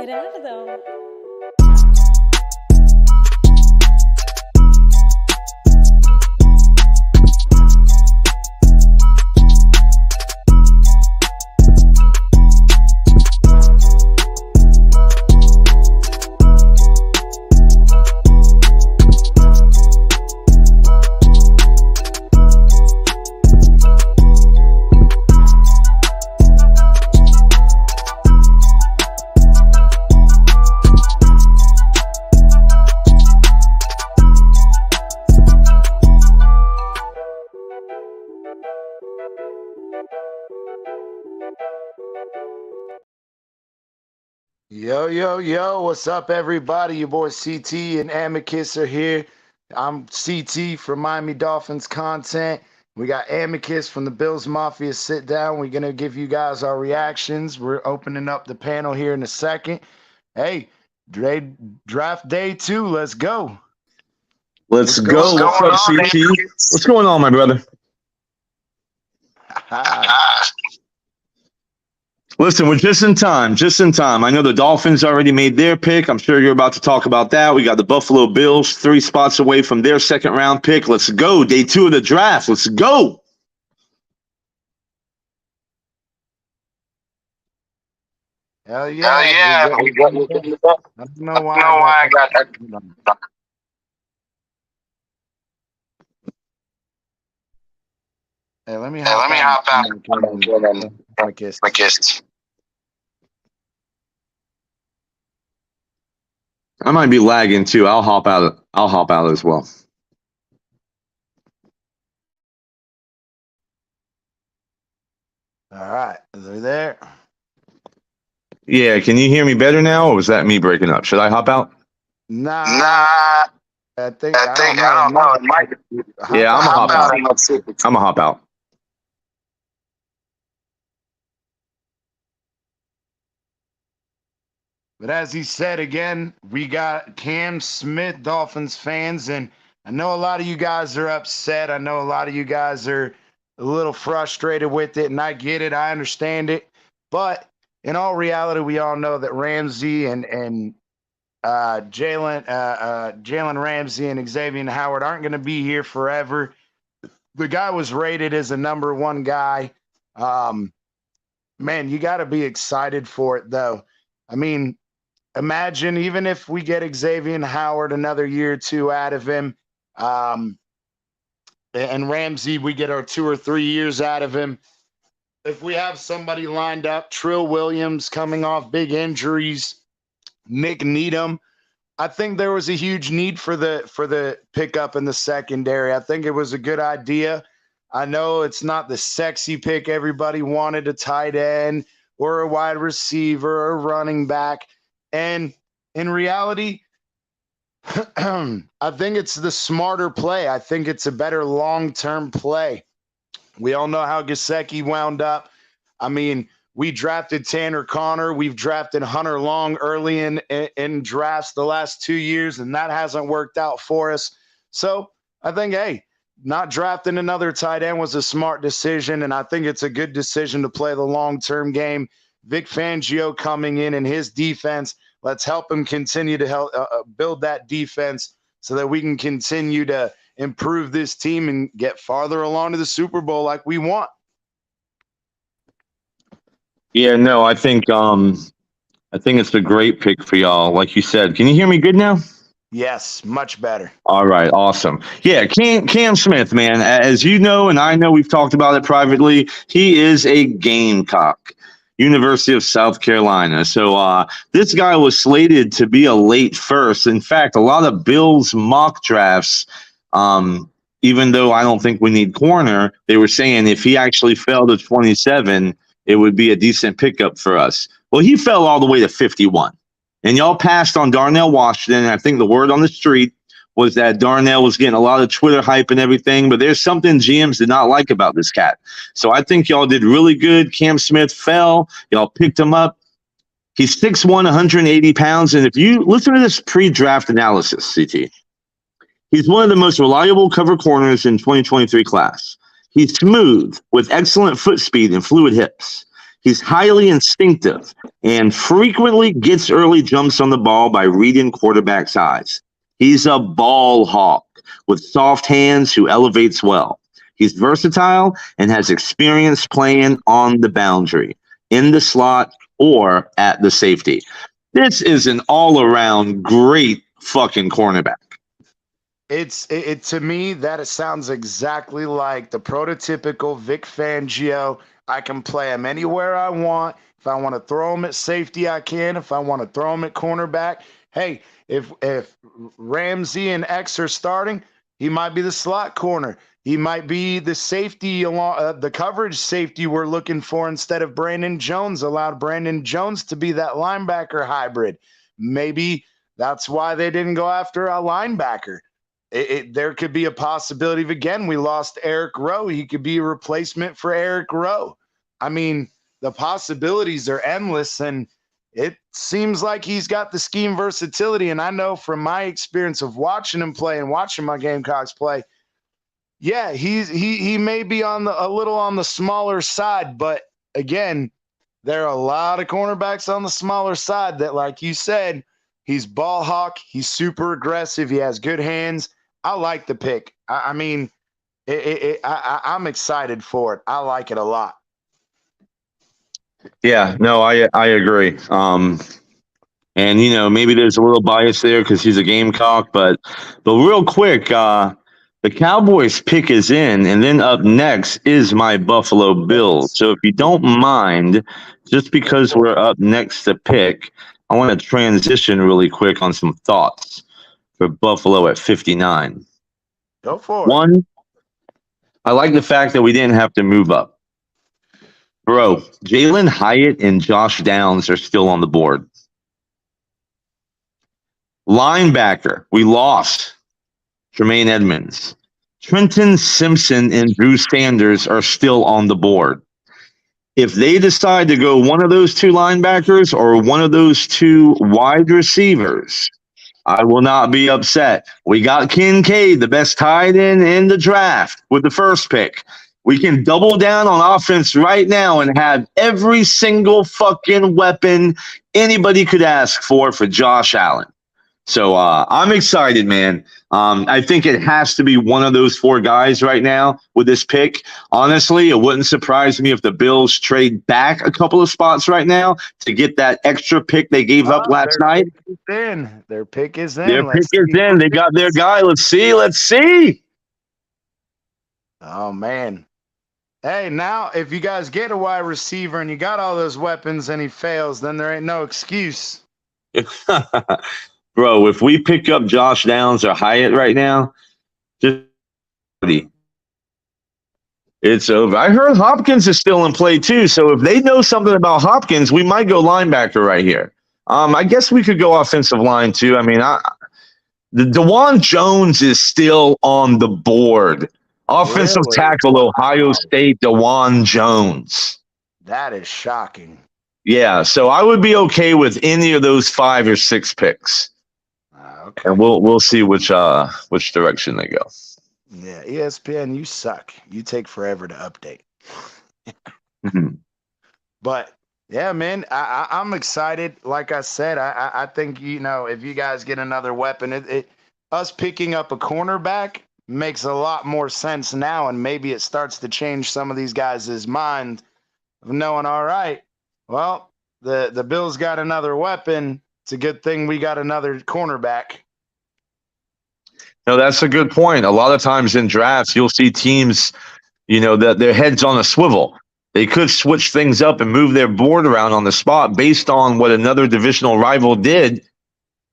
Gerardo. Yo, what's up, everybody? Your boy CT and Amicus are here. I'm CT from Miami Dolphins Content. We got Amicus from the Bills Mafia Sit Down. We're going to give you guys our reactions. We're opening up the panel here in a second. Hey, draft day 2. Let's go. Let's go. What's up, CT? What's going on, my brother? Listen, we're just in time. I know the Dolphins already made their pick. I'm sure you're about to talk about that. We got the Buffalo Bills 3 spots away from their second-round pick. Let's go. Day 2 of the draft. Let's go. Hell yeah. I don't know why I got that. Hey, let me hop out. My kiss. I might be lagging too. I'll hop out as well. All right, they're there. Yeah, can you hear me better now, or was that me breaking up? Should I hop out? Nah. I don't know. It might be. Yeah, I'm gonna hop out. I'm gonna hop out. But as he said again, we got Cam Smith, Dolphins fans, and I know a lot of you guys are upset. I know a lot of you guys are a little frustrated with it, and I get it. I understand it. But in all reality, we all know that Ramsey and Jalen Ramsey and Xavier Howard aren't going to be here forever. The guy was rated as a number 1 guy. Man, you got to be excited for it, though. I mean, imagine even if we get Xavier Howard another year or 2 out of him, and Ramsey, we get our 2 or 3 years out of him. If we have somebody lined up, Trill Williams coming off big injuries, Nick Needham, I think there was a huge need for the pickup in the secondary. I think it was a good idea. I know it's not the sexy pick everybody wanted, a tight end or a wide receiver or running back. And in reality, I think it's the smarter play. I think it's a better long-term play. We all know how Gesicki wound up. I mean, we drafted Tanner Connor. We've drafted Hunter Long early in drafts the last 2 years, and that hasn't worked out for us. So I think, hey, not drafting another tight end was a smart decision, and I think it's a good decision to play the long-term game. Vic Fangio coming in and his defense, let's help him continue to help build that defense so that we can continue to improve this team and get farther along to the Super Bowl like we want. Yeah, no, I think it's a great pick for y'all. Like you said, can you hear me good now? Yes, much better. All right, awesome. Yeah, Cam Smith, man, as you know, and I know we've talked about it privately, he is a Gamecock. University of South Carolina. So this guy was slated to be a late first. In fact, a lot of Bills mock drafts, even though I don't think we need corner, they were saying if he actually fell to 27, it would be a decent pickup for us. Well, he fell all the way to 51. And y'all passed on Darnell Washington. And I think the word on the street was that Darnell was getting a lot of Twitter hype and everything, but there's something GMs did not like about this cat. So I think y'all did really good. Cam Smith fell. Y'all picked him up. He's 6'1", 180 pounds. And if you listen to this pre-draft analysis, CT, he's one of the most reliable cover corners in 2023 class. He's smooth with excellent foot speed and fluid hips. He's highly instinctive and frequently gets early jumps on the ball by reading quarterback's eyes. He's a ball hawk with soft hands who elevates well. He's versatile and has experience playing on the boundary, in the slot, or at the safety. This is an all-around great fucking cornerback. It to me that it sounds exactly like the prototypical Vic Fangio. I can play him anywhere I want. If I want to throw him at safety, I can. If I want to throw him at cornerback, hey, if Ramsey and X are starting, he might be the slot corner. He might be the safety along the coverage safety we're looking for instead of Brandon Jones. Allowed Brandon Jones to be that linebacker hybrid. Maybe that's why they didn't go after a linebacker. There could be a possibility of, again, we lost Eric Rowe. He could be a replacement for Eric Rowe. I mean, the possibilities are endless, and it seems like he's got the scheme versatility. And I know from my experience of watching him play and watching my Gamecocks play, yeah, he may be a little on the smaller side, but again, there are a lot of cornerbacks on the smaller side that, like you said, he's ball hawk, he's super aggressive, he has good hands. I like the pick. I mean, I'm excited for it. I like it a lot. Yeah, no, I agree. And maybe there's a little bias there because he's a Gamecock, but real quick, the Cowboys pick is in, and then up next is my Buffalo Bills. So if you don't mind, just because we're up next to pick, I want to transition really quick on some thoughts for Buffalo at 59. Go for it. One, I like the fact that we didn't have to move up. Bro, Jalen Hyatt and Josh Downs are still on the board. Linebacker, we lost Tremaine Edmonds. Trenton Simpson and Drew Sanders are still on the board. If they decide to go one of those two linebackers or one of those two wide receivers, I will not be upset. We got Kincaid, the best tight end in the draft, with the first pick. We can double down on offense right now and have every single fucking weapon anybody could ask for Josh Allen. So I'm excited, man. I think it has to be one of those four guys right now with this pick. Honestly, it wouldn't surprise me if the Bills trade back a couple of spots right now to get that extra pick they gave up last night. Their pick is in. Their pick is in. They got their guy. Let's see. Oh, man. Hey, now if you guys get a wide receiver and you got all those weapons and he fails, then there ain't no excuse. Bro, if we pick up Josh Downs or Hyatt right now, it's over. I heard Hopkins is still in play too, so if they know something about Hopkins, we might go linebacker right here. I guess we could go offensive line too. I mean, the DeJuan Jones is still on the board. Offensive tackle, Ohio State, DeJuan Jones. That is shocking. Yeah, so I would be okay with any of those 5 or 6 picks. Okay. And we'll see which direction they go. Yeah, ESPN, you suck. You take forever to update. Mm-hmm. But yeah, man, I'm excited. Like I said, I think if you guys get another weapon, us picking up a cornerback makes a lot more sense now, and maybe it starts to change some of these guys' mind of knowing, all right, well, the Bills got another weapon. It's a good thing we got another cornerback. No, that's a good point. A lot of times in drafts, you'll see teams, that their heads on a swivel. They could switch things up and move their board around on the spot based on what another divisional rival did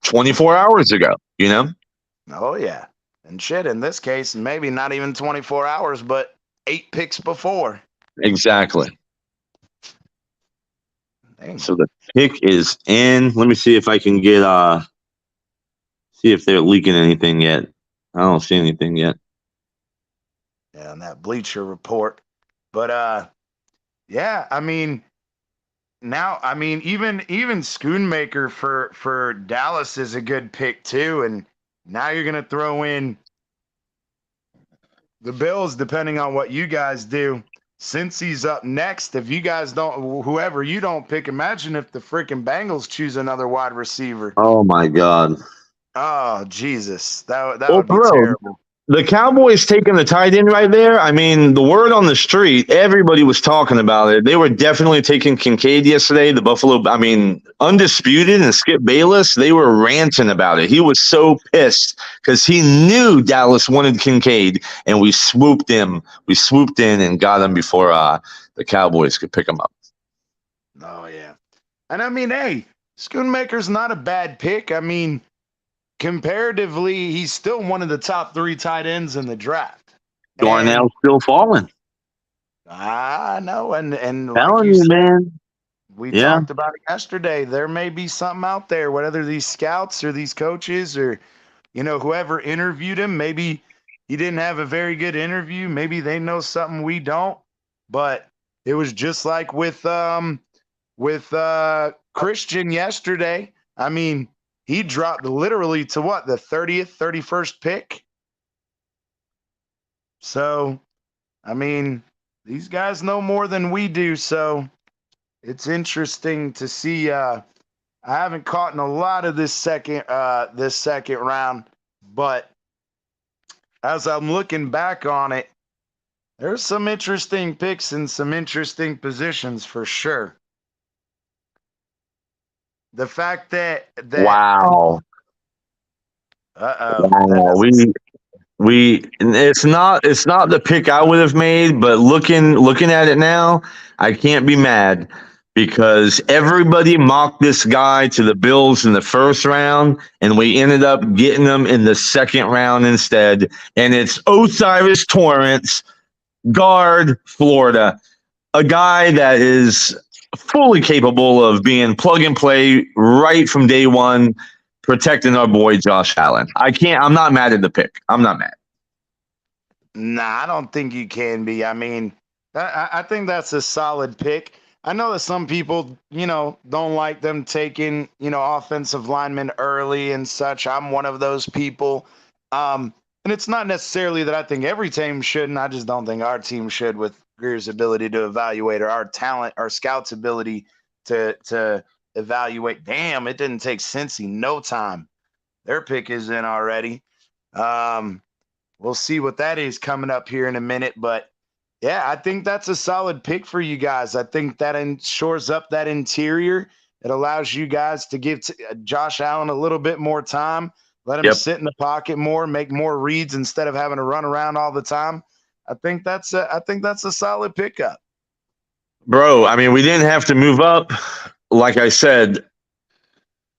24 hours ago, Oh, yeah. And shit, in this case, maybe not even 24 hours, but 8 picks before. Exactly. Dang. So the pick is in. Let me see if I can get see if they're leaking anything yet. I don't see anything yet. Yeah, on that Bleacher Report. But yeah, I mean, now even Schoonmaker for Dallas is a good pick too, and now you're gonna throw in the Bills, depending on what you guys do. since he's up next, if you guys don't, whoever you don't pick, imagine if the freaking Bengals choose another wide receiver. Oh my God. Oh, Jesus. That Well, would be bro, terrible. the Cowboys taking the tight end right there. I mean, the word on the street, everybody was talking about it. They were definitely taking Kincaid yesterday. The Buffalo, I mean, Undisputed and Skip Bayless, they were ranting about it. He was so pissed because he knew Dallas wanted Kincaid, and we swooped him. We swooped in and got him before the Cowboys could pick him up. Oh, yeah. And I mean, hey, Schoonmaker's not a bad pick. I mean, comparatively, he's still one of the top 3 tight ends in the draft. Darnell's still falling. I know, and like Telling you you, said, man. we Yeah. talked about it yesterday. There may be something out there, whether these scouts or these coaches or, whoever interviewed him, maybe he didn't have a very good interview. Maybe they know something we don't. But it was just like with Christian yesterday. I mean, he dropped literally to what, the 30th, 31st pick. So, I mean, these guys know more than we do. So it's interesting to see. I haven't caught in a lot of this second round, but as I'm looking back on it, there's some interesting picks and some interesting positions for sure. The fact that Wow. wow, We it's not the pick I would have made, but looking at it now, I can't be mad because everybody mocked this guy to the Bills in the first round, and we ended up getting him in the second round instead. And it's Osiris Torrance, guard, Florida, a guy that is fully capable of being plug and play right from day one, protecting our boy Josh Allen. I'm not mad at the pick. I'm not mad. Nah, I don't think you can be. I mean, I think that's a solid pick. I know that some people, don't like them taking, offensive linemen early and such. I'm one of those people. And it's not necessarily that I think every team shouldn't. I just don't think our team should, with Greer's ability to evaluate, or our talent, our scouts' ability to evaluate. Damn, it didn't take Cincy no time. Their pick is in already. We'll see what that is coming up here in a minute. But yeah, I think that's a solid pick for you guys. I think that shores up that interior. It allows you guys to give Josh Allen a little bit more time, let him sit in the pocket more, make more reads instead of having to run around all the time. I think that's a solid pickup. Bro, I mean, we didn't have to move up. Like I said,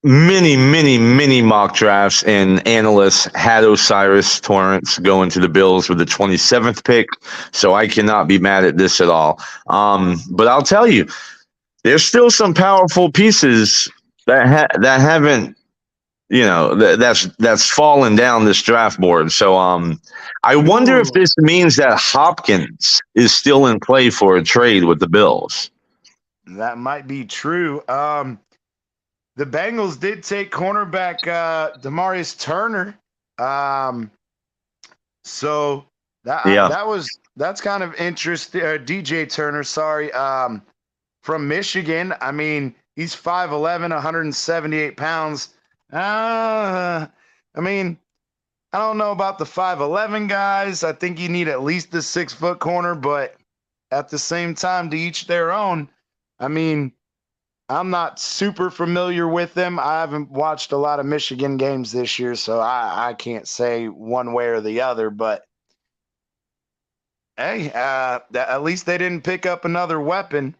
many mock drafts and analysts had Osiris Torrance going to the Bills with the 27th pick, so I cannot be mad at this at all. But I'll tell you, there's still some powerful pieces that haven't, that's fallen down this draft board. So I wonder if this means that Hopkins is still in play for a trade with the Bills. That might be true. The Bengals did take cornerback Demaryius Turner. So that's kind of interesting. DJ Turner, sorry, from Michigan. I mean, he's 5'11", 178 pounds. I mean, I don't know about the 5'11" guys. I think you need at least the 6-foot corner, but at the same time, to each their own. I mean, I'm not super familiar with them. I haven't watched a lot of Michigan games this year, so I can't say one way or the other. But hey, at least they didn't pick up another weapon.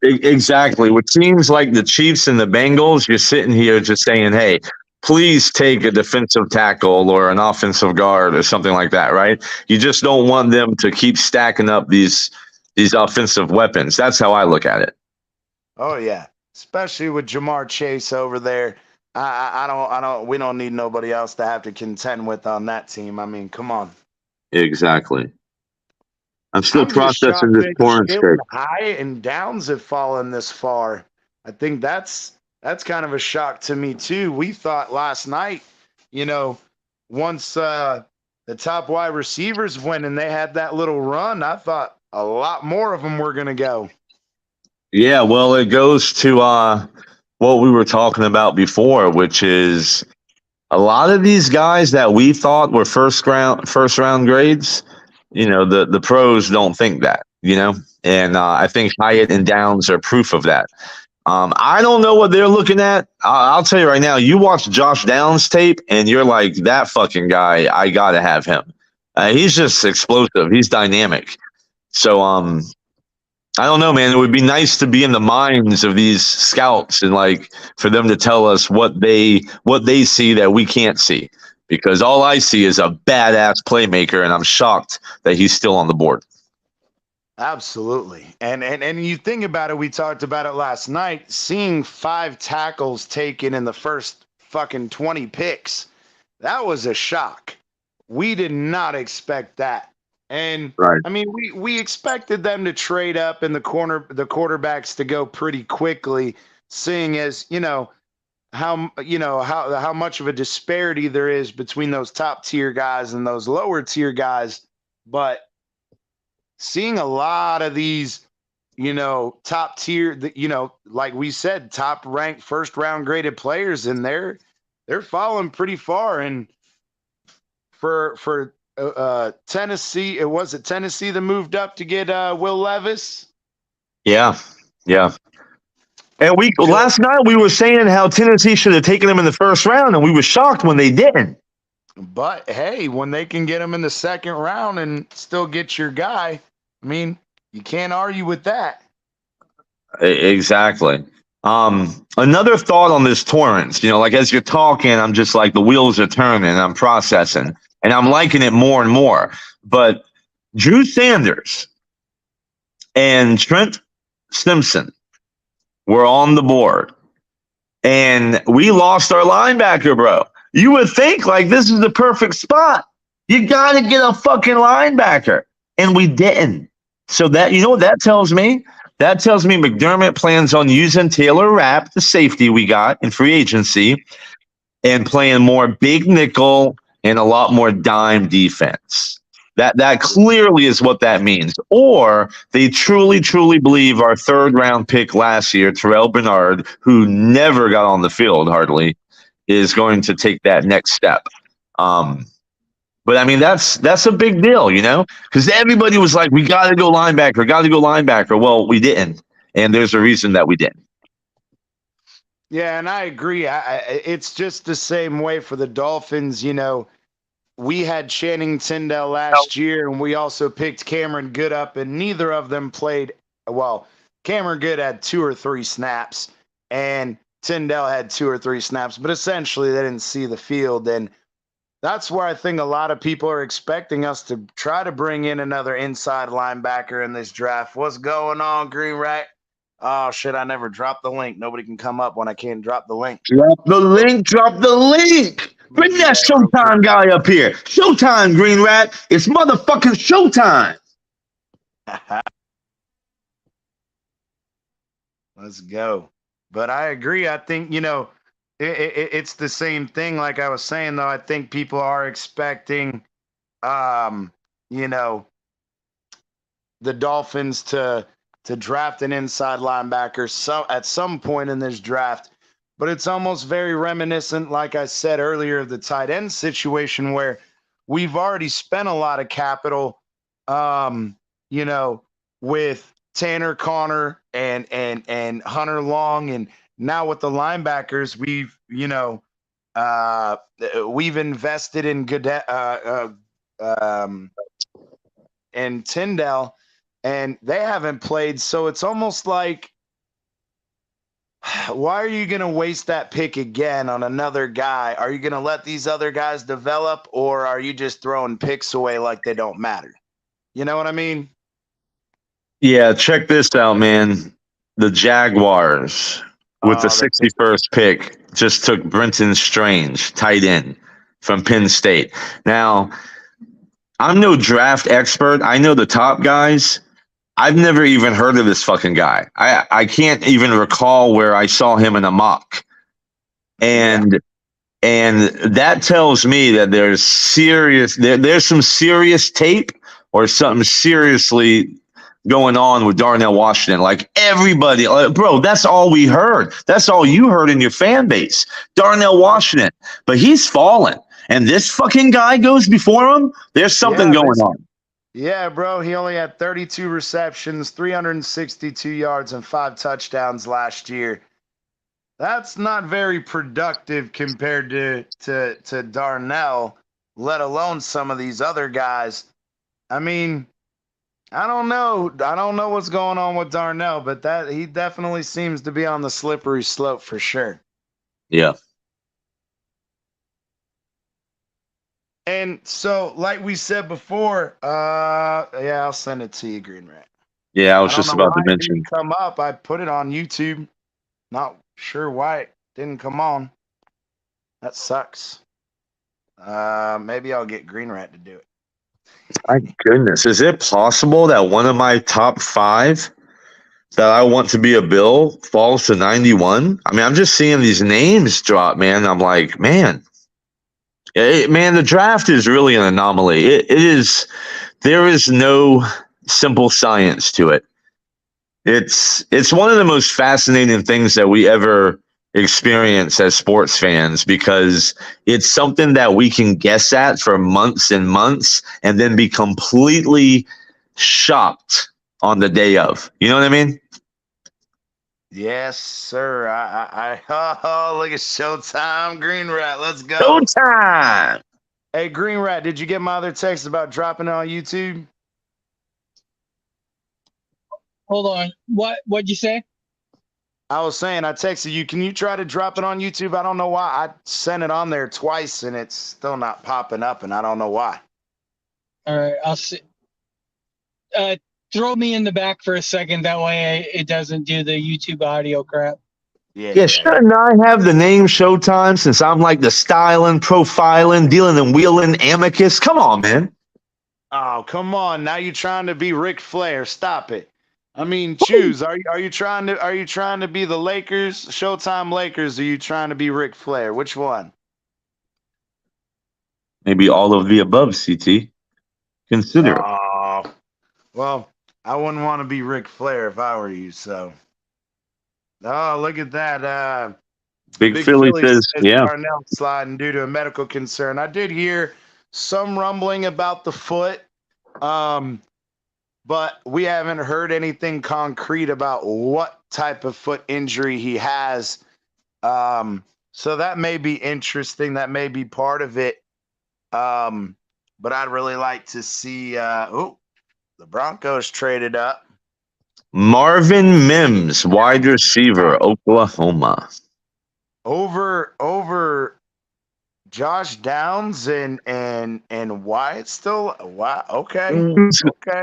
Exactly. Which seems like the Chiefs and the Bengals, you're sitting here just saying, hey, please take a defensive tackle or an offensive guard or something like that, right? You just don't want them to keep stacking up these offensive weapons. That's how I look at it. Oh yeah, especially with Jamar Chase over there. We don't need nobody else to have to contend with on that team. I mean, come on. Exactly. I'm still processing this Torrance pick. High and downs have fallen this far. I think that's kind of a shock to me too. We thought last night, once the top wide receivers went and they had that little run, I thought a lot more of them were going to go. Yeah, well, it goes to what we were talking about before, which is a lot of these guys that we thought were first round grades. The pros don't think that. And I think Hyatt and Downs are proof of that. I don't know what they're looking at. I'll tell you right now. You watch Josh Downs tape, and you're like, that fucking guy. I gotta have him. He's just explosive. He's dynamic. So I don't know, man. It would be nice to be in the minds of these scouts and like for them to tell us what they see that we can't see. Because all I see is a badass playmaker, and I'm shocked that he's still on the board. Absolutely. And you think about it, we talked about it last night, seeing 5 tackles taken in the first fucking 20 picks. That was a shock. We did not expect that. And right. I mean, we expected them to trade up and the quarterbacks to go pretty quickly, seeing as, how much of a disparity there is between those top tier guys and those lower tier guys. But seeing a lot of these, top tier, like we said, top ranked first round graded players in there, they're falling pretty far. And for Tennessee, was it Tennessee that moved up to get Will Levis? Yeah. And last night we were saying how Tennessee should have taken him in the first round, and we were shocked when they didn't. But hey, when they can get him in the second round and still get your guy, I mean, you can't argue with that. Exactly. Another thought on this Torrance, like as you're talking, I'm just like the wheels are turning, I'm processing, and I'm liking it more and more. But Drew Sanders and Trent Simpson were on the board, and we lost our linebacker, bro. You would think like this is the perfect spot. You got to get a fucking linebacker, and we didn't. So that, what that tells me? That tells me McDermott plans on using Taylor Rapp, the safety we got in free agency, and playing more big nickel and a lot more dime defense. That clearly is what that means. Or they truly, truly believe our third round pick last year, Terrell Bernard, who never got on the field hardly, is going to take that next step. But I mean, that's a big deal, because everybody was like, we got to go linebacker. Well, we didn't. And there's a reason that we didn't. Yeah, and I agree. It's just the same way for the Dolphins. We had Channing Tindall last year, and we also picked Cameron Good up, and neither of them played. Well, Cameron Good had 2 or 3 snaps, and Tindall had 2 or 3 snaps, but essentially they didn't see the field. And that's where I think a lot of people are expecting us to try to bring in another inside linebacker in this draft. What's going on, Green Rat? Oh, shit, I never dropped the link. Nobody can come up when I can't drop the link. Drop the link. Bring that Showtime guy up here. Showtime, Green Rat. It's motherfucking Showtime. Let's go. But I agree. I think, it's the same thing. Like I was saying, though, I think people are expecting, the Dolphins to draft an inside linebacker at some point in this draft. But it's almost very reminiscent, like I said earlier, of the tight end situation where we've already spent a lot of capital, with Tanner Conner and Hunter Long, and now with the linebackers, we've invested in and Tindall, and they haven't played. So it's almost like, why are you going to waste that pick again on another guy? Are you going to let these other guys develop, or are you just throwing picks away like they don't matter? You know what I mean? Yeah, check this out, man. The Jaguars, with the 61st pick, just took Brenton Strange, tight end from Penn State. Now, I'm no draft expert. I know the top guys. I've never even heard of this fucking guy. I can't even recall where I saw him in a mock. And And that tells me that there's some serious tape or something seriously going on with Darnell Washington. Like everybody, bro, that's all we heard. That's all you heard in your fan base. Darnell Washington. But he's fallen. And this fucking guy goes before him. There's something going on. Yeah, bro. He only had 32 receptions, 362 yards, and 5 touchdowns last year. That's not very productive compared to Darnell, let alone some of these other guys. I mean, I don't know. I don't know what's going on with Darnell, but that he definitely seems to be on the slippery slope for sure. Yeah. And so, like we said before, yeah, I'll send it to you, Green Rat. Yeah, I was just about to mention. It didn't come up. I put it on YouTube. Not sure why it didn't come on. That sucks. Maybe I'll get Green Rat to do it. My goodness, is it possible that one of my top 5 that I want to be a Bill falls to 91? I mean, I'm just seeing these names drop, man. I'm like, man, the draft is really an anomaly. It is. There is no simple science to it. It's one of the most fascinating things that we ever experience as sports fans, because it's something that we can guess at for months and months and then be completely shocked on the day of. You know what I mean? Yes, sir. Oh, look at Showtime, Green Rat. Let's go. Showtime. Hey, Green Rat, did you get my other text about dropping it on YouTube? Hold on. What'd you say? I was saying, I texted you. Can you try to drop it on YouTube? I don't know why. I sent it on there twice and it's still not popping up, and I don't know why. All right, I'll see. Throw me in the back for a second. That way it doesn't do the YouTube audio crap. Yeah, shouldn't I have the name Showtime since I'm like the styling, profiling, dealing and wheeling amicus? Come on, man. Oh, come on. Now you're trying to be Ric Flair. Stop it. I mean, choose. Are you trying to be the Lakers, Showtime Lakers, or are you trying to be Ric Flair? Which one? Maybe all of the above, CT. Consider it. Oh, well, I wouldn't want to be Ric Flair if I were you. So, oh, look at that. Big Philly says, yeah. Darnell sliding due to a medical concern. I did hear some rumbling about the foot. But we haven't heard anything concrete about what type of foot injury he has. So that may be interesting. That may be part of it. But I'd really like to see the Broncos traded up. Marvin Mims, wide receiver, Oklahoma. Over Josh Downs and Wyatt still. Wow. Okay.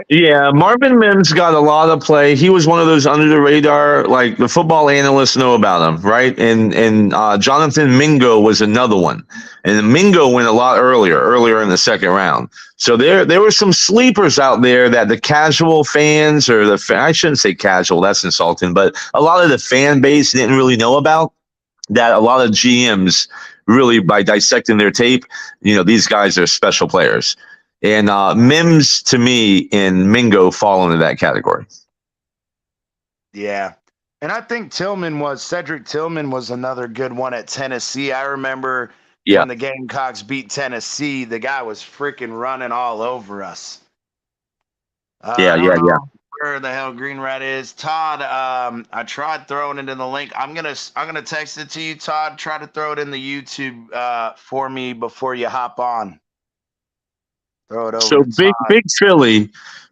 Yeah, Marvin Mims got a lot of play. He was one of those under the radar, like the football analysts know about him, right? And Jonathan Mingo was another one, and Mingo went a lot earlier in the second round. So there were some sleepers out there that the casual fans, or I shouldn't say casual, that's insulting, but a lot of the fan base didn't really know about. That a lot of GMs really, by dissecting their tape, these guys are special players. And Mims, to me, and Mingo fall into that category. Yeah. And I think Cedric Tillman was another good one at Tennessee. I remember when the Gamecocks beat Tennessee, the guy was freaking running all over us. Yeah. Where the hell Green Rat is. Todd, I tried throwing it in the link. I'm gonna text it to you, Todd. Try to throw it in the YouTube for me before you hop on. Throw it over. So Big Philly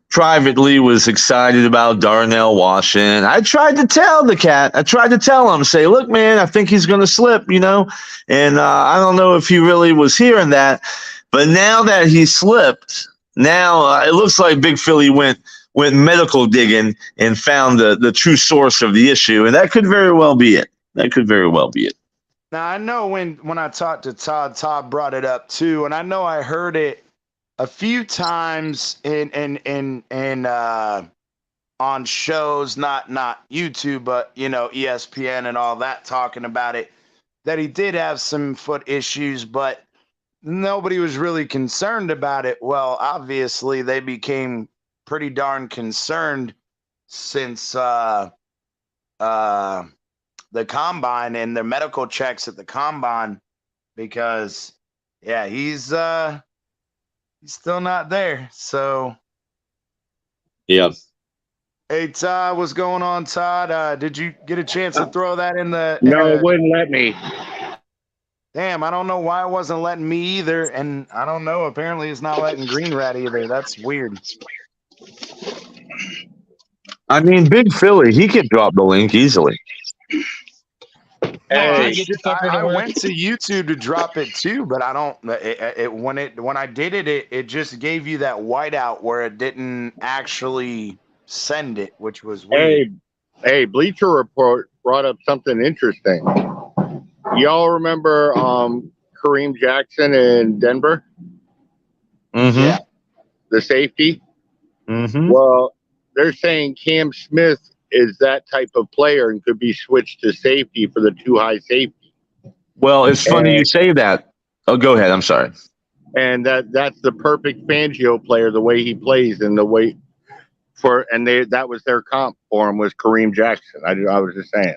privately was excited about Darnell Washington. I tried to tell the cat. I tried to tell him, say, look, man, I think he's gonna slip, and I don't know if he really was hearing that. But now that he slipped, now it looks like Big Philly went medical digging and found the true source of the issue, and that could very well be it. Now, I know when I talked to Todd brought it up too, and I know I heard it a few times in on shows, not YouTube, but ESPN and all that, talking about it. that he did have some foot issues, but nobody was really concerned about it. Well, obviously they became pretty darn concerned since the combine and their medical checks at the combine, because yeah, he's still not there. So yeah. hey Todd, what's going on, Todd? Did you get a chance to throw that in the No, it wouldn't let me. Damn, I don't know why it wasn't letting me either, and I don't know, apparently it's not letting Green Rat either. That's weird. I mean, Big Philly, he could drop the link easily. Hey, I went to YouTube to drop it too, but I don't. When I did it, it just gave you that whiteout where it didn't actually send it, which was weird. Hey, Bleacher Report brought up something interesting. Y'all remember Kareem Jackson in Denver? Mm-hmm. Yeah. The safety? Mm-hmm. Well, they're saying Cam Smith is that type of player and could be switched to safety for the too high safety. Well, it's funny you say that. Oh, go ahead. I'm sorry. And that's the perfect Fangio player, the way he plays and the way that was their comp for him was Kareem Jackson. I was just saying.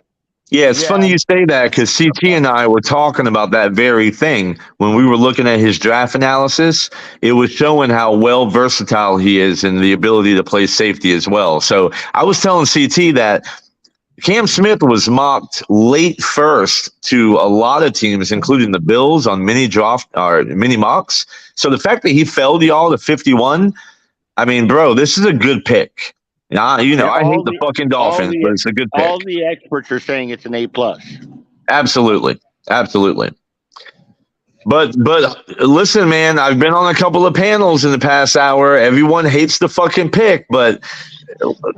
Yeah, it's funny you say that because CT and I were talking about that very thing when we were looking at his draft analysis. It was showing how well versatile he is and the ability to play safety as well. So I was telling CT that Cam Smith was mocked late first to a lot of teams, including the Bills, on mini mocks. So the fact that he fell to y'all to 51, I mean, bro, this is a good pick. I hate the fucking Dolphins, but it's a good pick. All the experts are saying it's an A+. Absolutely. But listen, man, I've been on a couple of panels in the past hour. Everyone hates the fucking pick, but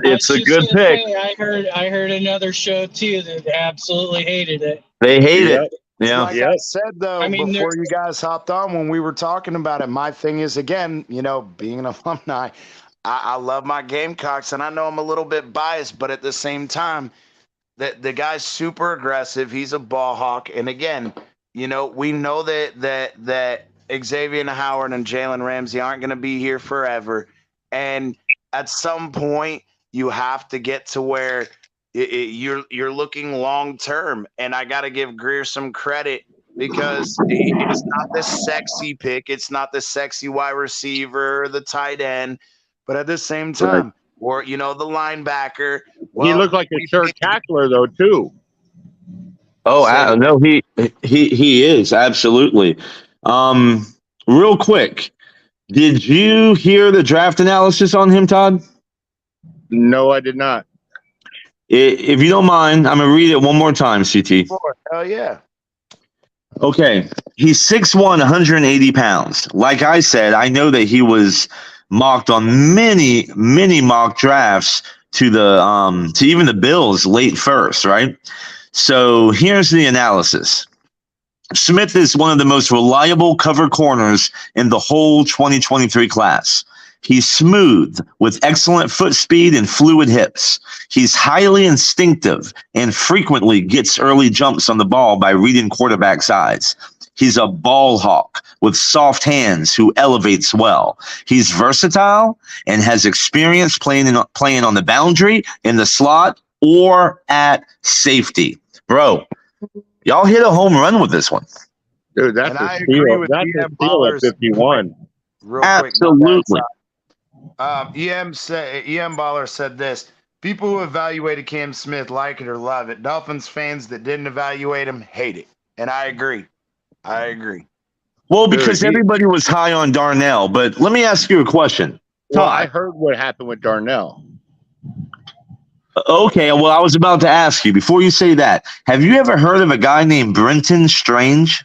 it's a good pick. I heard another show too that absolutely hated it. They hate it. Yeah. Like I said, though, before you there's- guys hopped on, when we were talking about it, my thing is, again, being an alumni, I love my Gamecocks, and I know I'm a little bit biased, but at the same time, the guy's super aggressive. He's a ball hawk. And again, we know that Xavier Howard and Jalen Ramsey aren't going to be here forever. And at some point, you have to get to where you're looking long term. And I got to give Greer some credit because it's not the sexy pick. It's not the sexy wide receiver or the tight end. But at the same time, or the linebacker. Well, he looked like a sure tackler though too. Oh no, he is absolutely. Real quick, did you hear the draft analysis on him, Todd? No, I did not. If you don't mind, I'm gonna read it one more time, CT. Hell yeah. Okay, he's 6'1", 180 pounds. Like I said, I know that he was mocked on many mock drafts to even the Bills late first, right? So here's the analysis. Smith is one of the most reliable cover corners in the whole 2023 class. He's smooth with excellent foot speed and fluid hips. He's highly instinctive and frequently gets early jumps on the ball by reading quarterback's eyes. He's a ball hawk with soft hands who elevates well. He's versatile and has experience playing on the boundary, in the slot, or at safety. Bro, y'all hit a home run with this one. Dude, that's a steal. That's a steal at 51. Absolutely. EM Baller said this. People who evaluated Cam Smith like it or love it. Dolphins fans that didn't evaluate him hate it. And I agree. Well, because everybody was high on Darnell, but let me ask you a question. Well, I heard what happened with Darnell. Okay, well, I was about to ask you, before you say that, have you ever heard of a guy named Brenton Strange?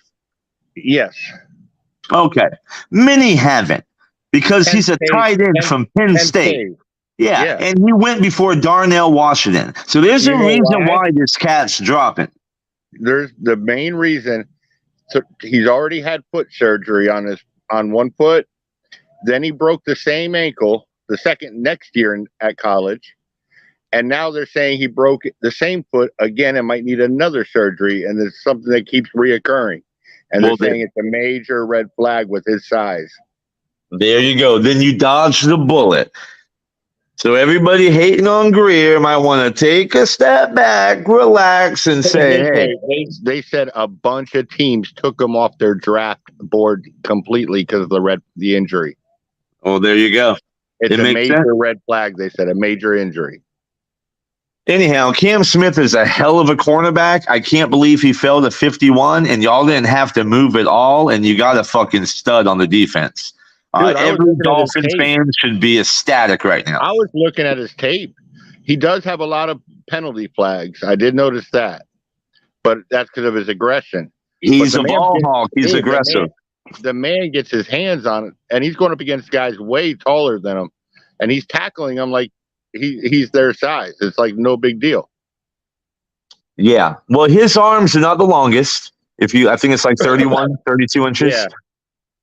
Yes. Okay. Many haven't, because he's a tight end from Penn State. Yeah, and he went before Darnell Washington. So there's a reason why this cat's dropping. There's the main reason. So he's already had foot surgery on one foot. Then he broke the same ankle the next year at college. And now they're saying he broke the same foot again and might need another surgery. And it's something that keeps reoccurring. And they're saying it's a major red flag with his size. There you go. Then you dodged the bullet. So everybody hating on Greer might want to take a step back, relax, and say, hey. They said a bunch of teams took him off their draft board completely because of the injury. Oh, there you go. It's a major red flag, they said, a major injury. Anyhow, Cam Smith is a hell of a cornerback. I can't believe he fell to 51, and y'all didn't have to move at all, and you got a fucking stud on the defense. Dude, every Dolphins fan should be ecstatic right now. I was looking at his tape. He does have a lot of penalty flags. I did notice that. But that's because of his aggression. He's a ball hawk. He's aggressive. The man gets his hands on it, and he's going up against guys way taller than him, and he's tackling them like he's their size. It's like no big deal. Yeah. Well, his arms are not the longest. I think it's like 31, 32 inches. Yeah.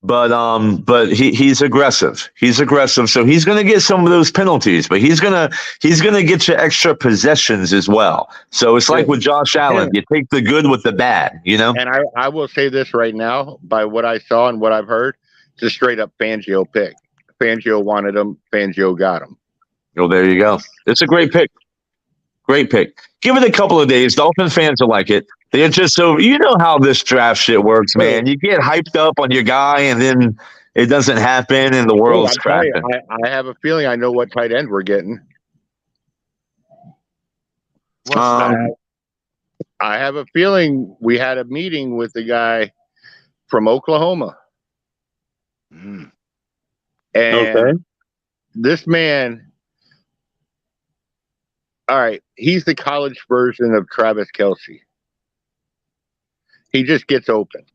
But he's aggressive. He's aggressive, so he's going to get some of those penalties. But he's gonna get you extra possessions as well. So it's like with Josh Allen, you take the good with the bad, you know. And I will say this right now, by what I saw and what I've heard, it's a straight up Fangio pick. Fangio wanted him. Fangio got him. Oh, there you go. It's a great pick. Great pick. Give it a couple of days. Dolphin fans will like it. They're just so, you know how this draft shit works, man. You get hyped up on your guy, and then it doesn't happen, and the world's crashing. I have a feeling I know what tight end we're getting. I have a feeling we had a meeting with the guy from Oklahoma. And this man, all right, he's the college version of Travis Kelce. He just gets open.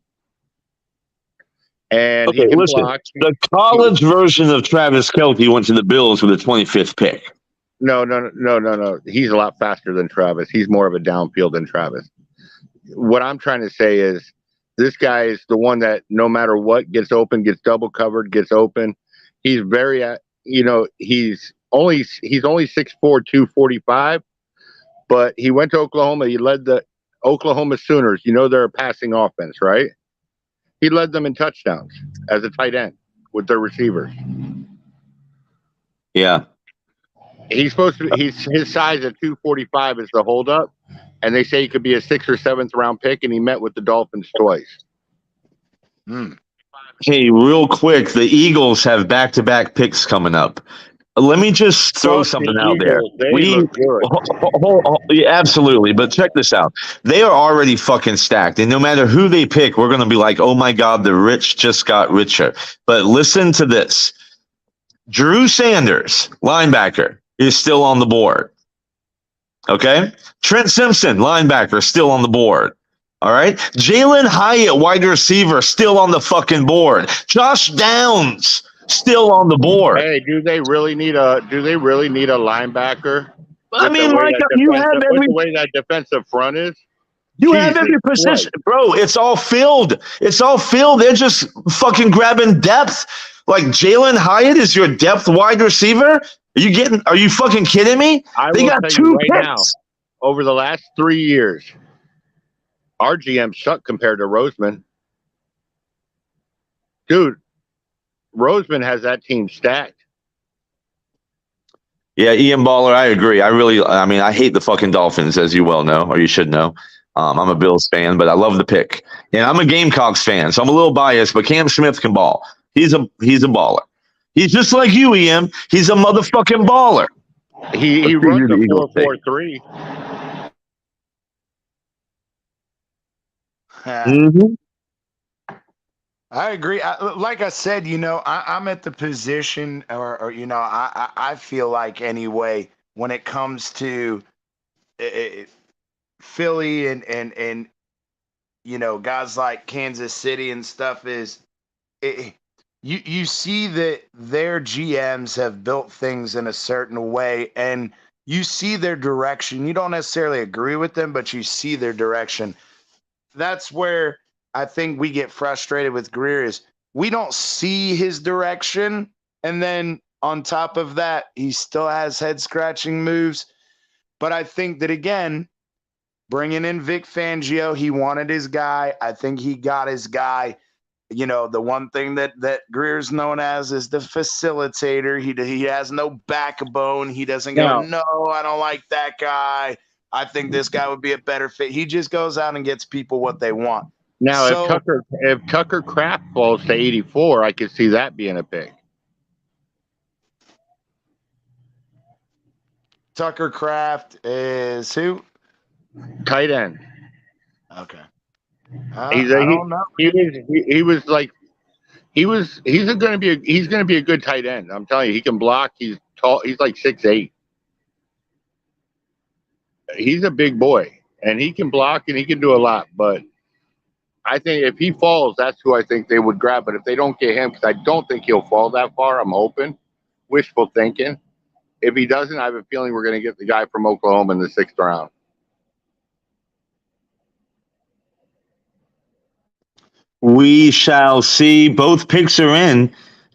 And he can block. The college version of Travis Kelce went to the Bills with the 25th pick. No. He's a lot faster than Travis. He's more of a downfield than Travis. What I'm trying to say is this guy is the one that no matter what gets open, gets double covered, gets open. He's very, he's only 6'4", 245, but he went to Oklahoma. He led the Oklahoma Sooners. They're a passing offense, right? He led them in touchdowns as a tight end with their receivers. Yeah. His size at 245 is the holdup, and they say he could be a 6th or 7th round pick, and he met with the Dolphins twice. Hey, real quick, the Eagles have back-to-back picks coming up. Let me just throw something out there. Yeah, absolutely. But check this out. They are already fucking stacked. And no matter who they pick, we're going to be like, oh my God, the rich just got richer. But listen to this. Drew Sanders, linebacker, is still on the board. Okay? Trent Simpson, linebacker, still on the board. All right? Jalen Hyatt, wide receiver, still on the fucking board. Josh Downs, still on the board. Hey, do they really need a linebacker? I mean, like you have every the way that defensive front is. You have every position, bro. It's all filled. It's all filled. They're just fucking grabbing depth. Like Jalen Hyatt is your depth wide receiver. Are you fucking kidding me? They got 2 picks now. Over the last 3 years, our GM sucked compared to Roseman. Dude, Roseman has that team stacked. Yeah, Ian Baller, I agree. I hate the fucking Dolphins, as you well know, or you should know. I'm a Bills fan, but I love the pick. And I'm a Gamecocks fan, so I'm a little biased, but Cam Smith can ball. He's a baller. He's just like you, Ian. He's a motherfucking baller. He runs a 4.43. Mm-hmm. I agree. Like I said, I'm at the position I feel like anyway, when it comes to Philly and guys like Kansas City and stuff you see that their GMs have built things in a certain way and you see their direction. You don't necessarily agree with them, but you see their direction. That's where I think we get frustrated with Greer is we don't see his direction. And then on top of that, he still has head scratching moves. But I think that, again, bringing in Vic Fangio, he wanted his guy. I think he got his guy. You know, the one thing that Greer's known as is the facilitator. He has no backbone. He doesn't go, no, I don't like that guy. I think this guy would be a better fit. He just goes out and gets people what they want. Now, if Tucker Kraft falls to 84, I could see that being a pick. Tucker Kraft is who? Tight end. Okay. He's going to be a good tight end. I'm telling you, he can block. He's tall. He's like 6'8". He's a big boy, and he can block and he can do a lot. But I think if he falls, that's who I think they would grab. But if they don't get him, because I don't think he'll fall that far, I'm hoping. Wishful thinking. If he doesn't, I have a feeling we're going to get the guy from Oklahoma in the 6th round. We shall see. Both picks are in,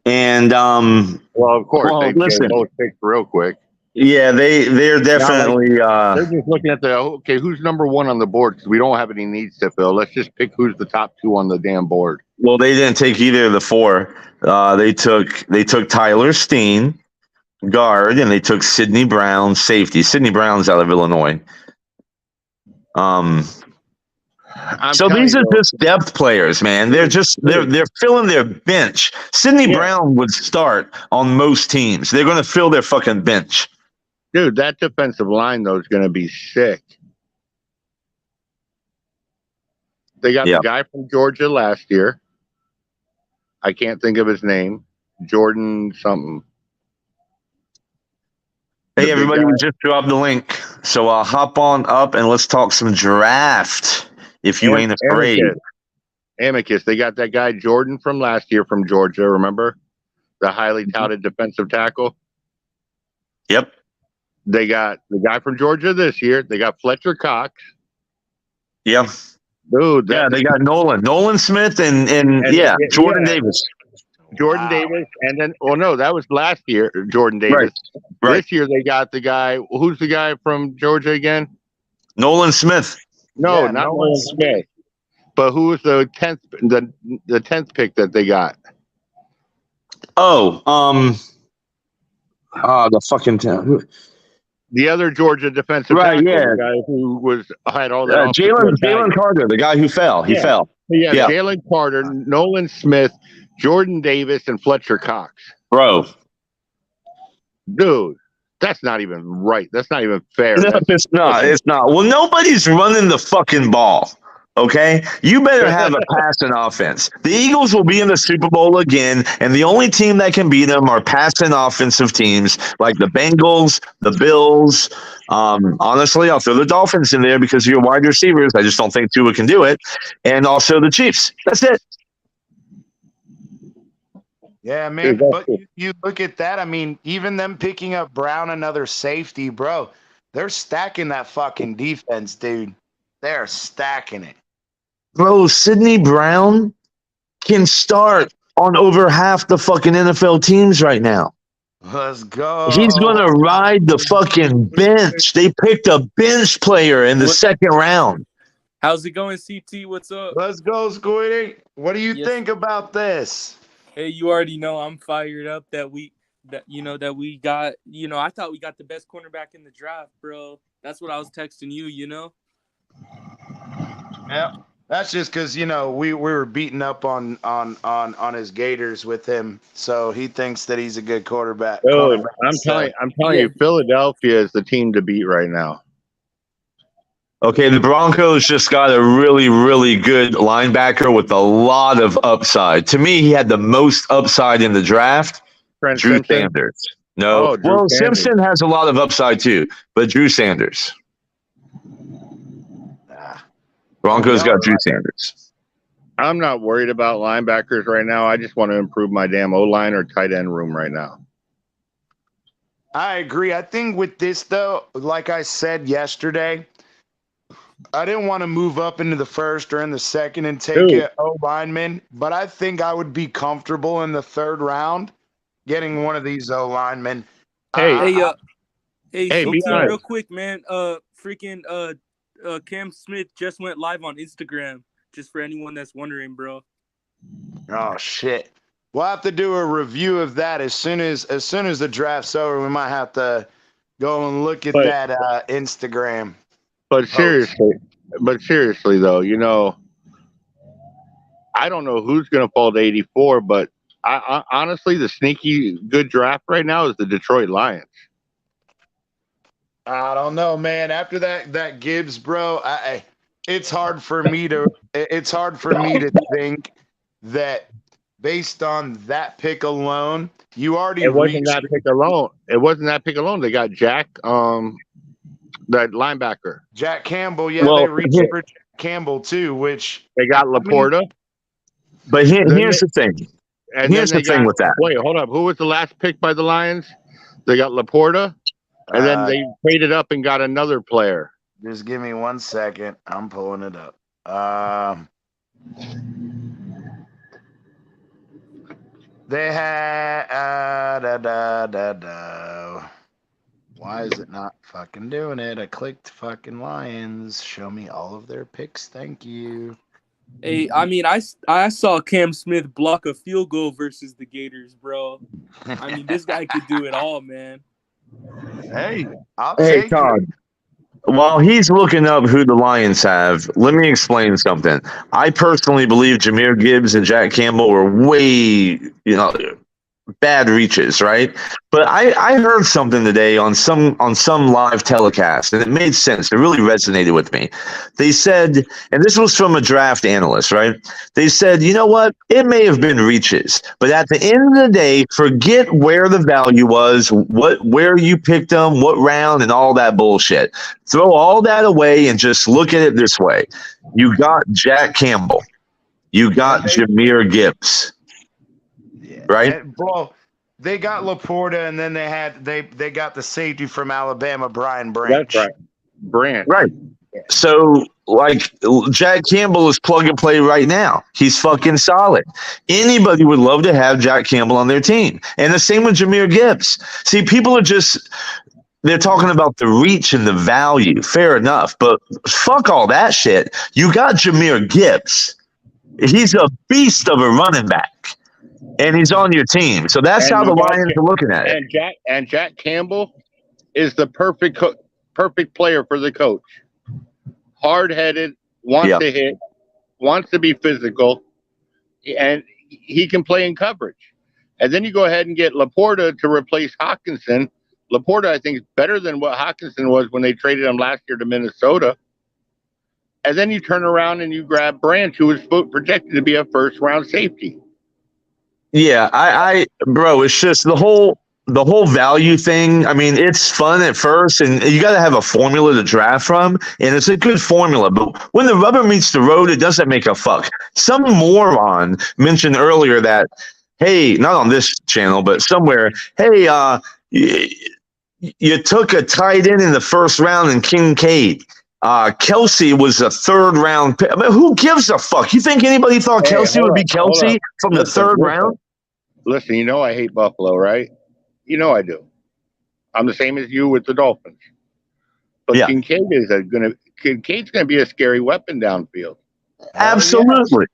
and well, of course, they both picked real quick. Yeah, they're definitely. They're just looking at who's number 1 on the board, because we don't have any needs to fill. Let's just pick who's the top 2 on the damn board. Well, they didn't take either of the 4. They took Tyler Steen, guard, and they took Sidney Brown, safety. Sidney Brown's out of Illinois. So these are just depth players, man. They're filling their bench. Sidney Brown would start on most teams. They're going to fill their fucking bench. Dude, that defensive line, though, is going to be sick. They got the guy from Georgia last year. I can't think of his name. Jordan something. Hey, everybody, we just dropped the link. So I'll hop on up and let's talk some draft. If you ain't afraid. Amicus. They got that guy Jordan from last year from Georgia, remember? The highly touted defensive tackle. Yep. They got the guy from Georgia this year. They got Fletcher Cox. Yep. Dude. They got Nolan Smith and Jordan Davis. Jordan Davis. And then, that was last year, Jordan Davis. Right. This year they got the guy. Who's the guy from Georgia again? Nolan Smith. No, not Nolan Smith. But who was the 10th the 10th pick that they got? The fucking the other Georgia defensive tackle, the guy who had all that. Jalen Carter, the guy who fell. He fell. Yeah, Jalen Carter, Nolan Smith, Jordan Davis, and Fletcher Cox. Bro. Dude. That's not even right. That's not even fair. No, it's not. It's not. Well, nobody's running the fucking ball. Okay? You better have a passing offense. The Eagles will be in the Super Bowl again, and the only team that can beat them are passing offensive teams like the Bengals, the Bills. Honestly, I'll throw the Dolphins in there because of your wide receivers. I just don't think Tua can do it. And also the Chiefs. That's it. Yeah, man, but you look at that. I mean, even them picking up Brown, another safety, bro, they're stacking that fucking defense, dude. They're stacking it. Bro, Sidney Brown can start on over half the fucking NFL teams right now. Let's go. He's going to ride the fucking bench. They picked a bench player in the 2nd round. How's it going, CT? What's up? Let's go, Squiddy. What do you think about this? Hey, you already know I'm fired up that we got, I thought we got the best cornerback in the draft, bro. That's what I was texting you, Yeah. That's just because, we were beating up on his Gators with him. So he thinks that he's a good quarterback. I'm telling you, Philadelphia is the team to beat right now. Okay, the Broncos just got a really, really good linebacker with a lot of upside. To me, he had the most upside in the draft. Drew Sanders. No. Simpson has a lot of upside too, but Drew Sanders. Broncos got Drew Sanders. I'm not worried about linebackers right now. I just want to improve my damn O-line or tight end room right now. I agree. I think with this, though, like I said yesterday, I didn't want to move up into the 1st or in the 2nd and take an O-lineman, but I think I would be comfortable in the 3rd round getting one of these O-linemen. Hey, Hey, be team, honest. real quick, man. Cam Smith just went live on Instagram. Just for anyone that's wondering, bro. Oh shit. We'll have to do a review of that as soon as the draft's over. We might have to go and look at But- that Instagram. But seriously though, you know, I don't know who's going to fall to 84, but I honestly, the sneaky good draft right now is the Detroit Lions. I don't know, man. After that Gibbs, bro, it's hard for me to think that based on that pick alone, you already It wasn't reached. that pick alone. It wasn't that pick alone. They got Jack, that linebacker. Jack Campbell. Yeah, Well, they reached for Jack Campbell too, which They got Laporta. But Then here's the thing. And Here's then the thing with that. Wait, hold up. Who was the last pick by the Lions? They got Laporta, and then they traded up and got another player. just give me 1 second. I'm pulling it up. They had Why is it not fucking doing it? I clicked fucking Lions. Show me all of their picks. Thank you. Hey, I mean, I saw Cam Smith block a field goal versus the Gators, bro. I mean, this guy could do it all, man. Hey, I'll Hey, take Todd. it. While he's looking up who the Lions have, let me explain something. I personally believe Jahmyr Gibbs and Jack Campbell were way, bad reaches, right? But I heard something today on some live telecast, and it made sense. It really resonated with me. They said, and this was from a draft analyst, right? They said, you know what? It may have been reaches, but at the end of the day, forget where the value was, where you picked them, what round, and all that bullshit. Throw all that away and just look at it this way. You got Jack Campbell. You got Jahmyr Gibbs. Right? Well, they got Laporta, and then they got the safety from Alabama, Brian Branch. That's right. Branch. Right. So, Jack Campbell is plug and play right now. He's fucking solid. Anybody would love to have Jack Campbell on their team. And the same with Jahmyr Gibbs. See, people are they're talking about the reach and the value. Fair enough. But fuck all that shit. You got Jahmyr Gibbs. He's a beast of a running back. And he's on your team. So that's how the Lions are looking at it. And Jack Campbell is the perfect player for the coach. Hard-headed, wants to hit, wants to be physical, and he can play in coverage. And then you go ahead and get Laporta to replace Hawkinson. Laporta, I think, is better than what Hawkinson was when they traded him last year to Minnesota. And then you turn around and you grab Branch, who was projected to be a first-round safety. Yeah, bro, it's just the whole value thing. I mean, it's fun at first, and you got to have a formula to draft from, and it's a good formula. But when the rubber meets the road, it doesn't make a fuck. Some moron mentioned earlier that, hey, not on this channel, but somewhere, hey, you took a tight end in the first round in Kincaid. Kelsey was a third-round pick. I mean, who gives a fuck? You think anybody thought Kelsey would be Kelsey from the third round? Listen, you know I hate Buffalo, right? You know I do. I'm the same as you with the Dolphins. But Kincaid's gonna be a scary weapon downfield. Absolutely.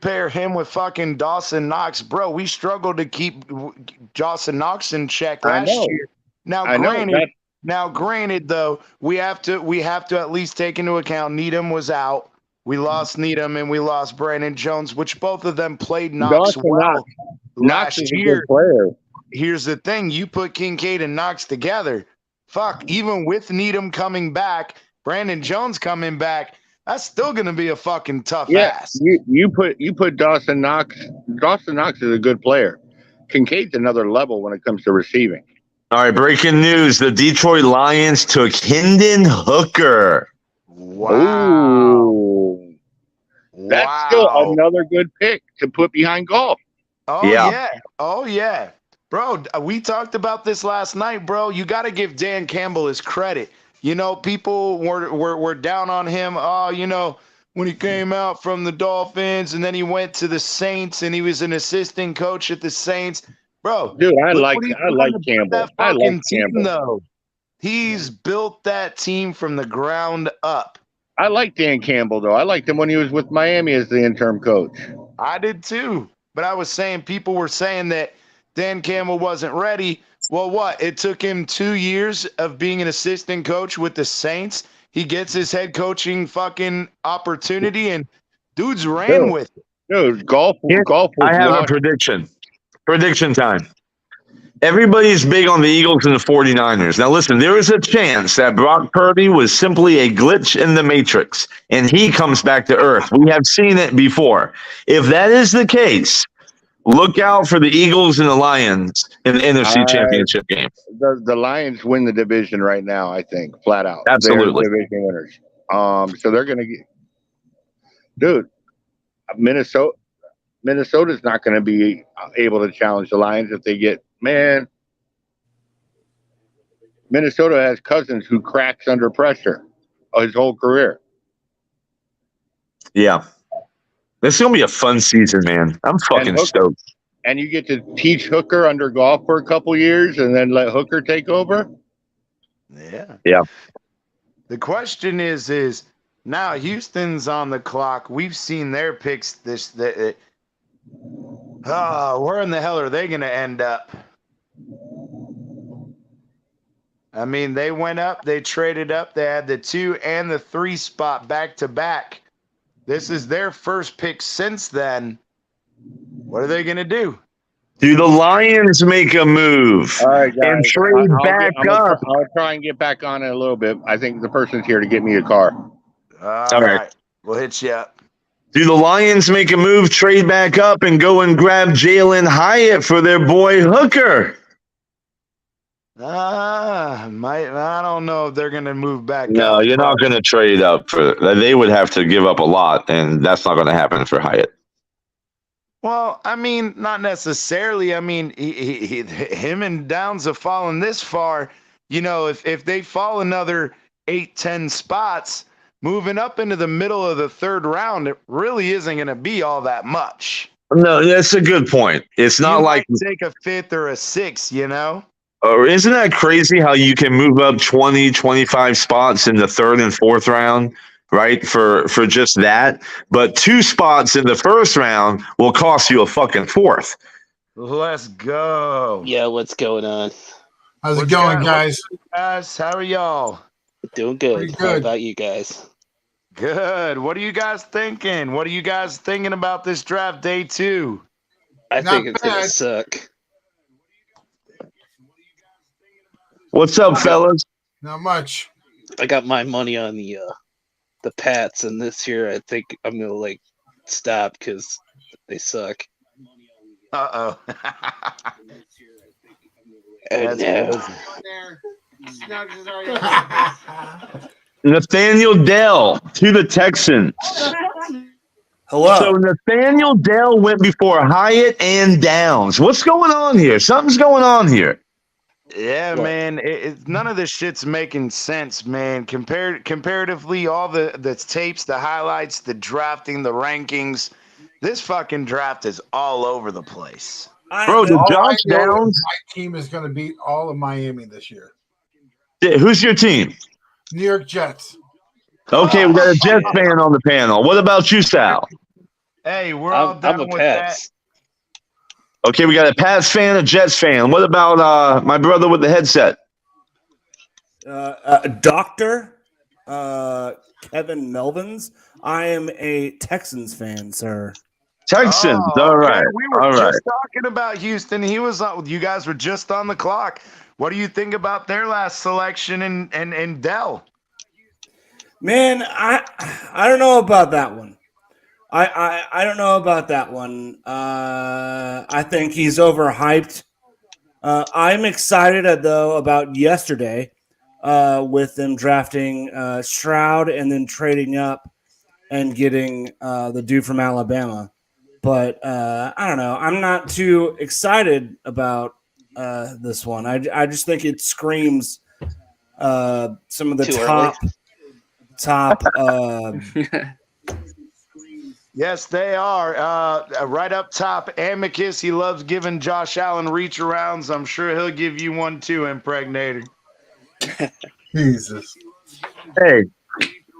Pair him with fucking Dawson Knox, bro. We struggled to keep Dawson Knox in check last year. Now, granted, though, we have to at least take into account Needham was out. We lost Needham and we lost Brandon Jones, which both of them played Knox well last year. Here's the thing: you put Kincaid and Knox together. Fuck, even with Needham coming back, Brandon Jones coming back, that's still going to be a fucking tough ass. You put Dawson Knox. Dawson Knox is a good player. Kincaid's another level when it comes to receiving. All right, breaking news. The Detroit Lions took Hendon Hooker. Wow. Ooh. That's still another good pick to put behind golf. Oh, yeah. Bro, we talked about this last night, bro. You got to give Dan Campbell his credit. You know, people were down on him. Oh, when he came out from the Dolphins and then he went to the Saints and he was an assistant coach at the Saints. Bro, dude, I like Campbell. I like Campbell. Though. He's built that team from the ground up. I like Dan Campbell, though. I liked him when he was with Miami as the interim coach. I did too. But I was saying, people were saying that Dan Campbell wasn't ready. Well, what? It took him 2 years of being an assistant coach with the Saints. He gets his head coaching fucking opportunity, and dude's ran with it. Dude, golf was I have a prediction. Prediction time. Everybody's big on the Eagles and the 49ers. Now, listen, there is a chance that Brock Purdy was simply a glitch in the Matrix, and he comes back to Earth. We have seen it before. If that is the case, look out for the Eagles and the Lions in the NFC Championship game. The Lions win the division right now, I think, flat out. Absolutely. They're division winners. So they're going to get – dude, Minnesota's not going to be able to challenge the Lions if they get – man, Minnesota has Cousins who cracks under pressure his whole career. Yeah. This is going to be a fun season, man. I'm fucking stoked. And you get to teach Hooker under golf for a couple years and then let Hooker take over? Yeah. Yeah. The question is now Houston's on the clock. We've seen their picks where in the hell are they going to end up? I mean, they went up, they traded up, they had the 2 and the 3 spot back to back. This is their first pick since then. What are they going to do? Do the Lions make a move and trade back up? I'll try and get back on it a little bit. I think the person's here to get me a car. All right. We'll hit you up. Do the Lions make a move, trade back up, and go and grab Jalen Hyatt for their boy Hooker? I don't know if they're going to move back. No, you're not going to trade up for. They would have to give up a lot, and that's not going to happen for Hyatt. Well, I mean, not necessarily. I mean, him and Downs have fallen this far. You know, if they fall another 8-10 spots, moving up into the middle of the 3rd round, it really isn't going to be all that much. No, that's a good point. It's not like take a 5th or a 6th, you know? Or isn't that crazy how you can move up 20, 25 spots in the 3rd and 4th round, right? For just that. But 2 spots in the 1st round will cost you a fucking 4th. Let's go. Yeah, what's going on? How's it going, guys? Guys, how are y'all? Doing good. Pretty good. How about you guys? Good. What are you guys thinking? What are you guys thinking about this draft day 2? I Not think it's going to bad. suck. What's up, fellas? Not much. I got my money on the Pats, and this year I think I'm going to stop because they suck. Uh-oh. And Nathaniel Dell to the Texans. Hello. So Nathaniel Dell went before Hyatt and Downs. What's going on here? Something's going on here. Yeah, What? man. None of this shit's making sense, man. Comparatively, all the tapes, the highlights, the drafting, the rankings, this fucking draft is all over the place. Bro, did Josh I know Downs? My team is going to beat all of Miami this year. Who's your team? New York Jets. Okay, we got a Jets fan on the panel. What about you, Sal? Hey, we're all I'm down a with Pats. Okay, we got a Pats fan, a Jets fan. What about my brother with the headset? Dr. Kevin Melvins. I am a Texans fan, sir. Texans. Oh, All okay. right. We were All right. just talking about Houston. You guys were just on the clock. What do you think about their last selection and Dell? Man, I don't know about that one. I don't know about that one. I think he's overhyped. I'm excited though about yesterday with them drafting Stroud and then trading up and getting the dude from Alabama. But I don't know. I'm not too excited about this one. I just think it screams some of the Too top. Yes, they are. Right up top, Amicus. He loves giving Josh Allen reach arounds. I'm sure he'll give you one too, Impregnator. Jesus. Hey,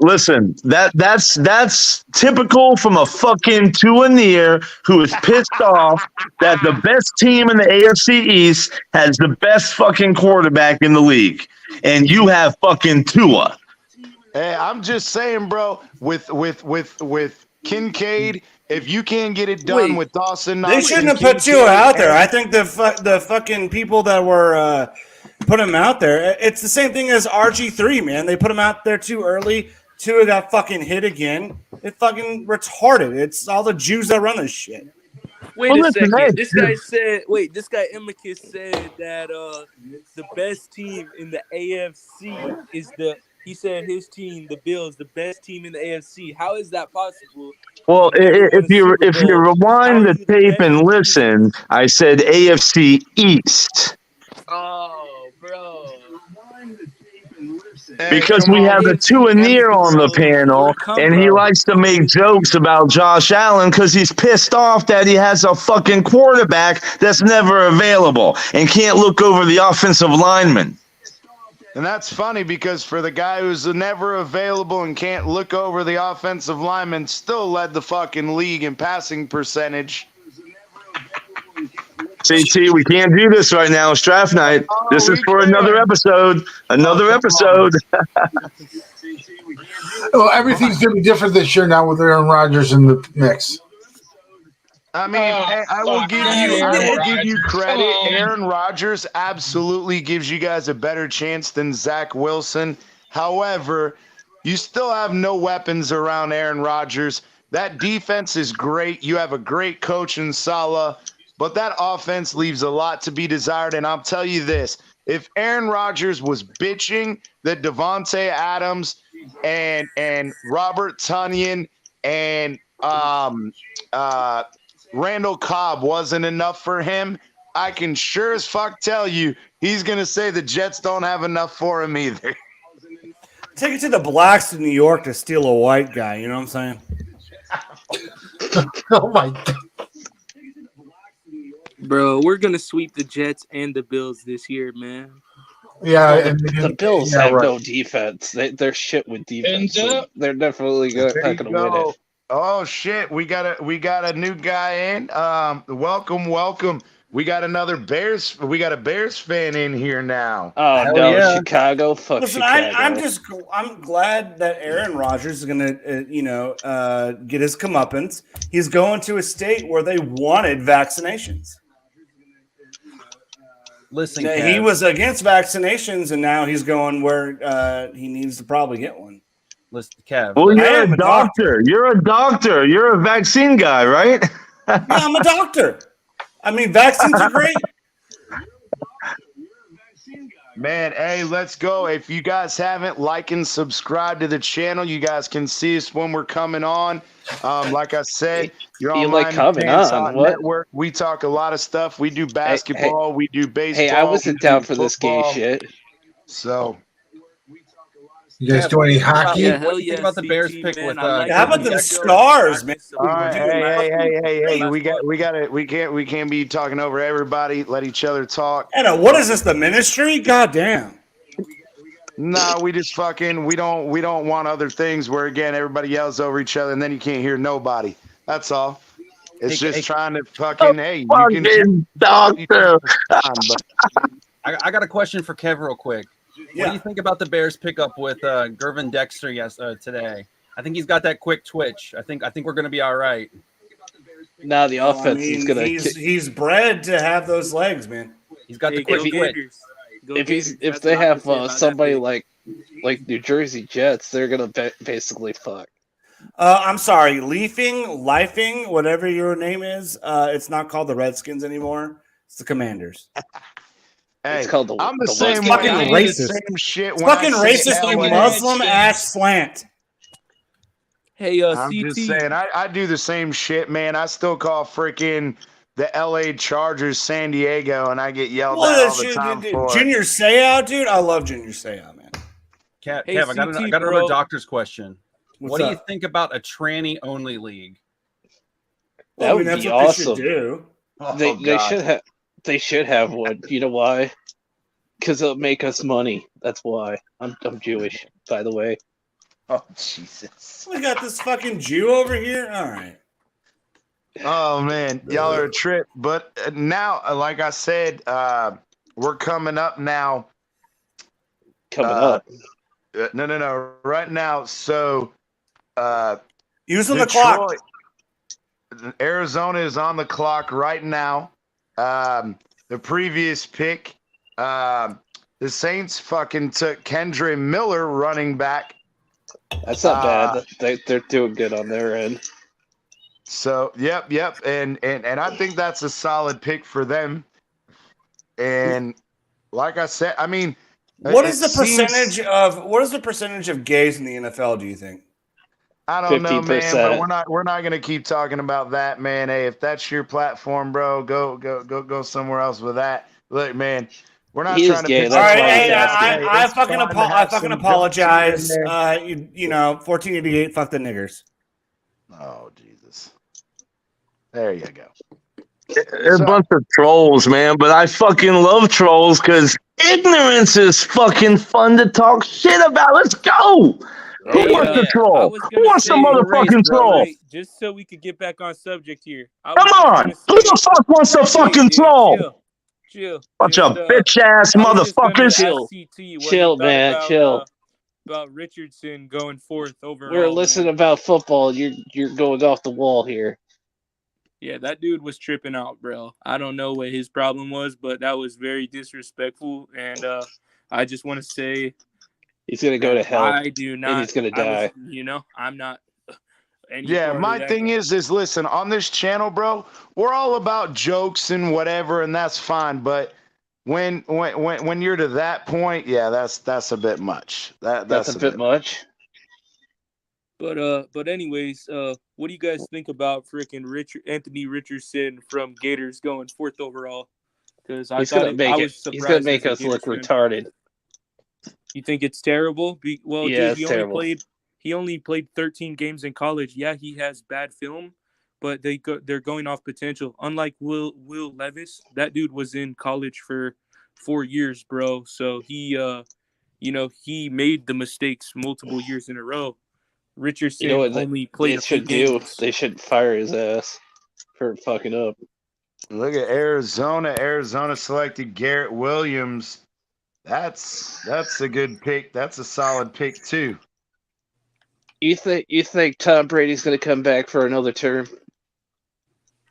listen, that's typical from a fucking Tua who is pissed off that the best team in the AFC East has the best fucking quarterback in the league, and you have fucking Tua. Hey, I'm just saying, bro. With Kincaid, if you can't get it done with Dawson, They Knox shouldn't and have put Tua Kincaid, out there. I think the fucking people that were put him out there. It's the same thing as RG3, man. They put him out there too early. Tua got fucking hit again. It's fucking retarded. It's all the Jews that run this shit. Wait a second. This guy Amicus said that the best team in the AFC is he said his team, the Bills, the best team in the AFC. How is that possible? Well, if you rewind the tape and listen, I said AFC East. Oh, bro. Because we have the Tua on the panel, and he likes to make jokes about Josh Allen because he's pissed off that he has a fucking quarterback that's never available and can't look over the offensive lineman. And that's funny because for the guy who's never available and can't look over the offensive lineman, still led the fucking league in passing percentage. CT, we can't do this right now. It's draft night. This is for another episode. Well, everything's going to be different this year now with Aaron Rodgers in the mix. I mean, I will give you credit. Aaron Rodgers absolutely gives you guys a better chance than Zach Wilson. However, you still have no weapons around Aaron Rodgers. That defense is great. You have a great coach in Saleh, but that offense leaves a lot to be desired. And I'll tell you this. If Aaron Rodgers was bitching that Devontae Adams and Robert Tonyan and Randall Cobb wasn't enough for him, I can sure as fuck tell you he's going to say the Jets don't have enough for him either. Take it to the blacks in New York to steal a white guy. You know what I'm saying? Oh, my God. Bro, we're going to sweep the Jets and the Bills this year, man. Yeah, the Bills have no defense. They're shit with defense. So they're definitely not going to win it. Oh shit, we got a new guy in. Welcome. We got another Bears. We got a Bears fan in here now. Oh Hell no, yeah. Chicago. Fuck Listen, Chicago. I'm glad that Aaron Rodgers is gonna get his comeuppance. He's going to a state where they wanted vaccinations. Listen, he was against vaccinations, and now he's going where he needs to probably get one. Listen, Kev. Well, you're a doctor. You're a doctor. You're a vaccine guy, right? Yeah, I'm a doctor. I mean, vaccines are great. Man, hey, let's go. If you guys haven't, like and subscribe to the channel. You guys can see us when we're coming on. Like I said, you're on Network. We talk a lot of stuff. We do basketball. We do baseball. Hey, I wasn't down for this gay shit. So. You guys do any hockey? Yeah, what do you think about the Bears pick with? How about the Stars, man? All right, hey! We can't be talking over everybody. Let each other talk. Anna, what is this? The ministry? Goddamn. No, we just fucking we don't want other things where again everybody yells over each other and then you can't hear nobody. That's all. It's just trying to fucking you can doctor. I got a question for Kev real quick. What do you think about the Bears pickup with Gervin Dexter today? I think he's got that quick twitch. I think we're going to be all right. Now the offense is going to. He's bred to have those legs, man. He's got the quick twitch. If they have somebody like New Jersey Jets, they're going to basically fuck. I'm sorry, Lifing, whatever your name is. It's not called the Redskins anymore. It's the Commanders. Hey, it's called I'm the same fucking way. Racist. The same shit it's fucking racist, you Muslim ass slant. Hey, I'm CT. just saying, I do the same shit, man. I still call freaking the LA Chargers San Diego, and I get yelled at all the time for Junior Seau, dude. I love Junior Seau, man. Kev, I got another doctor's question. What do you think about a tranny-only league? That would be awesome. They should do. They should have one. You know why? Because it'll make us money. That's why. I'm Jewish, by the way. Oh, Jesus. We got this fucking Jew over here. All right. Oh, man. Y'all are a trip. But now, like I said, we're coming up now. Coming up. No. Right now. So, using the clock. Arizona is on the clock right now. The previous pick, the Saints fucking took Kendra Miller, running back. That's not bad. They're doing good on their end. So, yep. And I think that's a solid pick for them. And like I said, I mean, what is the percentage of gays in the NFL, do you think? I don't know, man, but we're not gonna keep talking about that, man. Hey, if that's your platform, bro, go somewhere else with that. Look, man, we're not trying to. Gay. All right, hey, I fucking apologize. 1488, fuck the niggers. Oh Jesus! There you go. They're a bunch of trolls, man. But I fucking love trolls because ignorance is fucking fun to talk shit about. Let's go. Who wants to troll? Who wants some motherfucking troll? Just so we could get back on subject here. Come on. Who the fuck wants to fucking troll? Chill. Bunch of bitch ass motherfuckers. Chill, man. Chill. About Richardson going fourth overall. We're listening about football. You're going off the wall here. Yeah, that dude was tripping out, bro. I don't know what his problem was, but that was very disrespectful. And I just want to say, he's gonna go to hell. I do not. And he's gonna die. I'm not. Yeah, my thing is listen, on this channel, bro, we're all about jokes and whatever, and that's fine. But when you're to that point, yeah, that's a bit much. That's a bit much. But anyways, what do you guys think about freaking Anthony Richardson from Gators going fourth overall? Because he's gonna make us look retarded. You think it's terrible? Yeah, it's terrible. He only played 13 games in college. Yeah, he has bad film, but they're going off potential. Unlike Will Levis, that dude was in college for 4 years, bro. So he made the mistakes multiple years in a row. Richardson only played a few games. They should fire his ass for fucking up. Look at Arizona. Arizona selected Garrett Williams. That's a good pick. That's a solid pick too. You think Tom Brady's going to come back for another term?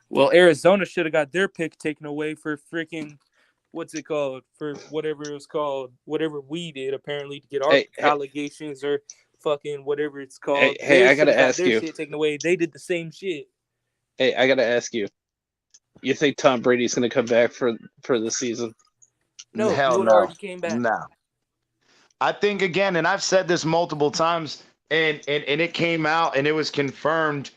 Well, Arizona should have got their pick taken away for freaking what's it called? For whatever it was called, whatever we did apparently to get our allegations or fucking whatever it's called. Hey, I gotta ask you. Shit taken away. They did the same shit. Hey, I gotta ask you. You think Tom Brady's going to come back for the season? No, hell no. Already came back. No. I think again, and I've said this multiple times. And it came out and it was confirmed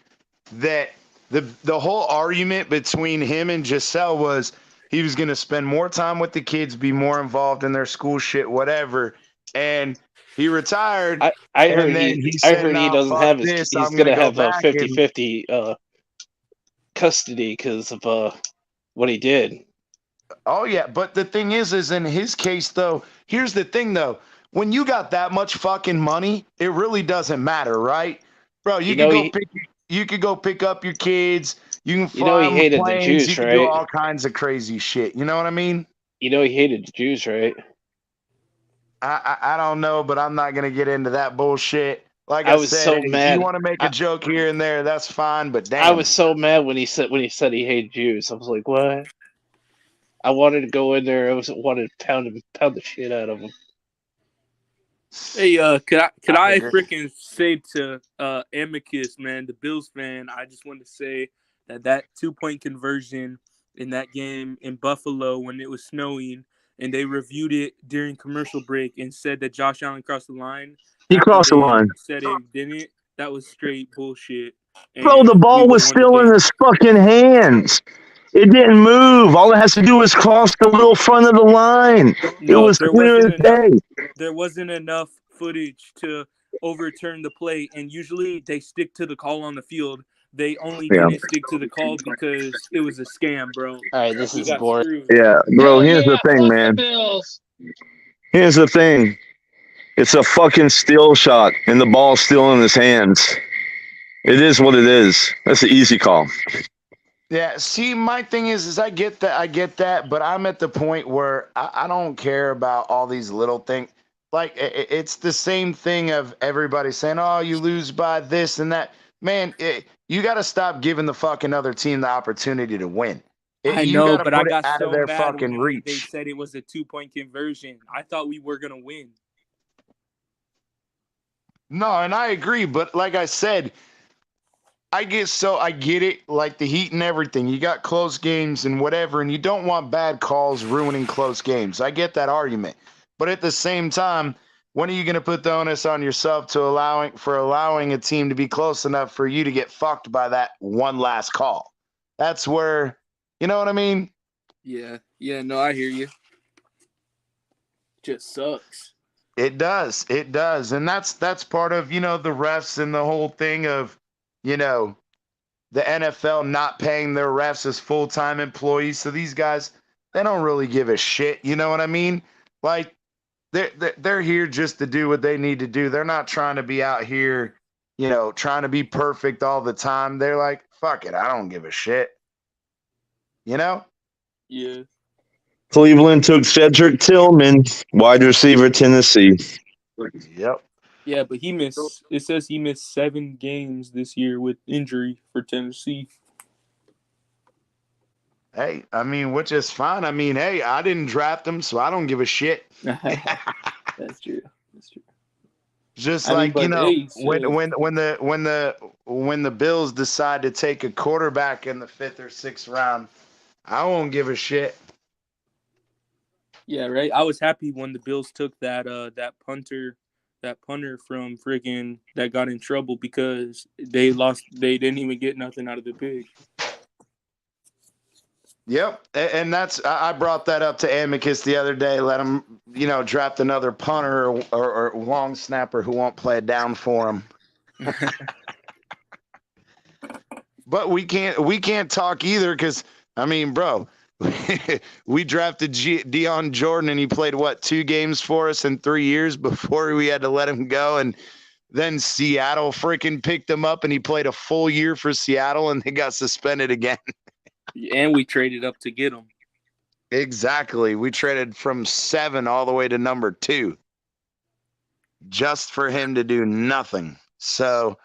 that the whole argument between him and Giselle was he was going to spend more time with the kids, be more involved in their school shit, whatever. And he retired. I heard he doesn't have his. He's going to have a 50-50 custody because of what he did. Oh yeah, but the thing is in his case though. Here's the thing though. When you got that much fucking money, it really doesn't matter, right? Bro, you could go pick up your kids. You can fly he hated planes, the Jews, you can do all kinds of crazy shit. You know what I mean? He hated the Jews, right? I don't know, but I'm not gonna get into that bullshit. Like I was said, so if mad. you want to make a joke here and there, that's fine. But damn, I was so mad when he said he hated Jews. I was like, what? I wanted to go in there. I wanted to pound the shit out of him. Hey, could I freaking say to Amicus, man, the Bills fan, I just want to say that 2-point conversion in that game in Buffalo when it was snowing, and they reviewed it during commercial break and said that Josh Allen crossed the line. He crossed the line. Said it didn't. That was straight bullshit. Bro, the ball was still in his fucking hands. It didn't move. All it has to do is cross the little front of the line. It was clear as day. There wasn't enough footage to overturn the play, and usually they stick to the call on the field. They only didn't stick to the call because it was a scam, bro. All right, this is boring. Yeah, bro, here's the thing, man. Here's the thing. It's a fucking still shot, and the ball's still in his hands. It is what it is. That's an easy call. Yeah, see, my thing is I get that, but I'm at the point where I don't care about all these little things. Like, it's the same thing of everybody saying, oh, you lose by this and that. Man, you got to stop giving the fucking other team the opportunity to win. I You know, got to but I put it got out of so their mad fucking when reach. they said it was a 2-point conversion. I thought we were going to win. No, and I agree, but like I said, I get it, like the Heat and everything. You got close games and whatever, and you don't want bad calls ruining close games. I get that argument. But at the same time, when are you going to put the onus on yourself to allowing a team to be close enough for you to get fucked by that one last call? That's where, you know what I mean? Yeah, no, I hear you. Just sucks. It does. And that's part of, the refs and the whole thing of, the NFL not paying their refs as full-time employees. So these guys, they don't really give a shit. You know what I mean? Like, they're here just to do what they need to do. They're not trying to be out here, trying to be perfect all the time. They're like, fuck it, I don't give a shit. Yeah. Cleveland took Cedric Tillman, wide receiver, Tennessee. Yep. Yeah, but it says he missed 7 games this year with injury for Tennessee. Hey, I mean, which is fine. I mean, hey, I didn't draft him, so I don't give a shit. That's true. Just I like, mean, hey, when the Bills decide to take a quarterback in the 5th or 6th round, I won't give a shit. Yeah, right. I was happy when the Bills took that punter from friggin' that got in trouble because they didn't even get nothing out of the pick. Yep, and I brought that up to Amicus the other day. Let him, draft another punter or long snapper who won't play it down for him. But we can't talk either because, I mean, bro, we drafted Deion Jordan and he played 2 games for us in 3 years before we had to let him go, and then Seattle freaking picked him up and he played a full year for Seattle and they got suspended again. And we traded up to get him. Exactly. We traded from 7 all the way to number 2 just for him to do nothing. So,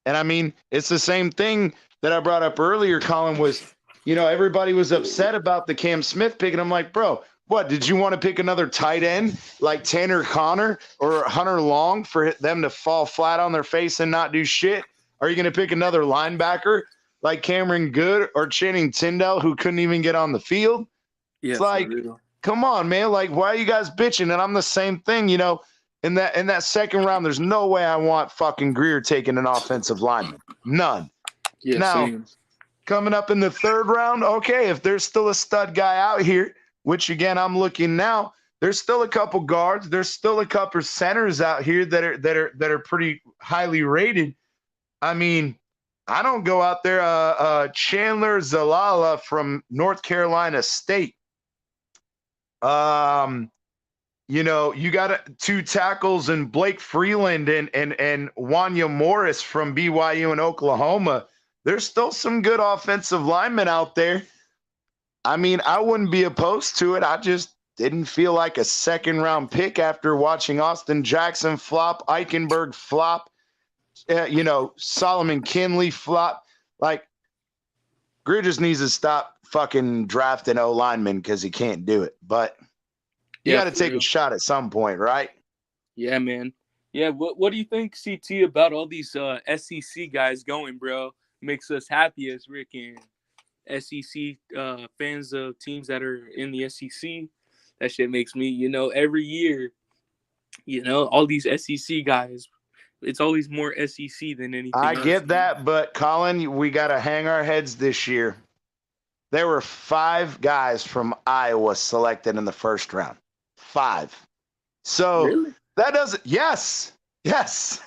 and I mean, it's the same thing that I brought up earlier, Colin, was, everybody was upset about the Cam Smith pick. And I'm like, bro, what, did you want to pick another tight end like Tanner Connor or Hunter Long for them to fall flat on their face and not do shit? Are you going to pick another linebacker like Cameron Good or Channing Tindall, who couldn't even get on the field? Yeah, it's like, come on, man. Like, why are you guys bitching? And I'm the same thing, in that second round, there's no way I want fucking Greer taking an offensive lineman. None. Yeah, now, same. Coming up in the 3rd round, okay, if there's still a stud guy out here, which again, I'm looking now, there's still a couple guards. There's still a couple centers out here that are pretty highly rated. I mean, I don't go out there. Chandler Zalala from North Carolina State. You got 2 tackles and Blake Freeland and Wanya Morris from BYU in Oklahoma. There's still some good offensive linemen out there. I mean, I wouldn't be opposed to it. I just didn't feel like a 2nd round pick after watching Austin Jackson flop, Eichenberg flop. Solomon Kinley flop. Like, Greer just needs to stop fucking drafting O-linemen because he can't do it. But you got to take a shot at some point, right? Yeah, man. Yeah, what do you think, CT, about all these SEC guys going, bro? Makes us happy as Rick and SEC fans of teams that are in the SEC. That shit makes me, every year, all these SEC guys. It's always more SEC than anything else. I get that, but Colin, we got to hang our heads this year. There were 5 guys from Iowa selected in the 1st round. 5. So really? That doesn't. Yes. Yes.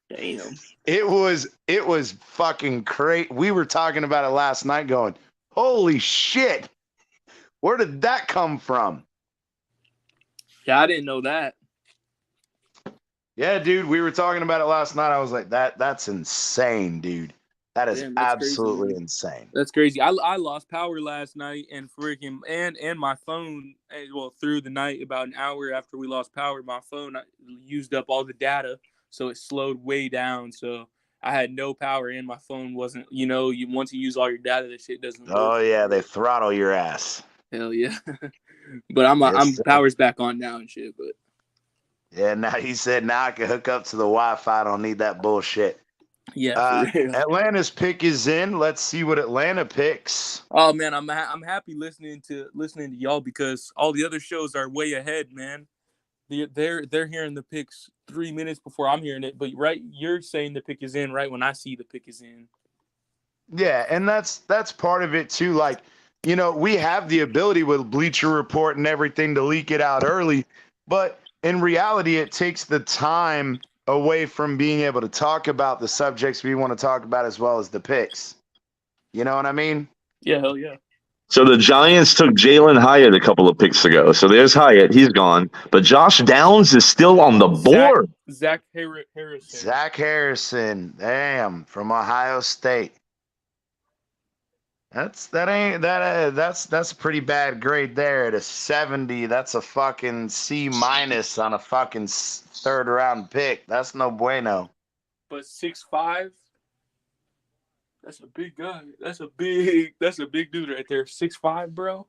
Damn. It was fucking crazy. We were talking about it last night going, holy shit. Where did that come from? Yeah, I didn't know that. Yeah, dude, we were talking about it last night. I was like, that's insane, dude. That is Damn, that's absolutely crazy. insane. That's crazy. I lost power last night and freaking and my phone. Well, through the night, about an hour after we lost power, my phone used up all the data, so it slowed way down. So I had no power, and my phone wasn't. Once you use all your data, that shit doesn't work. Oh yeah, they throttle your ass. Hell yeah. But I'm power's back on now and shit. But yeah, now he said now I can hook up to the Wi-Fi. I don't need that bullshit. Yeah, for real. Atlanta's pick is in. Let's see what Atlanta picks. Oh man, I'm happy listening to y'all because all the other shows are way ahead, man. They're hearing the picks 3 minutes before I'm hearing it, but you're saying the pick is in right when I see the pick is in. Yeah, and that's part of it too. Like, we have the ability with Bleacher Report and everything to leak it out early, but in reality, it takes the time away from being able to talk about the subjects we want to talk about as well as the picks. You know what I mean? Yeah, hell yeah. So the Giants took Jalen Hyatt a couple of picks ago. So there's Hyatt. He's gone. But Josh Downs is still on the board. Zach Harrison. Zach Harrison. Damn, from Ohio State. That's a pretty bad grade there at a 70. That's a fucking C- on a fucking third round pick. That's no bueno. But 6'5", that's a big guy. That's a big dude right there. 6'5", bro.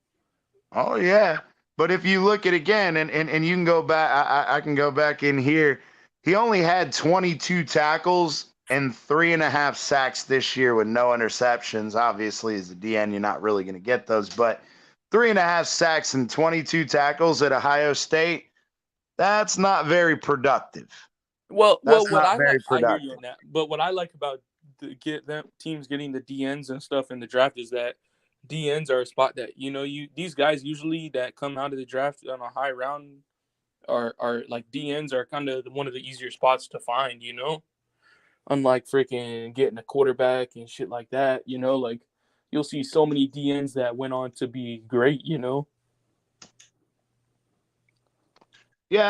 Oh yeah. But if you look at again and you can go back, I can go back in here. He only had 22 tackles and 3.5 sacks this year with no interceptions. Obviously, as a DN, you're not really going to get those, but 3.5 sacks and 22 tackles at Ohio State, that's not very productive. Well, that's what I very like, I hear you on that. But what I like about teams getting the DNs and stuff in the draft is that DNs are a spot that these guys usually that come out of the draft on a high round are like DNs are kind of one of the easier spots to find. Unlike freaking getting a quarterback and shit like that, like you'll see so many DNs that went on to be great, Yeah,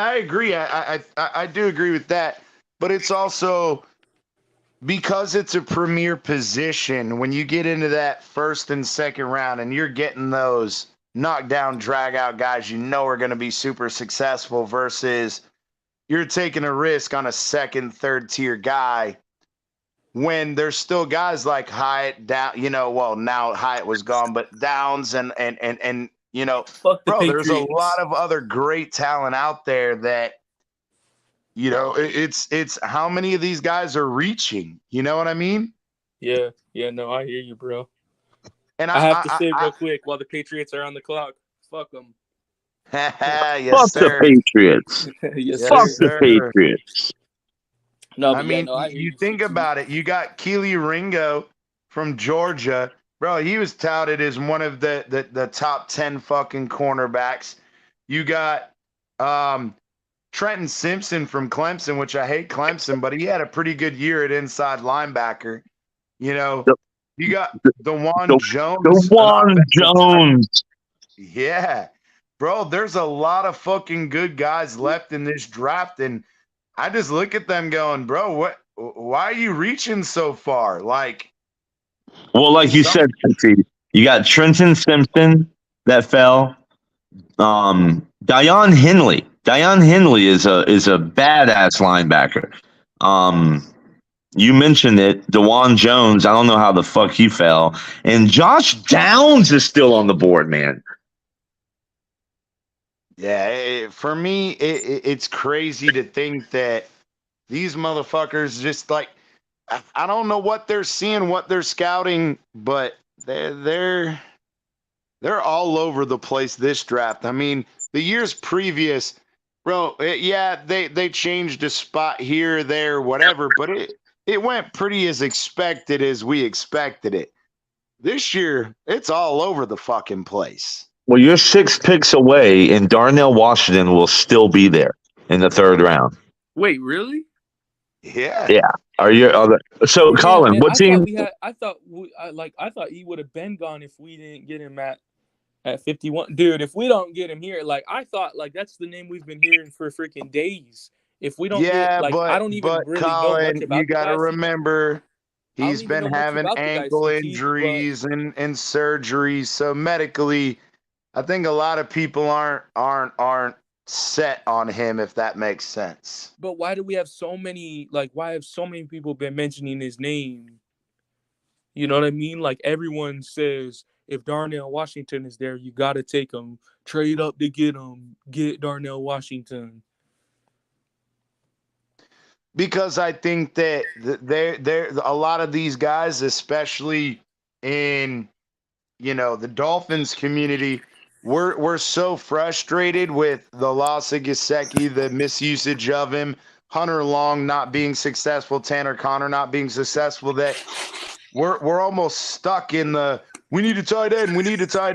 I agree. I do agree with that, but it's also because it's a premier position. When you get into that first and second round, and you're getting those knockdown, drag out guys, are going to be super successful versus you're taking a risk on a second, third tier guy. When there's still guys like Hyatt down, well, now Hyatt was gone, but Downs and bro, there's a lot of other great talent out there that, it's how many of these guys are reaching, you know what I mean? Yeah, no, I hear you, bro. And I have to say real quick while the Patriots are on the clock, fuck them. Yes, fuck sir. The Patriots. Yes, fuck sir. The Patriots. No, I mean, you think about it. You got Keely Ringo from Georgia. Bro, he was touted as one of the top 10 fucking cornerbacks. You got Trenton Simpson from Clemson, which I hate Clemson, but he had a pretty good year at inside linebacker. You got DeJuan Jones. DeJuan Jones. Yeah. Bro, there's a lot of fucking good guys left in this draft, and I just look at them going, bro, why are you reaching so far? Like, well, like you said, you got Trenton Simpson that fell. Dion Henley. Dion Henley is a badass linebacker. You mentioned it, DeJuan Jones. I don't know how the fuck he fell, and Josh Downs is still on the board, man. Yeah, for me, it's crazy to think that these motherfuckers just like, I don't know what they're seeing, what they're scouting, but they're all over the place this draft. I mean, the years previous, bro, they changed a spot here, there, whatever, but it went pretty as expected as we expected it. This year, it's all over the fucking place. Well, you're 6 picks away, and Darnell Washington will still be there in the third round. Wait, really? Yeah. Yeah. So, Colin, man, what team? I thought he would have been gone if we didn't get him at At 51, dude. If we don't get him here, like I thought, like that's the name we've been hearing for freaking days. If we don't get, Yeah, like, I don't even but really know much Colin, you about the got to guy. remember I don't he's even been know much having about the guy, ankle CT. But injuries and surgeries. So medically, I think a lot of people aren't set on him, if that makes sense. but why do we have so many? Like, why have so many people been mentioning his name? You know what I mean? Like everyone says, if Darnell Washington is there, you got to take him. Trade up to get him. Get Darnell Washington. Because I think that they're a lot of these guys, especially in the Dolphins community, we're so frustrated with the loss of Gesicki, the misusage of him, Hunter Long not being successful, Tanner Connor not being successful, that we're almost stuck in the we need a tight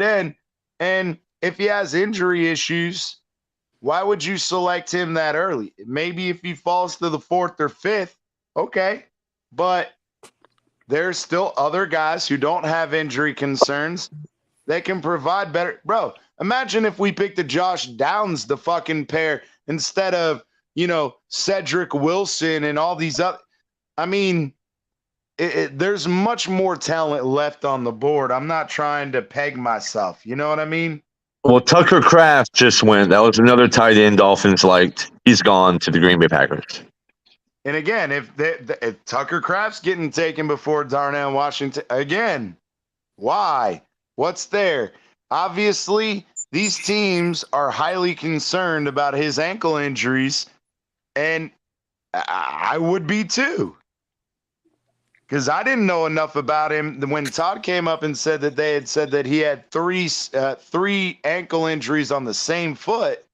end. And if he has injury issues, why would you select him that early? Maybe if he falls to the 4th or 5th, okay. But there's still other guys who don't have injury concerns that can provide better. Bro, imagine if we picked the Josh Downs, the fucking pair, instead of, Cedric Wilson and all these other. I mean, there's much more talent left on the board. I'm not trying to peg myself. You know what I mean? Well, Tucker Kraft just went. That was another tight end Dolphins liked. He's gone to the Green Bay Packers. And again, if Tucker Kraft's getting taken before Darnell Washington, again, why? What's there? Obviously, these teams are highly concerned about his ankle injuries, and I would be too. Because I didn't know enough about him when Todd came up and said that they had said that he had three ankle injuries on the same foot.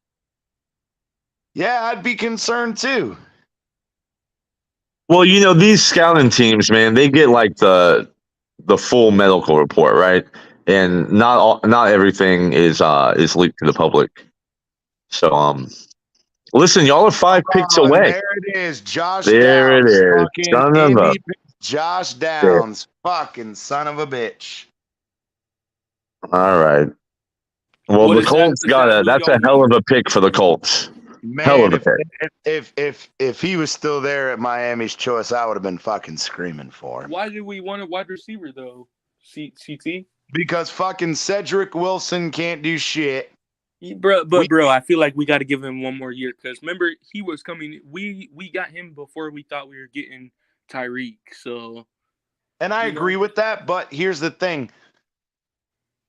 Yeah, I'd be concerned too. Well, these scouting teams, man, they get like the full medical report, right? And not everything is leaked to the public. So, listen, y'all are 5 picks away. There it is, Josh there Downs. It is. Fucking Son of MVP. Josh Downs, fucking son of a bitch. All right. Well, the Colts that's a hell of a pick for the Colts. Man, hell of a pick. If he was still there at Miami's choice, I would have been fucking screaming for him. Why did we want a wide receiver though? CT? Because fucking Cedric Wilson can't do shit. Bro, I feel like we got to give him one more year because remember he was coming. We got him before we thought we were getting Tyreek. So, and I agree with that, but here's the thing: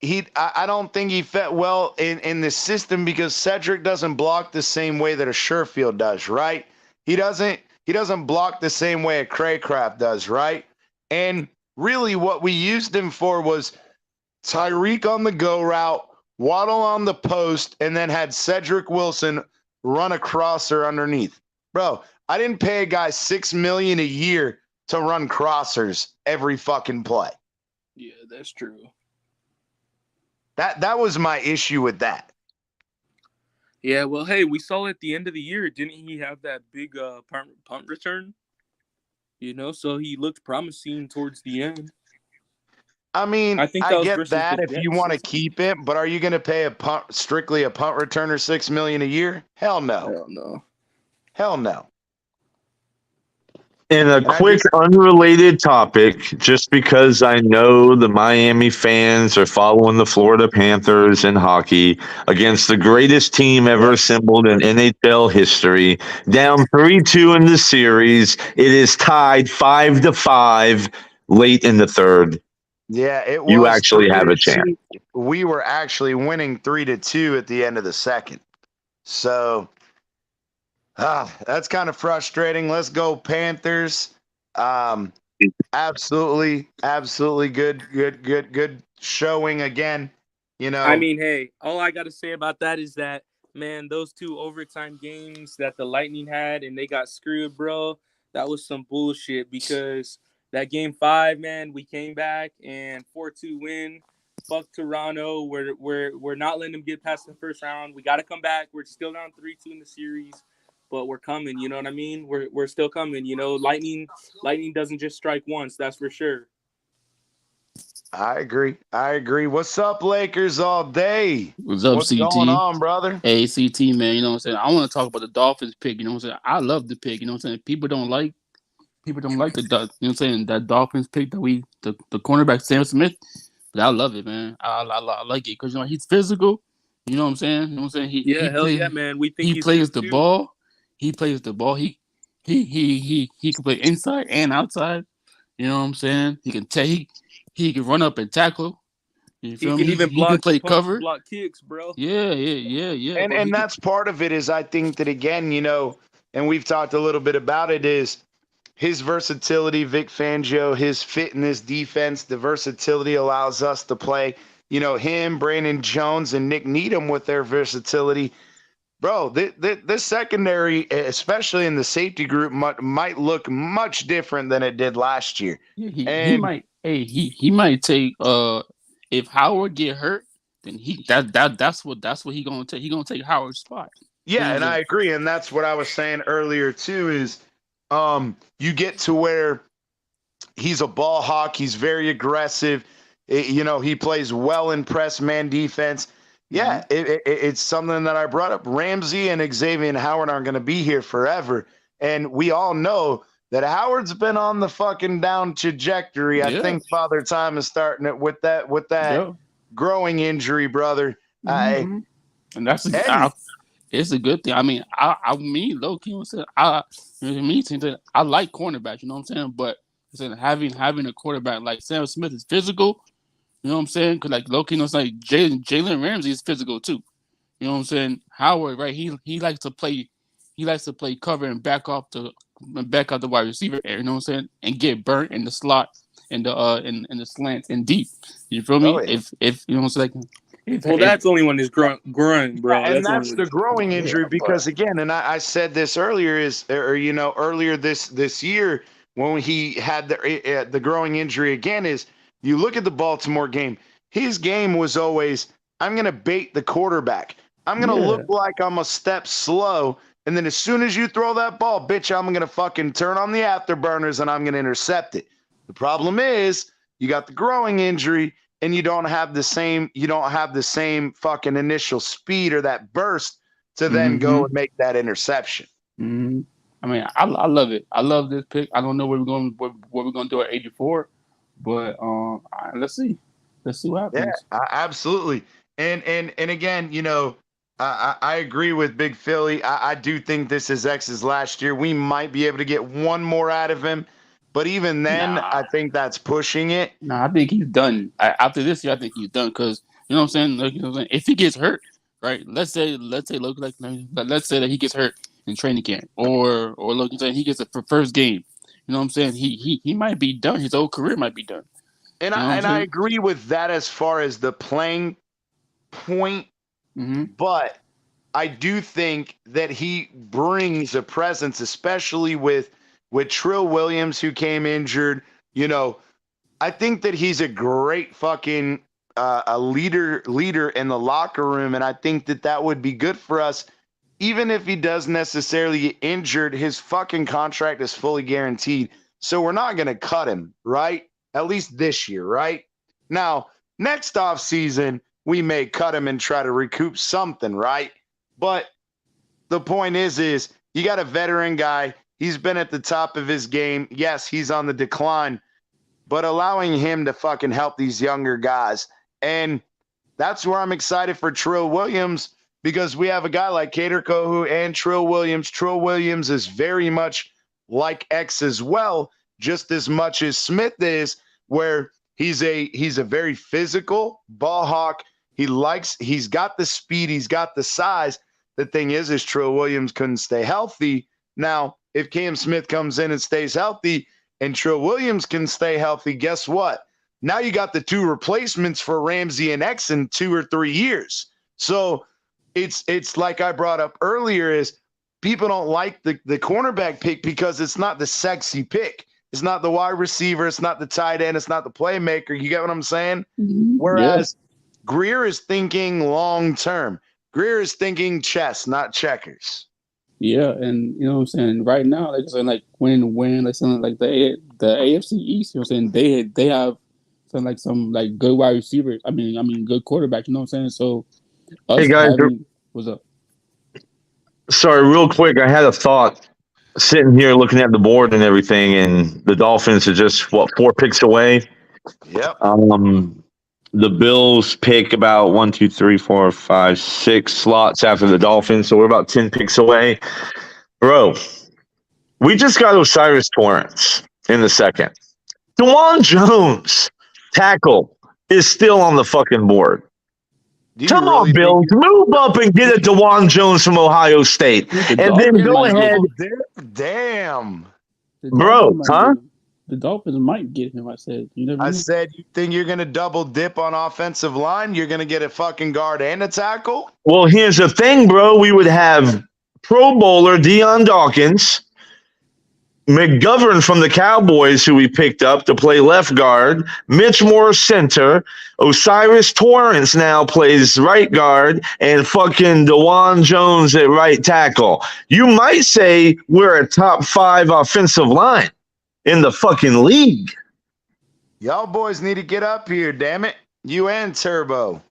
I don't think he fit well in the system because Cedric doesn't block the same way that a Sherfield does, right? He doesn't block the same way a Craycraft does, right? And really, what we used him for was Tyreek on the go route, Waddle on the post, and then had Cedric Wilson run a crosser underneath. Bro, I didn't pay a guy $6 million a year to run crossers every fucking play. Yeah, that's true. That was my issue with that. Yeah, well, hey, we saw at the end of the year, didn't he have that big punt return? So he looked promising towards the end. I mean, I get that if you want to keep it, but are you going to pay strictly a punt returner $6 million a year? Hell no. Hell no. In a quick, unrelated topic, just because I know the Miami fans are following the Florida Panthers in hockey against the greatest team ever assembled in NHL history, down 3-2 in the series, it is tied 5-5 late in the third. Yeah, it was. You actually have a chance. We were actually winning 3-2 at the end of the second. So that's kind of frustrating. Let's go Panthers. Absolutely good showing again. I mean, hey, all I got to say about that is that, man, those 2 overtime games that the Lightning had and they got screwed, bro, that was some bullshit because that game 5, man, we came back and 4-2 win. Fuck Toronto. We're not letting them get past the first round. We got to come back. We're still down 3-2 in the series, but we're coming. You know what I mean? We're still coming. Lightning doesn't just strike once. That's for sure. I agree. What's up, Lakers all day? What's up, What's CT? going on, brother? Hey, CT, man. You know what I'm saying? I want to talk about the Dolphins pick. You know what I'm saying? I love the pick. You know what I'm saying? People don't like the you know what I'm saying, that Dolphins pick that the cornerback Sam Smith. But I love it, man. I like it because he's physical. You know what I'm saying? You know what I'm saying? Yeah, hell yeah, man. We think he he's plays good the too. ball. He plays the ball. He can play inside and outside. You know what I'm saying? He can take. He can run up and tackle. You feel He me? can even He can play cover. block kicks, bro. Yeah. And that's part of it is I think that again, and we've talked a little bit about it, is his versatility, Vic Fangio, his fit in this defense, the versatility allows us to play, him, Brandon Jones, and Nick Needham with their versatility. Bro, this secondary, especially in the safety group, might look much different than it did last year. He might. Hey, he might take. If Howard get hurt, then that's what he gonna take. He gonna take Howard's spot. Yeah, and I agree, and that's what I was saying earlier too. Is you get to where he's a ball hawk. He's very aggressive. He plays well in press man defense. Yeah, it's something that I brought up. Ramsey and Xavier Howard aren't going to be here forever. And we all know that Howard's been on the fucking down trajectory. Yeah. I think Father Time is starting it with that growing injury, brother. And that's it's a good thing. I mean, low key, I like cornerbacks, you know what I'm saying? But having a quarterback like Sam Smith is physical. You know what I'm saying? Because like low-key, like Jalen Ramsey is physical too. You know what I'm saying? Howard, right? He likes to play. He likes to play cover and back out the wide receiver area. You know what I'm saying? And get burnt in the slot and the in the slants and deep. You feel me? Oh, yeah. If you know what I'm saying? That's only when it's growing, bro. And that's the growing injury because again, and I said this earlier earlier this year when he had the growing injury again is. You look at the Baltimore game, his game was always, I'm going to bait the quarterback. I'm going to look like I'm a step slow. And then as soon as you throw that ball, bitch, I'm going to fucking turn on the afterburners and I'm going to intercept it. The problem is you got the growing injury and you don't have the same fucking initial speed or that burst to then go and make that interception. Mm-hmm. I mean, I love it. I love this pick. I don't know what we're going to do at 84. But let's see what happens. Yeah, absolutely. And again, I agree with Big Philly. I do think this is X's last year. We might be able to get one more out of him, but even then, I think that's pushing it. No, I think he's done. After this year, I think he's done because you know what I'm saying. Like, if he gets hurt, right? Let's say let's say that he gets hurt in training camp, or look, he gets a first game. You know what I'm saying? He might be done. His whole career might be done. And I agree with that as far as the playing point. But I do think that he brings a presence, especially with Trill Williams, who came injured. I think that he's a great fucking a leader in the locker room, and I think that would be good for us. Even if he doesn't necessarily get injured, his fucking contract is fully guaranteed. So we're not going to cut him, right? At least this year, right? Now, next off season, we may cut him and try to recoup something, right? But the point is you got a veteran guy. He's been at the top of his game. Yes, he's on the decline, but allowing him to fucking help these younger guys. And that's where I'm excited for Trill Williams, because we have a guy like Kader Kohu and Trill Williams. Trill Williams is very much like X as well, just as much as Smith is, where he's a very physical ball hawk. He's got the speed, he's got the size. The thing is Trill Williams couldn't stay healthy. Now, if Cam Smith comes in and stays healthy and Trill Williams can stay healthy, guess what? Now you got the two replacements for Ramsey and X in 2 or 3 years. So it's like I brought up earlier is people don't like the cornerback pick because it's not the sexy pick. It's not the wide receiver. It's not the tight end. It's not the playmaker. You get what I'm saying? Whereas Greer is thinking long term. Greer is thinking chess, not checkers. Yeah, and you know what I'm saying. Right now, like I said, like when like something like the AFC East, you know what I'm saying, they have some good wide receivers. I mean good quarterback. You know what I'm saying? So Hey guys, what's up? Sorry, real quick. I had a thought sitting here looking at the board and everything, and the Dolphins are just 4 picks away. Yep. The Bills pick about 1, 2, 3, 4, 5, 6 slots after the Dolphins, so we're about 10 picks away. Bro, we just got Osiris Torrance in the second. DeJuan Jones, tackle, is still on the fucking board. Come on, Bills, move up and get a DeJuan Jones from Ohio State, and then go ahead. Damn, bro, huh? The Dolphins might get him. I said, you never. I said, you think you're gonna double dip on offensive line? You're gonna get a fucking guard and a tackle? Well, here's the thing, bro. We would have Pro Bowler Deion Dawkins, McGovern from the Cowboys, who we picked up to play left guard, Mitch Morris center, Osiris Torrance now plays right guard, and fucking DeJuan Jones at right tackle. You might say we're a top 5 offensive line in the fucking league. Y'all boys need to get up here, damn it. You and Turbo.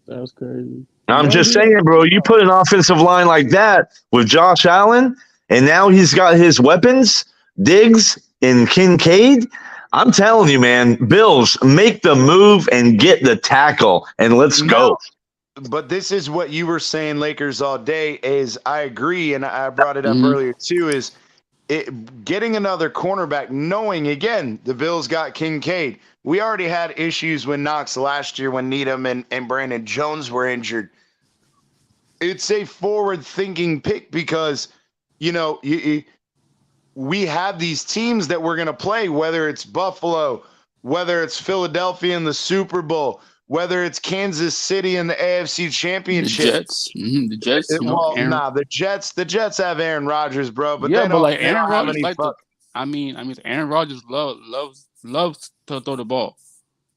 That was crazy. I'm just saying, bro, you put an offensive line like that with Josh Allen, and now he's got his weapons, Diggs and Kincaid. I'm telling you, man, Bills, make the move and get the tackle, and let's go. But this is what you were saying, Lakers all day, is I agree, and I brought it up earlier too, is getting another cornerback, knowing, again, the Bills got Kincaid. We already had issues with Knox last year when Needham and Brandon Jones were injured. It's a forward-thinking pick because, you know, we have these teams that we're going to play, whether it's Buffalo, whether it's Philadelphia in the Super Bowl, whether it's Kansas City in the AFC Championship. The Jets. The Jets. The Jets have Aaron Rodgers, bro. But yeah, they don't, like they Aaron don't have Rodgers, any Aaron Rodgers loves to throw the ball.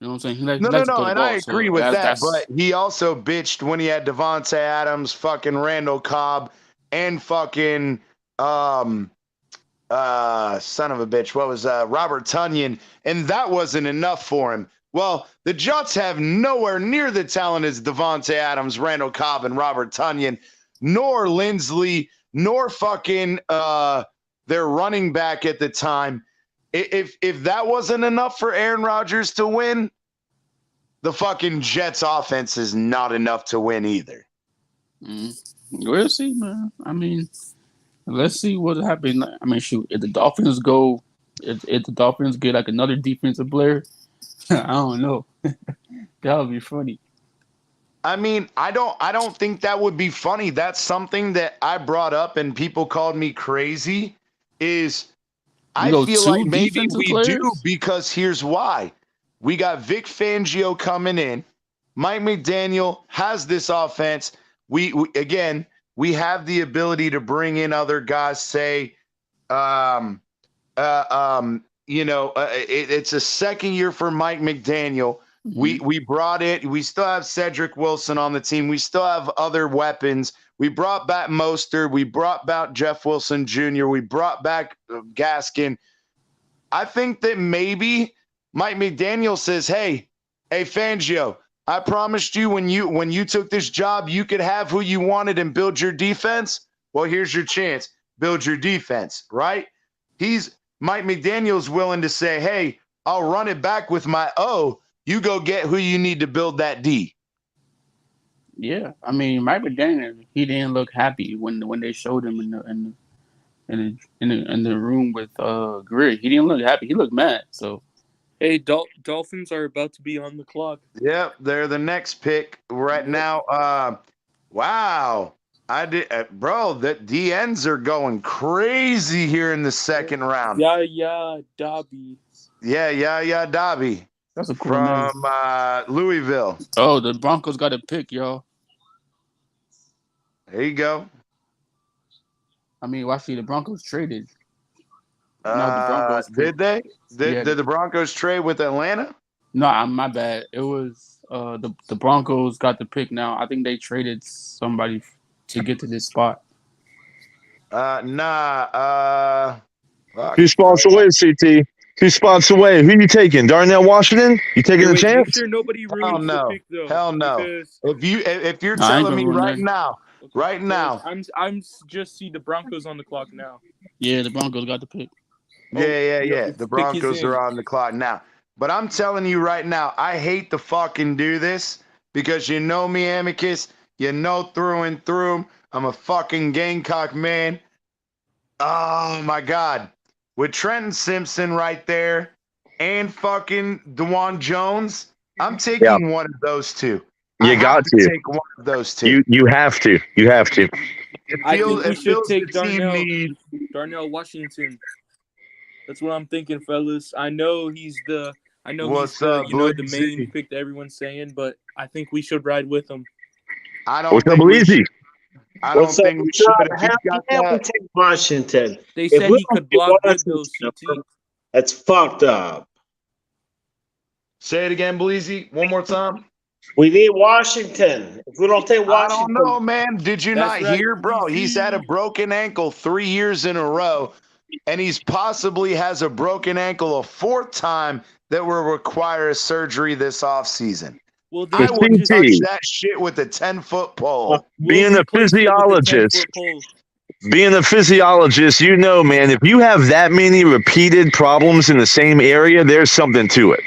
You know what I'm saying? He likes to throw the ball. And I agree with that. But he also bitched when he had Devontae Adams, fucking Randall Cobb, and fucking son of a bitch. What was Robert Tonyan? And that wasn't enough for him. Well, the Jets have nowhere near the talent as Devontae Adams, Randall Cobb, and Robert Tonyan, nor Lindsley, nor fucking their running back at the time. If that wasn't enough for Aaron Rodgers to win, the fucking Jets offense is not enough to win either. We'll see, man. I mean, let's see what happens. I mean, shoot, if the Dolphins get like another defensive player, I don't know. That would be funny. I mean, I don't think that would be funny. That's something that I brought up and people called me crazy. I feel like maybe we do, because here's why. We got Vic Fangio coming in. Mike McDaniel has this offense. We have the ability to bring in other guys, say, it's a second year for Mike McDaniel. We brought it. We still have Cedric Wilson on the team. We still have other weapons. We brought back Mostert. We brought back Jeff Wilson Jr. We brought back Gaskin. I think that maybe Mike McDaniel says, hey, Fangio, I promised you when you took this job, you could have who you wanted and build your defense. Well, here's your chance. Build your defense, right? Mike McDaniel's willing to say, hey, I'll run it back with my O. You go get who you need to build that D. Yeah, I mean, Mike McDaniel, he didn't look happy when they showed him in the room with Greer. He didn't look happy. He looked mad. So, hey, Dolphins are about to be on the clock. Yep, they're the next pick right now. Wow. Bro, the DNs are going crazy here in the second round. Yeah, Dobby. Yeah, Dobby. That's a cool from Louisville. Oh, the Broncos got a pick, y'all. There you go. I mean, the Broncos traded. Did they? Did the Broncos trade with Atlanta? No, my bad. It was the Broncos got the pick now. I think they traded somebody to get to this spot. Two spots away, CT. 2 spots away. Who you taking? Darnell Washington? You taking the chance? Make sure nobody ruins no. the pick though. Hell no. Because If you're I ain't telling gonna me ruin right that. now, right now. I'm just see the Broncos on the clock now. Yeah, the Broncos got the pick. Yeah. The Broncos are on the clock now. But I'm telling you right now, I hate to fucking do this because you know me, Amicus. You know through and through. I'm a fucking Gamecock man. Oh my God. With Trenton Simpson right there and fucking DeJuan Jones, I'm taking one of those two. You got to take one of those two. You have to. You have to. I think we should take Darnell Washington. That's what I'm thinking, fellas. I know he's the main pick that everyone's saying, but I think we should ride with him. I don't think we should. I don't think we should. We take Washington. They said he could block good those CT. That's fucked up. Say it again, Bleezy. One more time. We need Washington. If we don't take Washington, I don't know, man. Did you not hear, bro? He's had a broken ankle 3 years in a row, and he's possibly has a broken ankle a 4th time that will require a surgery this offseason. Well, I would touch that shit with a 10-foot pole. Being a physiologist, you know, man, if you have that many repeated problems in the same area, there's something to it.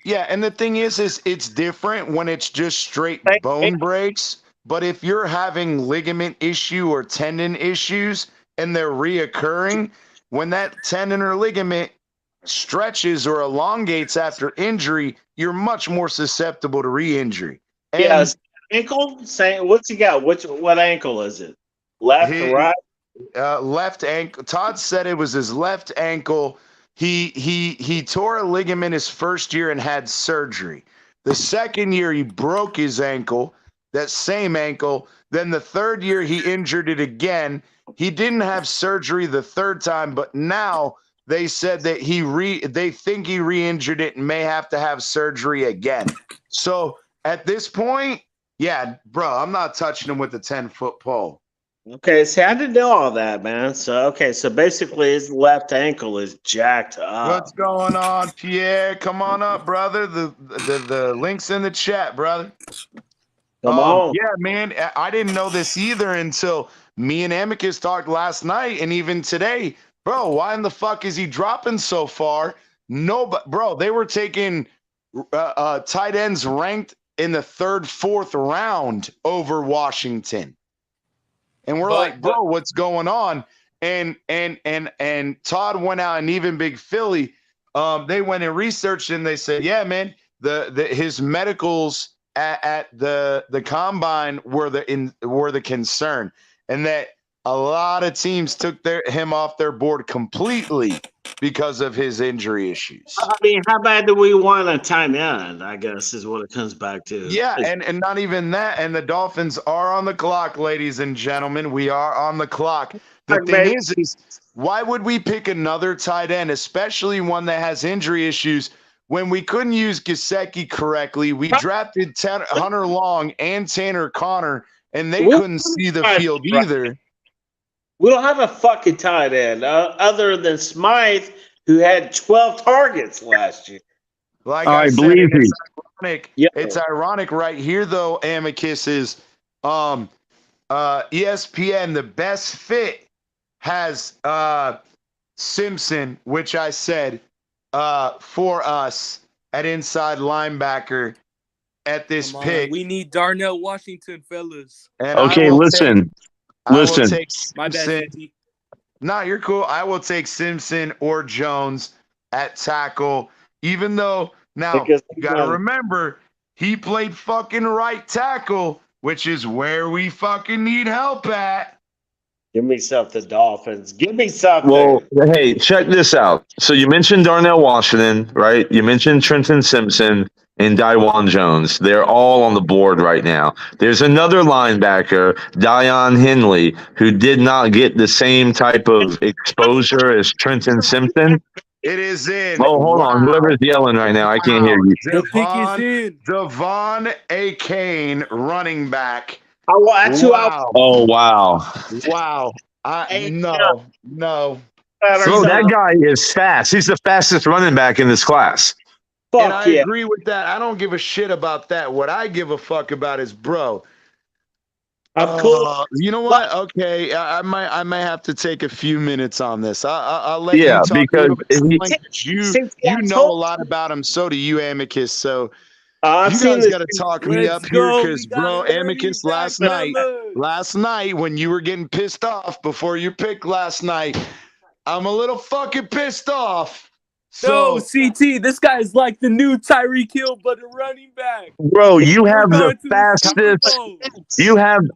Yeah, and the thing is it's different when it's just straight bone breaks. But if you're having ligament issue or tendon issues and they're reoccurring, when that tendon or ligament stretches or elongates after injury, you're much more susceptible to re-injury. Yes, ankle. What's he got? What ankle is it? Left or right? Left ankle. Todd said it was his left ankle. He tore a ligament his first year and had surgery. The second year he broke his ankle, that same ankle. Then the third year he injured it again. He didn't have surgery the third time, but now they said that they think he re-injured it and may have to have surgery again. So at this point, yeah, bro, I'm not touching him with a 10-foot pole. Okay, see, I didn't know all that, man. So basically his left ankle is jacked up. What's going on, Pierre? Come on up, brother. The link's in the chat, brother. Come on. Yeah, man, I didn't know this either until me and Amicus talked last night and even today. Bro, why in the fuck is he dropping so far? No, but bro, they were taking tight ends ranked in the 3rd, 4th round over Washington. And we're like, bro, what's going on? And Todd went out, and even Big Philly, they went and researched, and they said, yeah, man, his medicals at the combine were the concern, and that a lot of teams took him off their board completely because of his injury issues. I mean, how bad do we want a tight end, I guess, is what it comes back to. Yeah, and not even that. And the Dolphins are on the clock, ladies and gentlemen. We are on the clock. The thing is why would we pick another tight end, especially one that has injury issues, when we couldn't use Gesicki correctly? We drafted Hunter Long and Tanner Connor, and they couldn't see the field either. We don't have a fucking tight end other than Smythe, who had 12 targets last year. Like I believe it's ironic. Yeah. It's ironic right here, though. Amicus is ESPN. The best fit has Simpson, which I said for us at inside linebacker at this pick. We need Darnell Washington, fellas. And okay, listen. My bad. No, you're cool. I will take Simpson or Jones at tackle, even though now you got to remember he played fucking right tackle, which is where we fucking need help at. Give me something, Dolphins. Give me something. Well, hey, check this out. So you mentioned Darnell Washington, right? You mentioned Trenton Simpson and DeJuan Jones. They're all on the board right now. There's another linebacker, Dion Henley, who did not get the same type of exposure as Trenton Simpson. It is in. Oh, hold on. Whoever's yelling right now, I can't hear you. The pick is in. Devon A. Kane, running back. Oh, wow. Wow. No. Bro, that guy is fast. He's the fastest running back in this class. And I agree with that. I don't give a shit about that. What I give a fuck about is, bro. Of course. You know what? Okay, I might have to take a few minutes on this. I'll let you talk because you know a lot about him. So do you, Amicus. So you guys got to talk me up here because, bro, Amicus, last night when you were getting pissed off before your pick last night, I'm a little fucking pissed off. So, CT, this guy's like the new Tyreek Hill, but a running back. Bro, you have the fastest.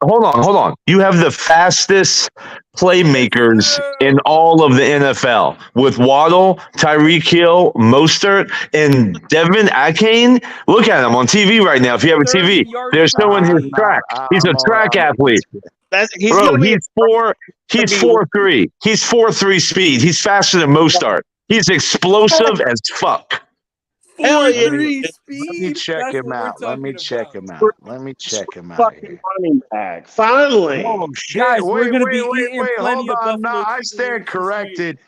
Hold on. You have the fastest playmakers in all of the NFL with Waddle, Tyreek Hill, Mostert, and Devin Akane. Look at him on TV right now. If you have a TV, they're showing his track. He's a track athlete. He's 4'3". He's 4'3" speed. He's faster than Mostert. He's explosive as fuck. Let me check him out. Let me check him out. Fucking running back. Finally. Oh, shit. Guys, we're going to be eating plenty of no, I stand corrected.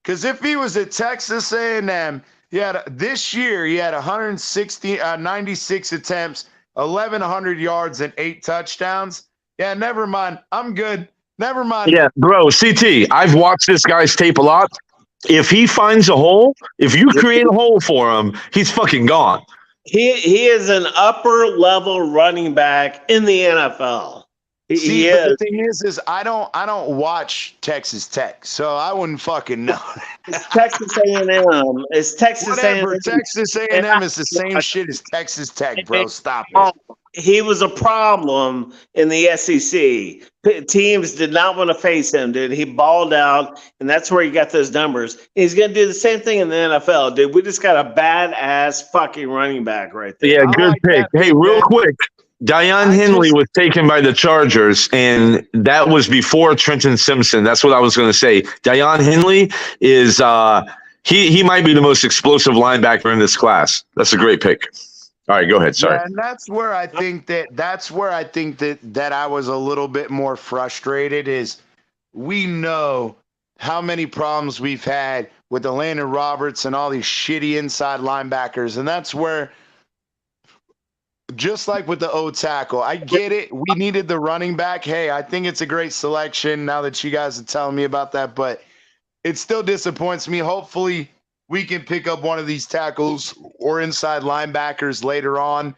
Because if he was at Texas A&M, this year he had 96 attempts, 1,100 yards, and 8 touchdowns. Yeah, never mind. I'm good. Never mind. Yeah, bro, CT, I've watched this guy's tape a lot. If he finds a hole, if you create a hole for him, he's fucking gone. He is an upper level running back in the NFL. He is. The thing is I don't watch Texas Tech, so I wouldn't fucking know. It's Texas A&M. It's Texas A&M. Texas A&M is the same shit as Texas Tech, bro. Stop it. He was a problem in the SEC. Teams did not want to face him, dude. He balled out, and that's where he got those numbers. He's going to do the same thing in the NFL, dude. We just got a badass fucking running back right there. Yeah, good pick. Hey, real quick. Dion Henley was taken by the Chargers, and that was before Trenton Simpson. That's what I was going to say. Dion Henley is he might be the most explosive linebacker in this class. That's a great pick. All right, go ahead. Sorry. Yeah, and that's where I think that I was a little bit more frustrated is we know how many problems we've had with Landon Roberts and all these shitty inside linebackers, and that's where just like with the O tackle, I get it. We needed the running back. Hey, I think it's a great selection now that you guys are telling me about that, but it still disappoints me. Hopefully we can pick up one of these tackles or inside linebackers later on.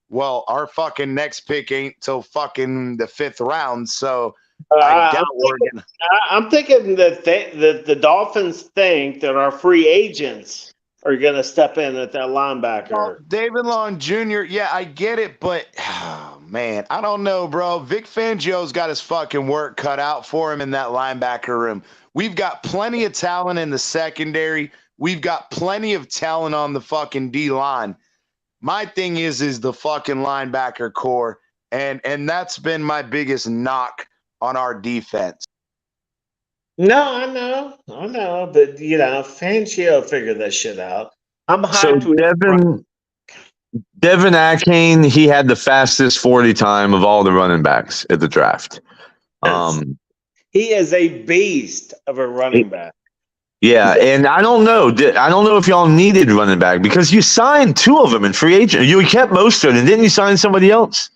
Well, our fucking next pick ain't till fucking the 5th round, so I'm thinking that the Dolphins think that our free agents are going to step in at that linebacker. Well, David Long Jr., yeah, I get it, but, man, I don't know, bro. Vic Fangio's got his fucking work cut out for him in that linebacker room. We've got plenty of talent in the secondary. We've got plenty of talent on the fucking D-line. My thing is the fucking linebacker core, and that's been my biggest knock on our defense. No, I know, but Fangio figured that shit out. I'm hyped. So Devin Akane, he had the fastest 40 time of all the running backs at the draft. He is a beast of a running back. Yeah, and I don't know if y'all needed running back because you signed 2 of them in free agent. You kept Mostert, and didn't you sign somebody else?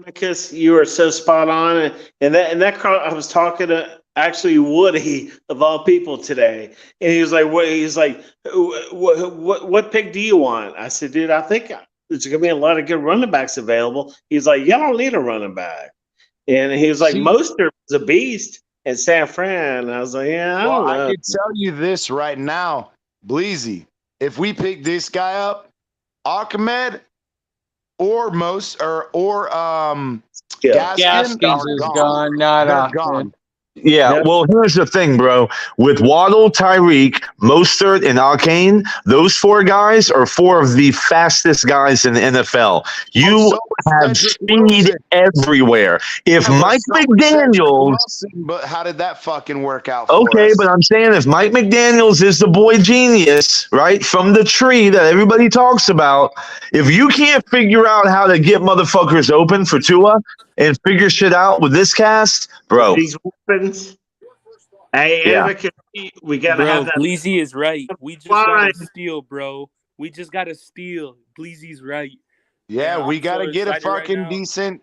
Because you are so spot on, and that car, I was talking to actually Woody of all people today, and he was like, "What?" He's like, "What pick do you want?" I said, "Dude, I think there's gonna be a lot of good running backs available." He's like, "Y'all don't need a running back," and he was like, "Mostert was a beast in San Fran." And I was like, "Yeah, I don't know." I can tell you this right now, Bleezy. If we pick this guy up, Ahmed or Gaskins is gone. Not gone. Yeah, well, here's the thing, bro. With Waddle, Tyreek, Mostert, and Akane, those 4 guys are 4 of the fastest guys in the NFL. You have speed everywhere. If Mike McDaniels... But how did that fucking work out for us? But I'm saying if Mike McDaniels is the boy genius, right, from the tree that everybody talks about, if you can't figure out how to get motherfuckers open for Tua and figure shit out with this cast, bro. These weapons. Hey, Yeah. we gotta have that. Bleezy is right. We just gotta steal, bro. We just gotta steal. Bleezy's right. Yeah, Man, we I'm got to so get a excited right fucking now. decent.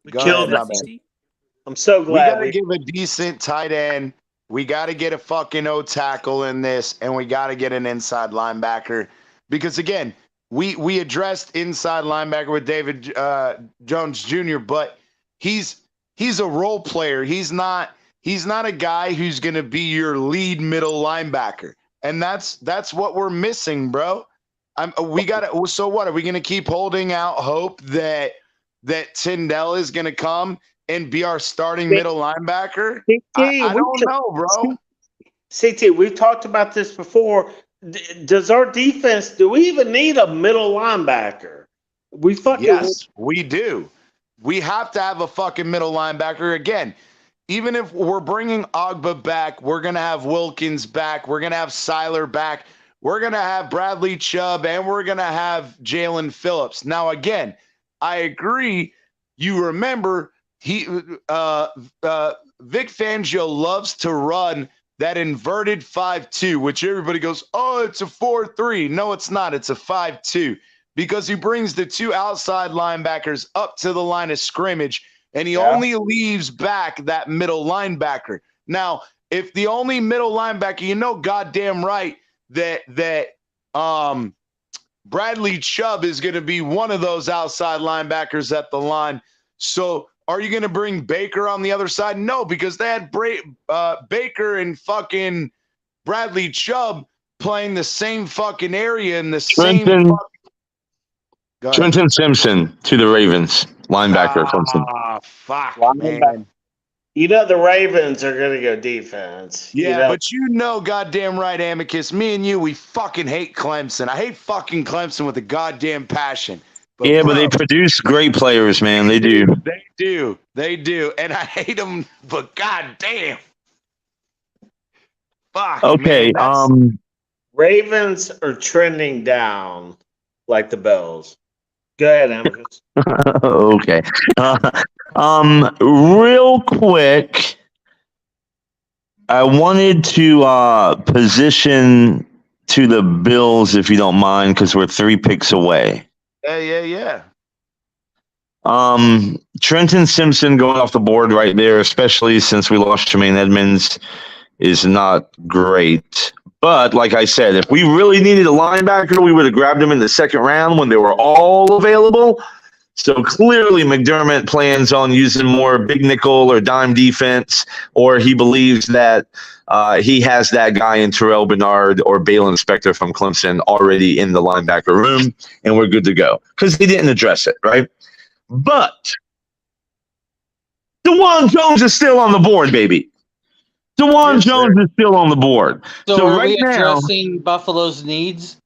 We Go killed ahead, my that. man. I'm so We got glad to give a decent tight end. We got to get a fucking O tackle in this, and we got to get an inside linebacker because again, we addressed inside linebacker with David Jones Jr., but he's a role player. He's not a guy who's going to be your lead middle linebacker, and that's what we're missing, bro. We got to. So what are we going to keep holding out hope that Tyndall is going to come and be our starting middle linebacker? I don't know, bro. CT, we've talked about this before. Does our defense, do we even need a middle linebacker? Yes, we do. We have to have a fucking middle linebacker. Again, even if we're bringing Ogba back, we're going to have Wilkins back. We're going to have Seiler back. We're going to have Bradley Chubb, and we're going to have Jalen Phillips. Now, again, I agree. You remember Vic Fangio loves to run that inverted 5-2, which everybody goes, oh, it's a 4-3. No, it's not. It's a 5-2 because he brings the two outside linebackers up to the line of scrimmage, and he only leaves back that middle linebacker. Now, if the only middle linebacker, you know goddamn right that Bradley Chubb is going to be one of those outside linebackers at the line. So are you going to bring Baker on the other side? No, because they had Baker and fucking Bradley Chubb playing the same fucking area in the same. Trenton Simpson to the Ravens, linebacker. Fuck, man. man. You know the Ravens are going to go defense. Yeah, but you know goddamn right, Amicus, me and you, we fucking hate Clemson. I hate fucking Clemson with a goddamn passion. But yeah, bro, but they produce great players, man. They do. They do. And I hate them, but goddamn. Fuck, okay, man. Ravens are trending down like the Bills. Go ahead, Amicus. Okay. Real quick, I wanted to position to the Bills, if you don't mind, because we're 3 picks away. Yeah. Trenton Simpson going off the board right there, especially since we lost Jermaine Edmonds, is not great. But like I said, if we really needed a linebacker, we would have grabbed him in the second round when they were all available. So clearly McDermott plans on using more big nickel or dime defense, or he believes that he has that guy in Terrell Bernard or Balen Spector from Clemson already in the linebacker room, and we're good to go. Because he didn't address it, right? But DeJuan Jones is still on the board, baby. DeJuan Jones is still on the board. So are right we addressing Buffalo's needs?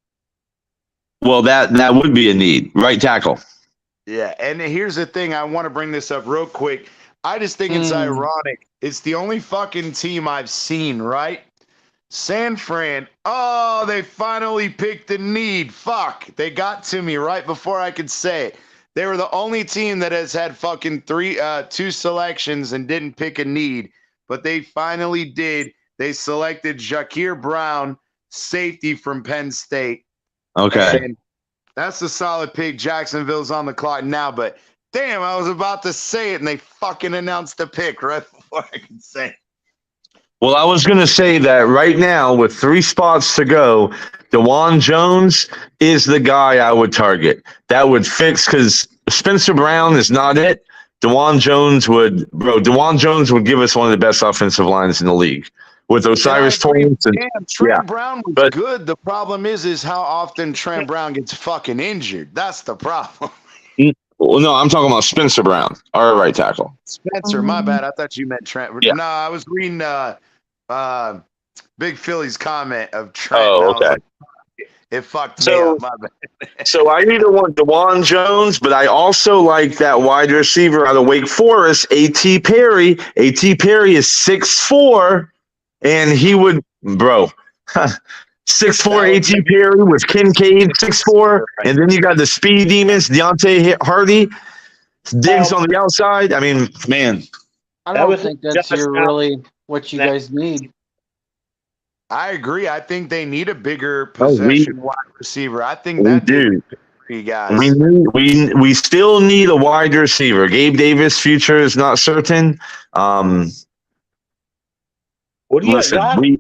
Well, that would be a need. Right tackle. Yeah, and here's the thing. I want to bring this up real quick. I just think it's ironic. It's the only fucking team I've seen, right? San Fran. Oh, they finally picked a need. Fuck. They got to me right before I could say it. They were the only team that has had fucking 2 selections and didn't pick a need. But they finally did. They selected Jaquir Brown, safety from Penn State. Okay. And that's a solid pick. Jacksonville's on the clock now, but damn, I was about to say it, and they fucking announced the pick right before I could say it. Well, I was going to say that right now, with 3 spots to go, DeJuan Jones is the guy I would target. That would fix, because Spencer Brown is not it. DeJuan Jones would give us one of the best offensive lines in the league with Osiris Torrance. Trent Brown was good. The problem is how often Trent Brown gets fucking injured. That's the problem. Well, no, I'm talking about Spencer Brown, our right tackle. Spencer, my bad. I thought you meant Trent. Yeah. No, I was reading Big Philly's comment of Trent. Oh, okay. It fucked me up, my bad. So I either want DeJuan Jones, but I also like that wide receiver out of Wake Forest, A.T. Perry. A.T. Perry is 6'4", and he would, 6'4" A.T. Perry with Kincaid, 6'4", and then you got the speed demons, Deontay Hardy, Diggs on the outside. I mean, man. I don't think that's your really what you guys need. I agree. I think they need a bigger possession wide receiver. I think we that do. you guys. We still need a wide receiver. Gabe Davis' future is not certain. What do you Listen, got? we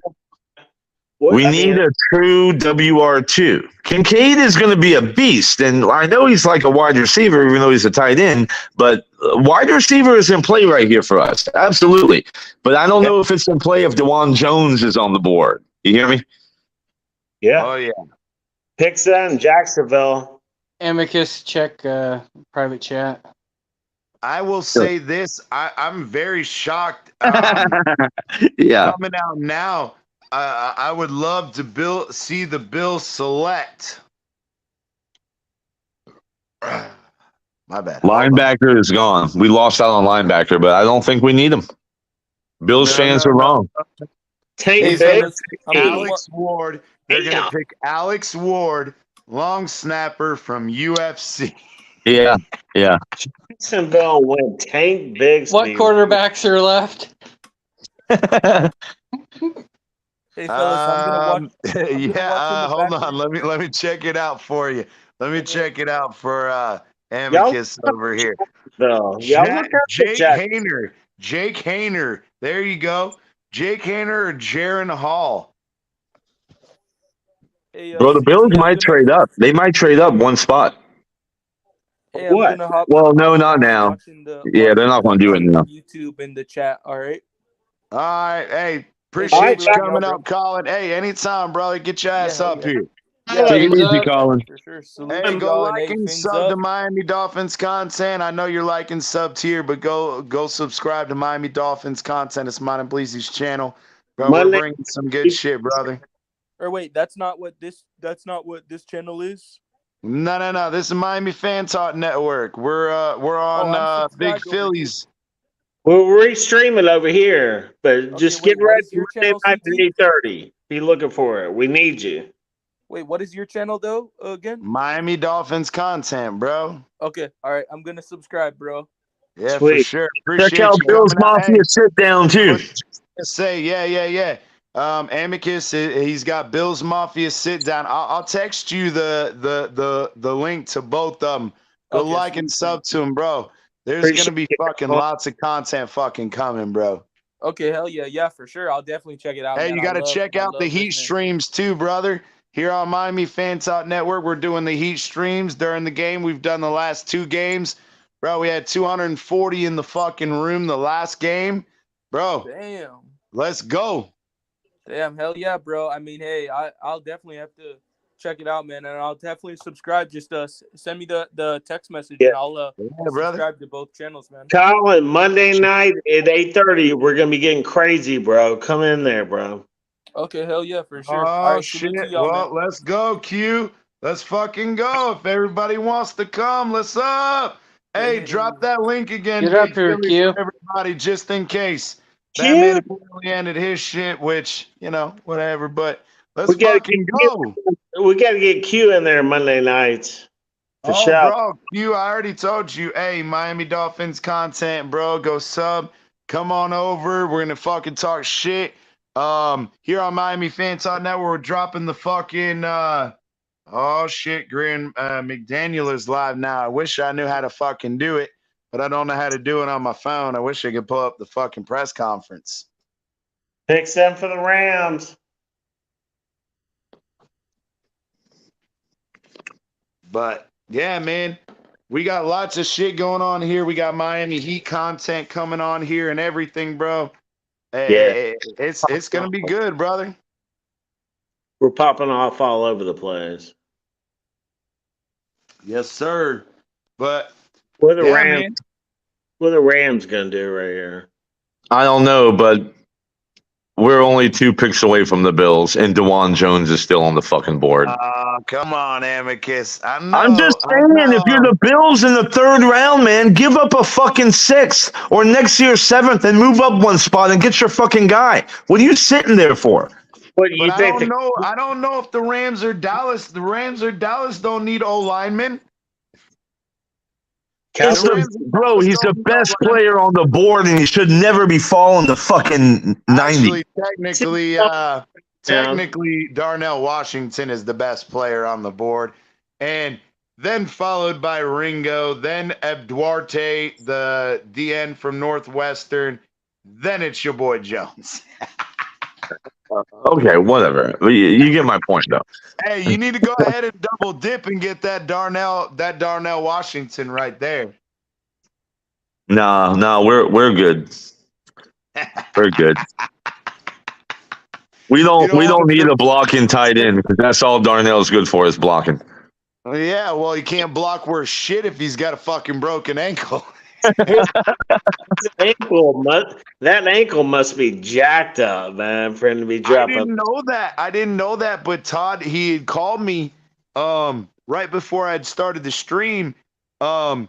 need a true WR2. Kincaid is going to be a beast, and I know he's like a wide receiver, even though he's a tight end, but wide receiver is in play right here for us. Absolutely. But I don't know if it's in play if DeJuan Jones is on the board. You hear me? Yeah. Oh, yeah. Picks in Jacksonville. Amicus, check private chat. I will say this. I'm very shocked. Yeah. Coming out now. I would love to see the Bills select. My bad. Linebacker is gone. We lost out on linebacker, but I don't think we need him. Bills fans are wrong. Alex Ward. They're going to pick Alex Ward, long snapper from UFC. Yeah. Jacksonville went Tank Bigsby. What quarterbacks are left? Hey fellas, I'm gonna watch. Hold on. Let me check it out for you. Let me check it out for Amicus over here. Jake Hayner. Jake Hayner. There you go. Jake Hayner or Jaron Hall. Hey, Bro, the Bills might trade up. They might trade up one spot. Hey, I'm gonna hop. Well, no, not now. Yeah, they're not going to do it now. YouTube in the chat. All right. All right. Hey, appreciate you coming up, Colin. Hey, anytime, brother. Get your ass up here. Take it easy, Colin. For sure. Hey, go like and sub to Miami Dolphins content. I know you're liking sub tier, but go subscribe to Miami Dolphins content. It's mine and Bleezy's channel. Bro, we're bringing some good shit, brother. Or wait, that's not what this channel is. No. This is Miami Fan Talk Network. We're on Big Phillies. We're restreaming over here, but just get ready for Monday night at 8:30. Be looking for it. We need you. Wait, what is your channel though again? Miami Dolphins content, bro. Okay, all right. I'm gonna subscribe, bro. Yeah, for sure. Appreciate Check out Bills Mafia Sit Down too. Say yeah. Amicus, he's got Bills Mafia Sit Down. I'll text you the link to both of them. Go like and sub to him, bro. There's gonna be fucking lots of content fucking coming, bro. Okay, hell yeah, for sure. I'll definitely check it out. Hey, you got to check out the Heat streams too, brother. Here on Miami Fan Talk Network, we're doing the Heat streams during the game. We've done the last 2 games. Bro, we had 240 in the fucking room the last game. Bro, damn. Let's go. Damn, hell yeah, bro. I mean, hey, I'll definitely have to check it out, man, and I'll definitely subscribe. Just send me the text message, and I'll subscribe to both channels, man. Colin, Monday night at 8:30, we're gonna be getting crazy, bro. Come in there, bro. Okay, hell yeah, for sure. Oh, shit. Well, let's go, Q. Let's fucking go. If everybody wants to come, let's up. Hey, drop that link again. Get up here, Q. Everybody, just in case. Batman really ended his shit, which, whatever. But let's fucking go. We got to get Q in there Monday nights. Bro, Q, I already told you. Hey, Miami Dolphins content, bro. Go sub. Come on over. We're going to fucking talk shit. Here on Miami Fan Talk Network, we're dropping the fucking Grand McDaniel is live now. I wish I knew how to fucking do it, but I don't know how to do it on my phone. I wish I could pull up the fucking press conference. Picks them for the Rams. But yeah, man, we got lots of shit going on here. We got Miami Heat content coming on here and everything, bro. Hey, it's gonna be good, brother. We're popping off all over the place. Yes, sir. But what are the Rams gonna do right here? I don't know, but we're only 2 picks away from the Bills, and DeJuan Jones is still on the fucking board. Come on, Amicus. I'm just saying, if you're the Bills in the 3rd round, man, give up a fucking 6th or next year 7th and move up 1 spot and get your fucking guy. What are you sitting there for? I don't know if the Rams are Dallas. The Rams or Dallas don't need O linemen. Bro, he's the best player on the board, and he should never be falling to fucking 90. Technically, Darnell Washington is the best player on the board, and then followed by Ringo, then Duarte, the DN from Northwestern, then it's your boy Jones. Okay, whatever. You get my point, though. Hey, you need to go ahead and double dip and get that Darnell Washington right there. No, we're good. We're good. We don't need a blocking tight end because that's all Darnell's good for is blocking. Yeah, well, he can't block worth shit if he's got a fucking broken ankle. That ankle must be jacked up, man, for him to be dropping. I didn't know that, but Todd, he had called me right before I'd started the stream, and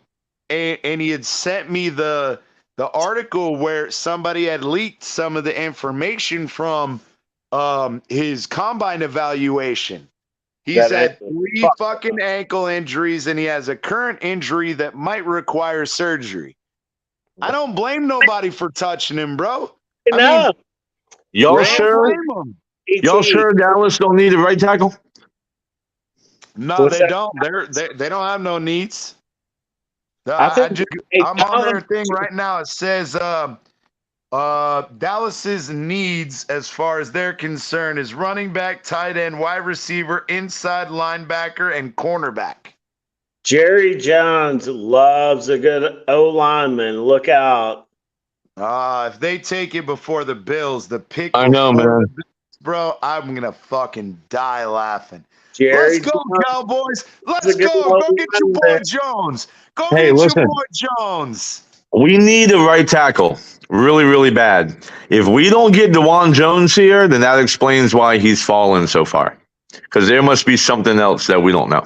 he had sent me the article where somebody had leaked some of the information from his combine evaluation. He's had 3 fucking ankle injuries, and he has a current injury that might require surgery. I don't blame nobody for touching him, bro. Y'all sure? Y'all sure Dallas don't need a right tackle? No, they don't. They don't have no needs. I'm on their thing right now. It says Dallas's needs, as far as they're concerned, is running back, tight end, wide receiver, inside linebacker, and cornerback. Jerry Jones loves a good O lineman. Look out. If they take it before the Bills, the pick. I know, man. Bro, I'm gonna fucking die laughing. Let's go, Cowboys. Let's go. Go get your boy Jones. Go get your boy Jones. We need a right tackle really, really bad. If we don't get DeJuan Jones here, then that explains why he's fallen so far. Because there must be something else that we don't know.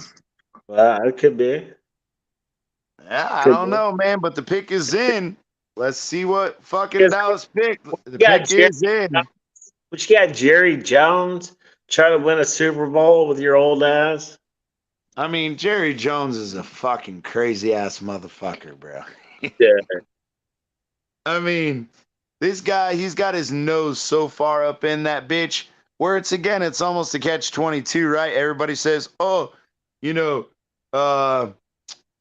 It could be. Yeah, I don't know, man, but the pick is in. Let's see what fucking Dallas pick. The pick is in. But you got Jerry Jones trying to win a Super Bowl with your old ass? I mean, Jerry Jones is a fucking crazy ass motherfucker, bro. Yeah. I mean, this guy, he's got his nose so far up in that bitch where it's almost a catch-22, right? Everybody says, oh,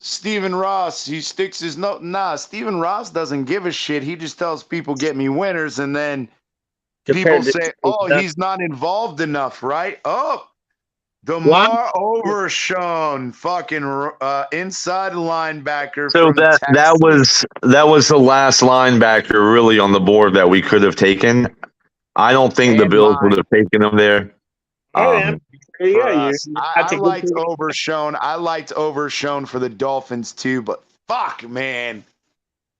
Stephen Ross, he sticks his nose. Nah, Stephen Ross doesn't give a shit. He just tells people, get me winners. And then people say, oh, he's not involved enough, right? Oh, DeMar Overshown, fucking inside linebacker. So that was the last linebacker really on the board that we could have taken. I don't think the Bills would have taken him there. I liked Overshown. I liked Overshown for the Dolphins too, but fuck, man.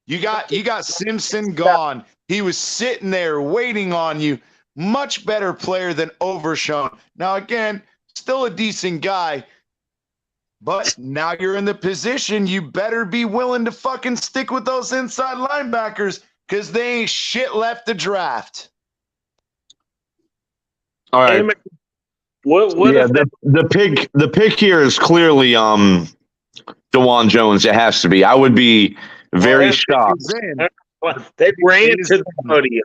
You got Simpson gone. He was sitting there waiting on you. Much better player than Overshown. Now, again, still a decent guy, but now you're in the position. You better be willing to fucking stick with those inside linebackers because they ain't shit left to draft. All right. The pick here is clearly DeJuan Jones. It has to be. I would be very shocked. They ran to the podium.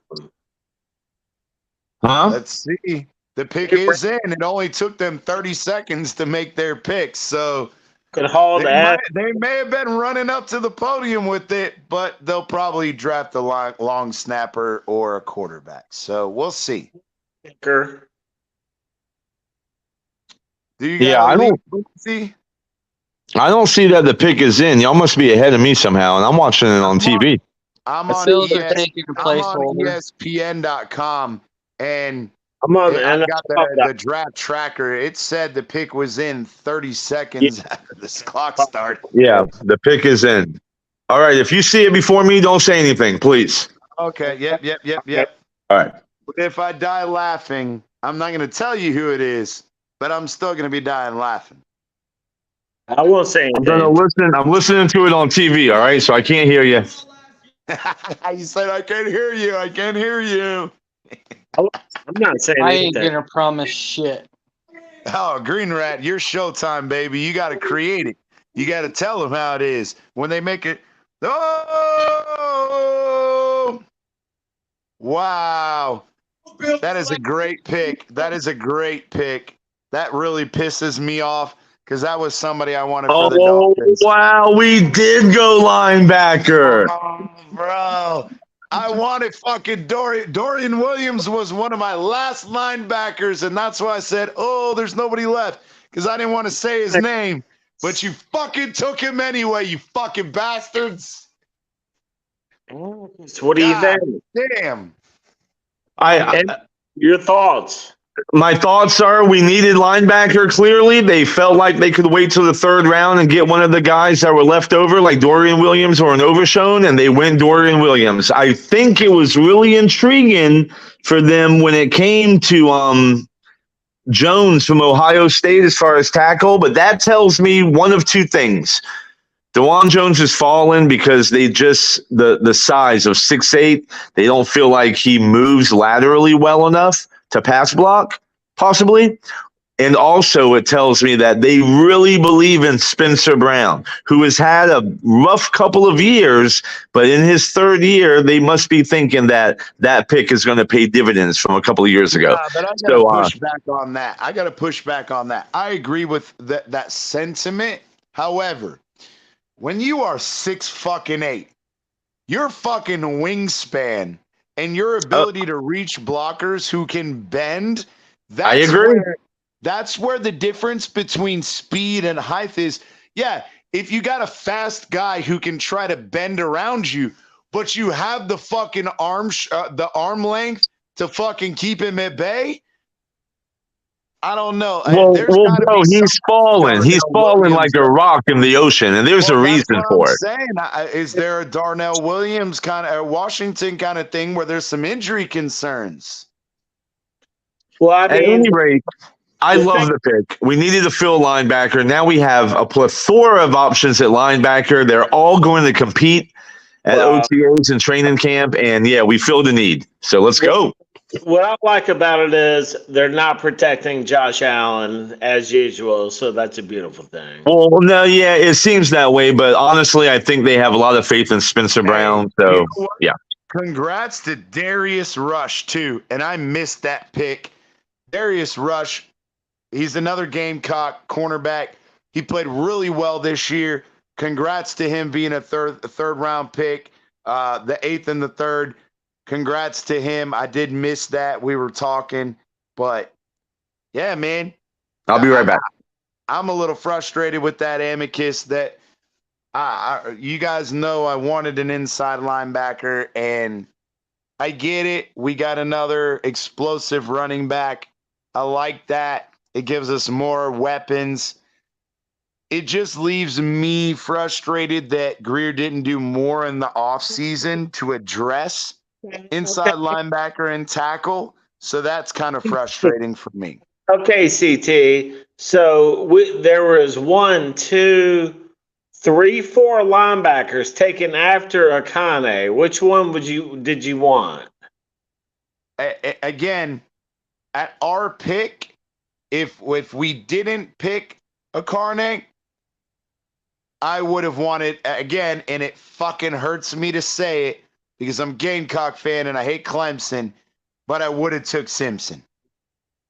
Huh? Let's see. The pick is in. It only took them 30 seconds to make their pick. So they may have been running up to the podium with it, but they'll probably draft a long snapper or a quarterback. So we'll see. I don't see that the pick is in. Y'all must be ahead of me somehow, and I'm watching it on TV. I'm on ESPN.com, and I got the draft tracker. It said the pick was in 30 seconds after the clock started. Yeah, the pick is in. All right, if you see it before me, don't say anything, please. Okay, yep. All right. If I die laughing, I'm not going to tell you who it is, but I'm still going to be dying laughing. I won't say anything. I'm going to listen. I'm listening to it on TV, all right? So I can't hear you. You said, I can't hear you. I can't hear you. I'm not saying I ain't going to promise shit. Oh, Green Rat, your showtime, baby. You got to create it. You got to tell them how it is when they make it. Oh, wow. That is a great pick. That is a great pick. That really pisses me off because that was somebody I wanted for the Dolphins. Wow, we did go linebacker. Oh, bro. I wanted fucking Dorian Williams was one of my last linebackers, and that's why I said, oh, there's nobody left because I didn't want to say his name. But you fucking took him anyway, you fucking bastards. So what do you think? Damn. Your thoughts? My thoughts are we needed linebacker clearly. They felt like they could wait till the third round and get one of the guys that were left over, like Dorian Williams or an Overshone, and they went Dorian Williams. I think it was really intriguing for them when it came to Jones from Ohio State as far as tackle, but that tells me one of two things. DeJuan Jones has fallen because they just the size of 6'8", they don't feel like he moves laterally well enough to pass block, possibly. And also it tells me that they really believe in Spencer Brown, who has had a rough couple of years, but in his third year, they must be thinking that that pick is going to pay dividends from a couple of years ago. But I got to push back on that. I agree with that sentiment. However, when you are 6'8", your fucking wingspan and your ability to reach blockers who can bend, I agree. That's where the difference between speed and height is. Yeah, if you got a fast guy who can try to bend around you, but you have the fucking arm length to fucking keep him at bay, I don't know. Well, bro, he's fallen. He's fallen like a rock in the ocean, and there's a reason for it. Is there a Darnell Williams kind of, a Washington kind of thing where there's some injury concerns? Well, I mean, at any rate, I love the pick. We needed to fill linebacker. Now we have a plethora of options at linebacker. They're all going to compete at OTAs and training camp, and yeah, we filled the need. So let's go. What I like about it is they're not protecting Josh Allen as usual, so that's a beautiful thing. Well, no, yeah, it seems that way, but honestly, I think they have a lot of faith in Spencer Brown. So, you know yeah. Congrats to Darius Rush, too, and I missed that pick. Darius Rush, he's another Gamecock cornerback. He played really well this year. Congrats to him being a third round pick, the 8th and the 3rd. Congrats to him. I did miss that. We were talking, but yeah, man. I'll be right back. I'm a little frustrated with that Amicus that you guys know I wanted an inside linebacker, and I get it. We got another explosive running back. I like that. It gives us more weapons. It just leaves me frustrated that Greer didn't do more in the offseason to address inside linebacker and tackle. So that's kind of frustrating for me. Okay, CT. So there was 1, 2, 3, 4 linebackers taken after Akane. Which one did you want? Again, at our pick, if we didn't pick Akane, I would have wanted, again, and it fucking hurts me to say it because I'm a Gamecock fan and I hate Clemson, but I would have took Simpson.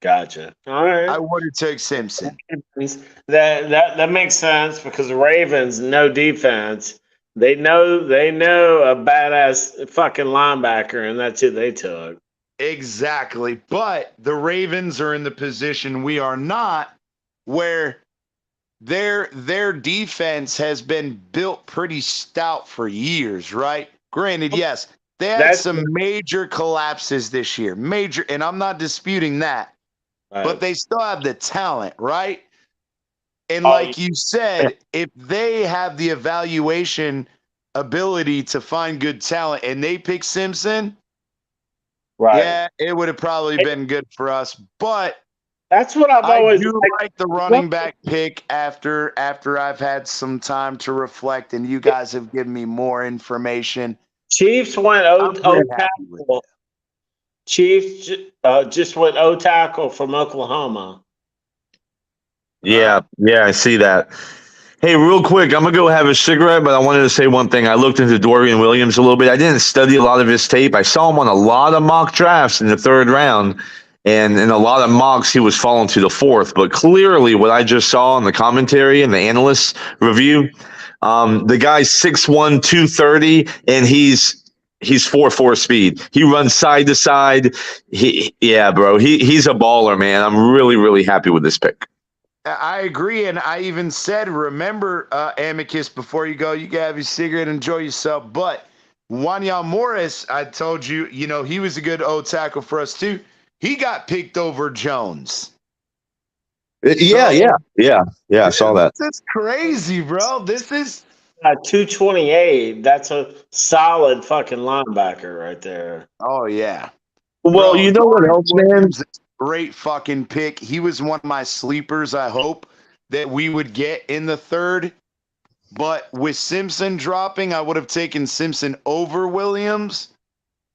Gotcha. All right. I would have took Simpson. That makes sense because the Ravens, no defense. They know a badass fucking linebacker, and that's who they took. Exactly. But the Ravens are in the position we are not, where their defense has been built pretty stout for years, right? Granted, yes, they had some major collapses this year. Major, and I'm not disputing that. Right. But they still have the talent, right? And like you said, if they have the evaluation ability to find good talent and they pick Simpson, right? Yeah, it would have probably been good for us. But that's what I've always like the running back pick after I've had some time to reflect, and you guys have given me more information. Chiefs went O-tackle. Chiefs just went O-tackle from Oklahoma. Yeah, I see that. Hey, real quick, I'm gonna go have a cigarette, but I wanted to say one thing. I looked into Dorian Williams a little bit. I didn't study a lot of his tape. I saw him on a lot of mock drafts in the third round, and in a lot of mocks, he was falling to the fourth. But clearly, what I just saw in the commentary and the analyst review, the guy's 6'1", 230, and he's 4.4 speed. He runs side to side. Bro, he's a baller, man. I'm really, really happy with this pick. I agree, and I even said, remember, Amicus, before you go, you can have your cigarette, enjoy yourself. But Wanya Morris, I told you, he was a good O tackle for us too. He got picked over Jones. Yeah. I saw that. This is crazy, bro. This is 228. That's a solid fucking linebacker right there. Oh yeah. Well, you know what else, man? Great fucking pick. He was one of my sleepers, I hope, that we would get in the third. But with Simpson dropping, I would have taken Simpson over Williams.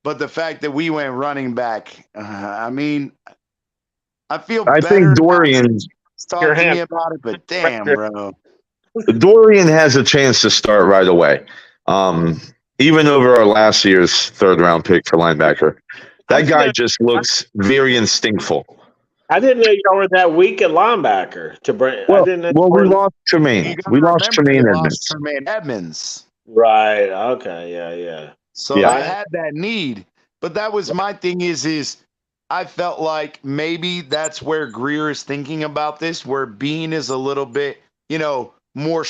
But the fact that we went running back, I feel better. I think Dorian talking to me about it, but damn, bro. Dorian has a chance to start right away. Even over our last year's third round pick for linebacker. That guy just looks very instinctful. I didn't know y'all were that weak at linebacker. We lost Tremaine. We lost Tremaine Edmonds. Right. Okay. Yeah. So I had that need. But that was my thing is I felt like maybe that's where Greer is thinking about this, where Bean is a little bit, more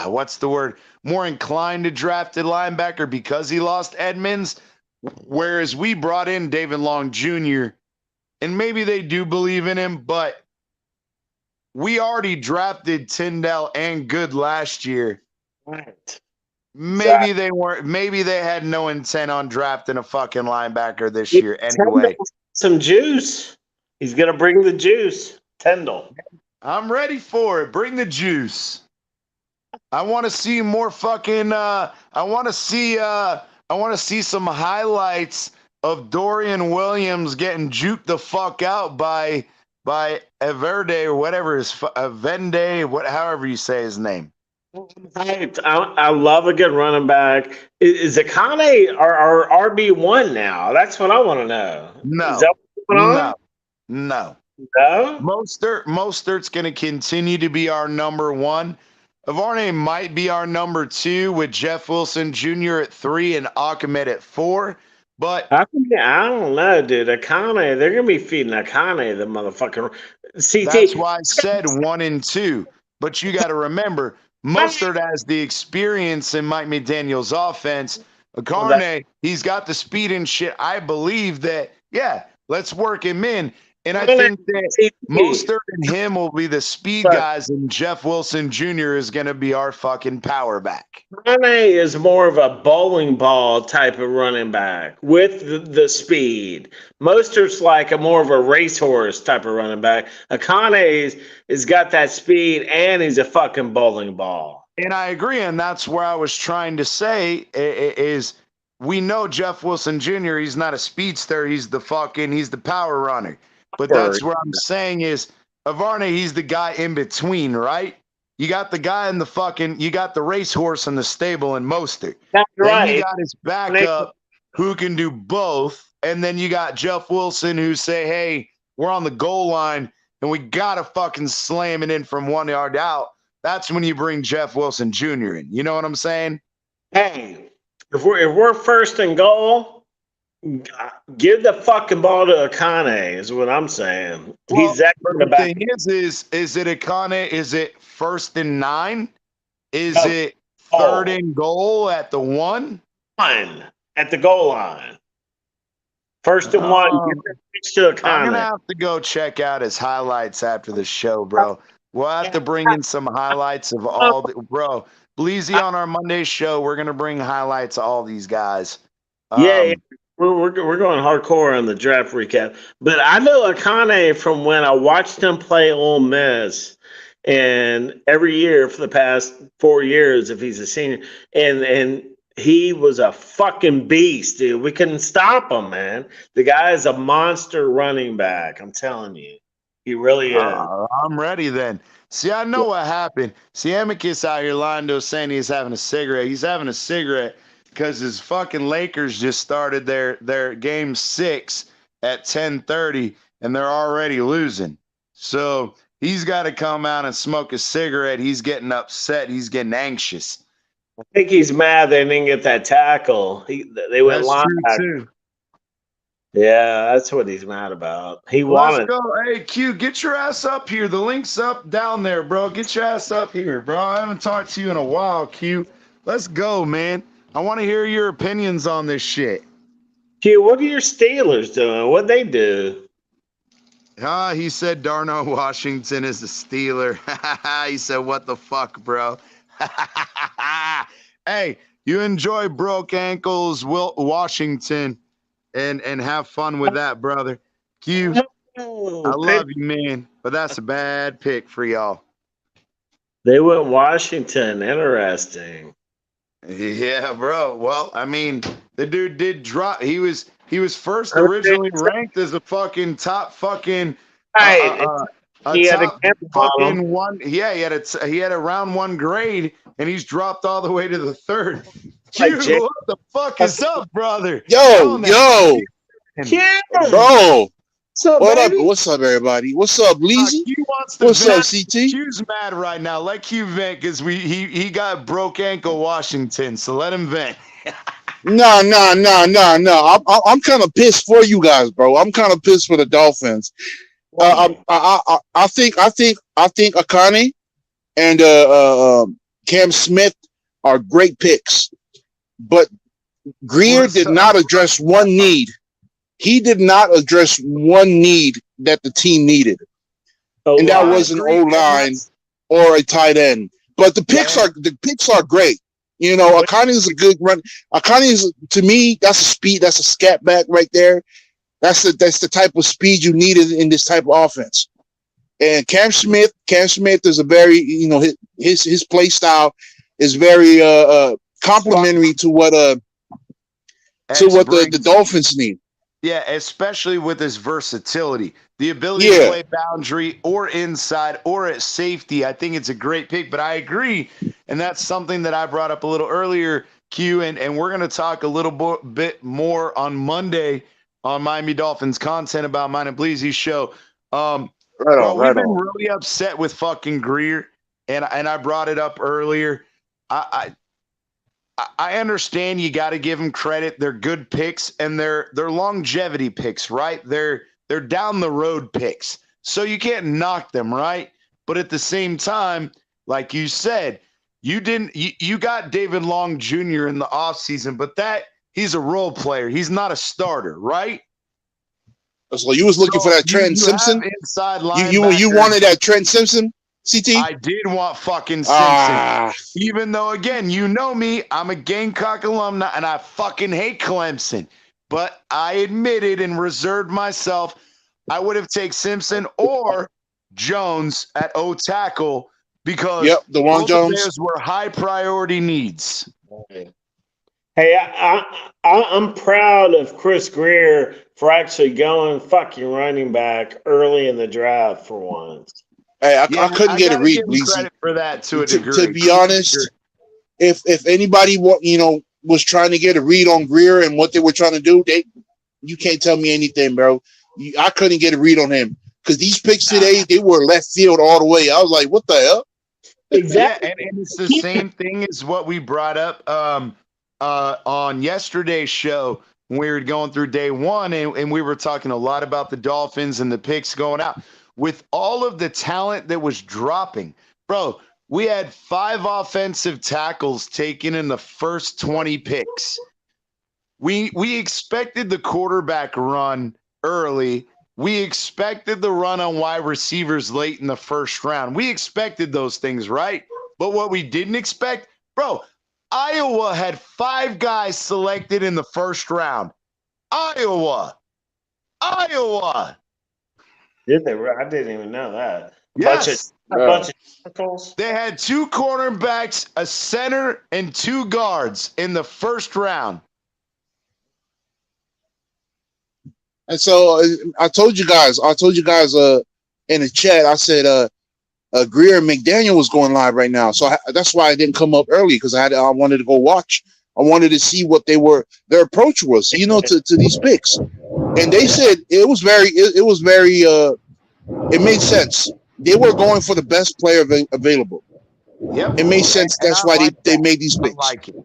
what's the word? More inclined to draft a linebacker because he lost Edmonds, whereas we brought in David Long Jr., and maybe they do believe in him, but we already drafted Tyndall and Good last year. Right. Maybe they weren't. Maybe they had no intent on drafting a fucking linebacker this year anyway. Some juice. He's gonna bring the juice, Tyndall. I'm ready for it. Bring the juice. I want to see more fucking. I want to see some highlights of Dorian Williams getting juked the fuck out by Everde or whatever his Vende, however you say his name. I love a good running back. Is Akane our RB1 now? That's what I want to know. No. Is that what's going on? No. No? Mostert's going to continue to be our number one. Avarne might be our number two with Jeff Wilson Jr. at 3 and Ahmed at 4. But I don't know, dude. Akane, they're going to be feeding Akane the motherfucking CT. That's why I said 1 and 2. But you got to remember, Mostert has the experience in Mike McDaniel's offense. Akane, he's got the speed and shit. I believe that, let's work him in. And I think that Mostert and him will be the speed guys, and Jeff Wilson Jr. is going to be our fucking power back. Akane is more of a bowling ball type of running back with the speed. Mostert's like more of a racehorse type of running back. Akane is got that speed, and he's a fucking bowling ball. And I agree, and that's where I was trying to say is we know Jeff Wilson Jr., he's not a speedster, he's the power runner. But that's what I'm saying is, Avarne, he's the guy in between, right? You got the guy in you got the racehorse in the stable in Mostert. That's right. Then you got his backup who can do both. And then you got Jeff Wilson who say, hey, we're on the goal line and we got to fucking slam it in from 1 yard out. That's when you bring Jeff Wilson Jr. in. You know what I'm saying? Hey, if we're first and goal, give the fucking ball to Akane is what I'm saying. Well, he's that the thing is it Akane? Is it 1st and 9? Is it 3rd and goal at the 1? At the goal line. 1st and 1. To Akane. I'm gonna have to go check out his highlights after the show, bro. We'll have to bring in some highlights of all the bro. Bleezy on our Monday show. We're gonna bring highlights of all these guys. We're going hardcore on the draft recap, but I know Akane from when I watched him play Ole Miss, and every year for the past 4 years, if he's a senior, and he was a fucking beast, dude. We couldn't stop him, man. The guy is a monster running back. I'm telling you, he really is. I'm ready then. See, I know what happened. See, Amicus out here lying to us saying he's having a cigarette. He's having a cigarette because his fucking Lakers just started their game 6 at 10:30, and they're already losing. So he's got to come out and smoke a cigarette. He's getting upset. He's getting anxious. I think he's mad they didn't get that tackle. They went linebacker. Too. Yeah, that's what he's mad about. He wanted. Let's go. Hey, Q, get your ass up here. The link's up down there, bro. Get your ass up here, bro. I haven't talked to you in a while, Q. Let's go, man. I want to hear your opinions on this shit. Q, what are your Steelers doing? What'd they do? He said Darnell Washington is a Steeler. He said, what the fuck, bro? Hey, you enjoy broke ankles, Wilt Washington, and have fun with that, brother. Q, I love you, man, but that's a bad pick for y'all. They went Washington. Interesting. Yeah, bro. Well, I mean, the dude did drop. He was first originally ranked as a fucking top fucking he had a round 1 grade, and he's dropped all the way to the 3rd. Q, what the fuck is up, brother? Yo, bro. What up? What's up, everybody? What's up, Leezy? What's up, CT? Q's mad right now. Let Q vent because he got broke ankle Washington, so let him vent. No. I'm kind of pissed for you guys, bro. I'm kind of pissed for the Dolphins. I think Akane and Cam Smith are great picks, but Greer did not address one need. He did not address one need that the team needed, and that was an O-line or a tight end. But the picks are great. You know, Akane is a good run. Akane is, to me, that's a speed. That's a scat back right there. That's the type of speed you needed in this type of offense. And Cam Smith is a very, you know, his play style is very complementary to what the Dolphins need. Yeah, especially with his versatility, the ability to play boundary or inside or at safety. I think it's a great pick, but I agree, and that's something that I brought up a little earlier, Q, and we're going to talk a little bit more on Monday on Miami Dolphins content about mine and Bleezy's show. We've been really upset with fucking Greer, and I brought it up earlier. I understand you got to give them credit. They're good picks, and they're longevity picks, right? They're down the road picks, so you can't knock them, right? But at the same time, like you said, you got David Long Jr. in the offseason, but he's a role player. He's not a starter, right? So you was looking for that Trent Simpson? You wanted that Trent Simpson, CT? I did want fucking Simpson. Even though, again, you know me, I'm a Gamecock alumni, and I fucking hate Clemson. But I admitted and reserved myself, I would have taken Simpson or Jones at O-tackle because both of those were high priority needs. Hey, I'm proud of Chris Greer for actually going fucking running back early in the draft for once. Hey, I couldn't get a read, credit for that to a degree. To be honest, if anybody was trying to get a read on Greer and what they were trying to do, you can't tell me anything, bro. I couldn't get a read on him because these picks today, they were left field all the way. I was like, what the hell? Exactly. Yeah, and it's the same thing as what we brought up on yesterday's show when we were going through day one, and we were talking a lot about the Dolphins and the picks going out. With all of the talent that was dropping, bro, we had 5 offensive tackles taken in the first 20 picks. We expected the quarterback run early. We expected the run on wide receivers late in the first round. We expected those things, right? But what we didn't expect, bro, Iowa had 5 guys selected in the first round. Iowa. Did they? I didn't even know that. Yes. A bunch of tackles. They had 2 cornerbacks, a center, and 2 guards in the first round. And so I told you guys in the chat, I said, Greer and McDaniel was going live right now. So that's why I didn't come up early, because I wanted to go watch. I wanted to see what their approach was, to these picks. And they said it made sense. They were going for the best player available. Yep. It made sense. That's why they made these picks. I like it.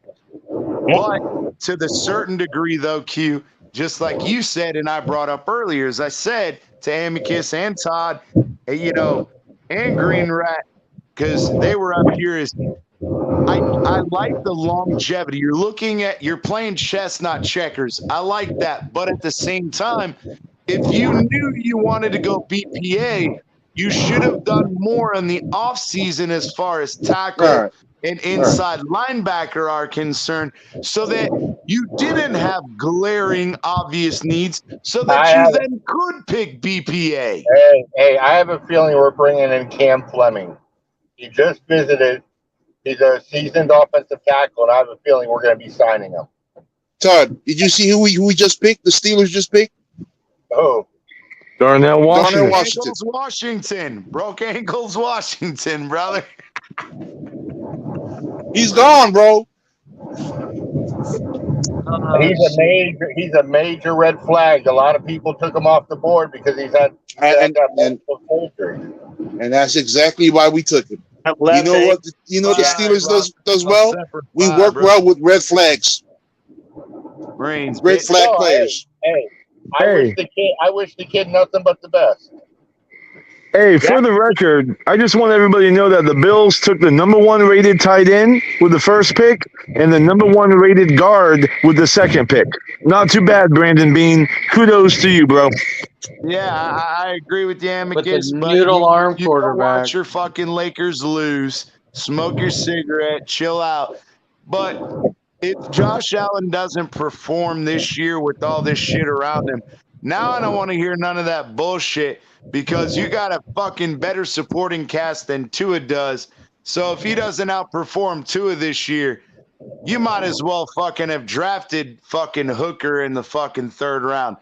But to the certain degree, though, Q, just like you said, and I brought up earlier, as I said to Amicus and Todd, and Green Rat, because they were up here, is I like the longevity. You're playing chess, not checkers. I like that. But at the same time, if you knew you wanted to go BPA, you should have done more in the offseason as far as tackle and inside linebacker are concerned, so that you didn't have glaring obvious needs, so that you then could pick BPA. Hey, I have a feeling we're bringing in Cam Fleming. He just visited. He's a seasoned offensive tackle, and I have a feeling we're going to be signing him. Todd, did you see who we just picked? The Steelers just picked? Oh. Darnell Washington. Ankles, Washington. Broke ankles, Washington, brother. He's gone, bro. He's a major red flag. A lot of people took him off the board because he's had multiple surgery. And that's exactly why we took him. You know what? The Steelers does well. We work well with red flags. Red flag players. I wish the kid nothing but the best. Hey, for the record, I just want everybody to know that the Bills took the number 1 rated tight end with the first pick and the number 1 rated guard with the second pick. Not too bad, Brandon Bean. Kudos to you, bro. Yeah, I agree with you, Amicus. With the noodle arm quarterback. Watch your fucking Lakers lose. Smoke your cigarette. Chill out. But if Josh Allen doesn't perform this year with all this shit around him, now I don't want to hear none of that bullshit, because you got a fucking better supporting cast than Tua does. So if he doesn't outperform Tua this year, you might as well fucking have drafted fucking Hooker in the fucking 3rd round.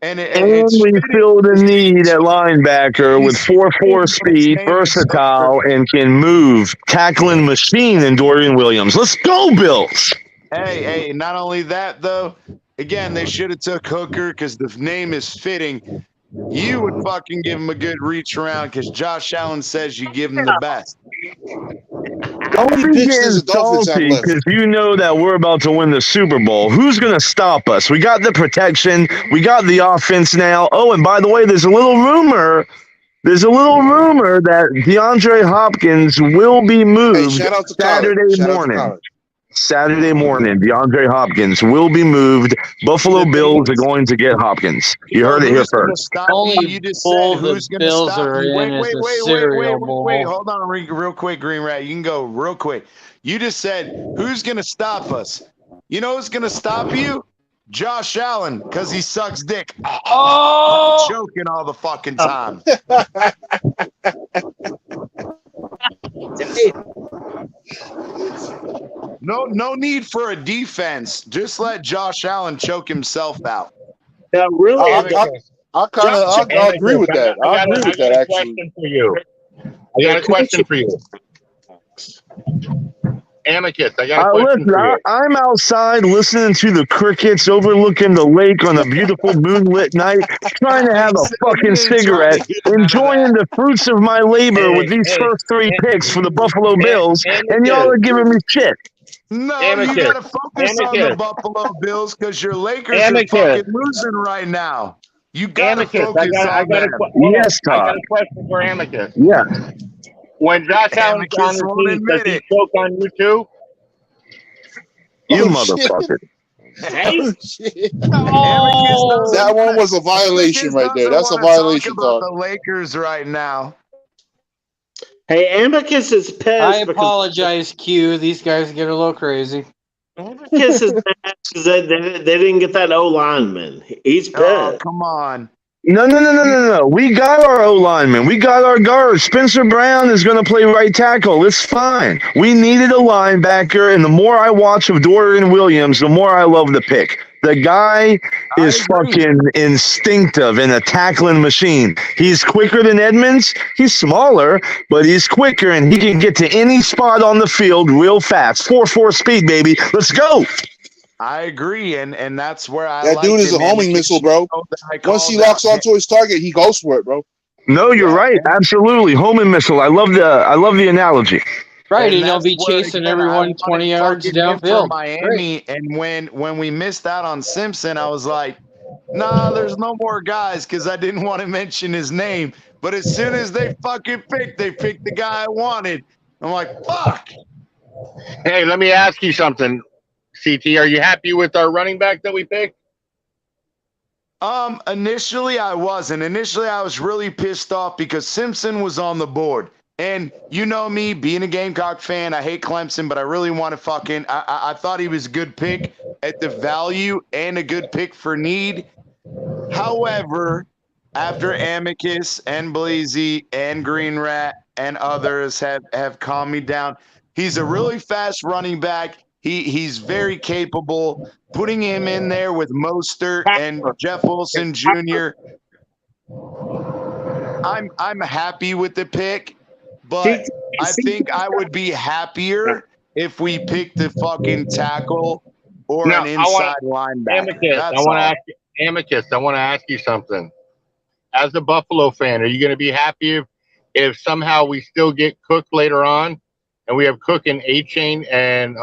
And we filled a need at linebacker with 4.4 speed, versatile, and can move, tackling machine in Dorian Williams. Let's go, Bills. Hey, not only that, though, again, they should have took Hooker because the name is fitting. You would fucking give him a good reach around because Josh Allen says you give him the best. Don't be getting salty because you know that we're about to win the Super Bowl. Who's going to stop us? We got the protection. We got the offense now. Oh, and by the way, there's a little rumor that DeAndre Hopkins will be moved Saturday morning, DeAndre Hopkins will be moved. Buffalo Bills are going to get Hopkins. You heard it here first. You just said who's going to stop you. Wait. Hold on real quick, Green Rat. You can go real quick. You just said who's going to stop us. You know who's going to stop you? Josh Allen, because he sucks dick. Oh! Choking all the fucking time. No need for a defense. Just let Josh Allen choke himself out. Yeah, really. I agree with that. I agree with that, actually. I got a question for you. Amicus, I got a question for you. I'm outside listening to the crickets overlooking the lake on a beautiful moonlit night, trying to have a fucking cigarette, enjoying the fruits of my labor with these first 3 picks for the Buffalo Bills, and y'all are giving me shit. No, you gotta focus on the Buffalo Bills because your Lakers are fucking losing right now. You gotta focus on them. Yes, Todd. I got a question for Amicus. Yeah. When Josh Allen's on the team, does he choke on you too? You motherfucker. That one was a violation right there. That's a violation, Todd. The Lakers right now. Hey, Amicus is pissed. I apologize, Q. These guys get a little crazy. Amicus is mad because they didn't get that O lineman. He's pissed. Oh, come on. No. We got our O lineman. We got our guard. Spencer Brown is going to play right tackle. It's fine. We needed a linebacker, and the more I watch of Dorian Williams, the more I love the pick. The guy is fucking instinctive and a tackling machine. He's quicker than Edmonds. He's smaller, but he's quicker, and he can get to any spot on the field real fast. 4.4 speed, baby. Let's go. I agree, and that's where that dude is a homing missile, bro. Once he locks onto his target, he goes for it, bro. No, you're right. Absolutely, homing missile. I love the analogy. Right, and he'll be chasing everyone 20 yards downfield. Miami, great. And when we missed out on Simpson, I was like, nah, there's no more guys because I didn't want to mention his name. But as soon as they fucking picked the guy I wanted. I'm like, fuck. Hey, let me ask you something, CT. Are you happy with our running back that we picked? Initially I wasn't. Initially I was really pissed off because Simpson was on the board. And you know me, being a Gamecock fan, I hate Clemson, but I really want to fucking I thought he was a good pick at the value and a good pick for need. However, after Amicus and Bleezy and Green Rat and others have calmed me down, he's a really fast running back. He's very capable. Putting him in there with Mostert and Jeff Wilson Jr. I'm happy with the pick, but I think I would be happier if we picked the fucking tackle or an inside linebacker. Amicus, I want to ask you something. As a Buffalo fan, are you going to be happy if somehow we still get Cook later on, and we have Cook and A-Chain and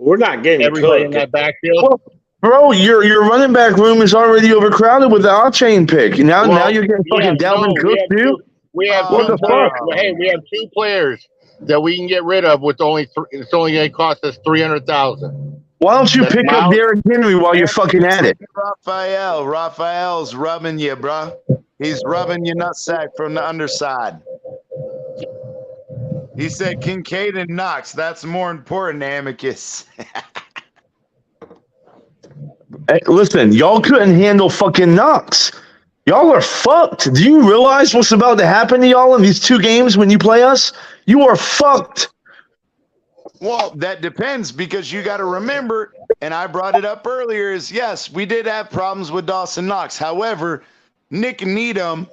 we're not getting everybody Cook in that backfield? Well, bro, your running back room is already overcrowded with the out-chain pick. Now you're getting fucking Dalvin Cook too. We have what the fuck? Hey, we have 2 players that we can get rid of with only it's only going to cost us $300,000. Why don't you pick up Derrick Henry while you're fucking at it? Raphael's rubbing you, bro. He's rubbing your nutsack from the underside. He said Kincaid and Knox. That's more important, Amicus. Hey, listen, y'all couldn't handle fucking Knox. Y'all are fucked. Do you realize what's about to happen to y'all in these 2 games when you play us? You are fucked. Well, that depends because you got to remember, and I brought it up earlier, is yes, we did have problems with Dawson Knox. However, Nick Needham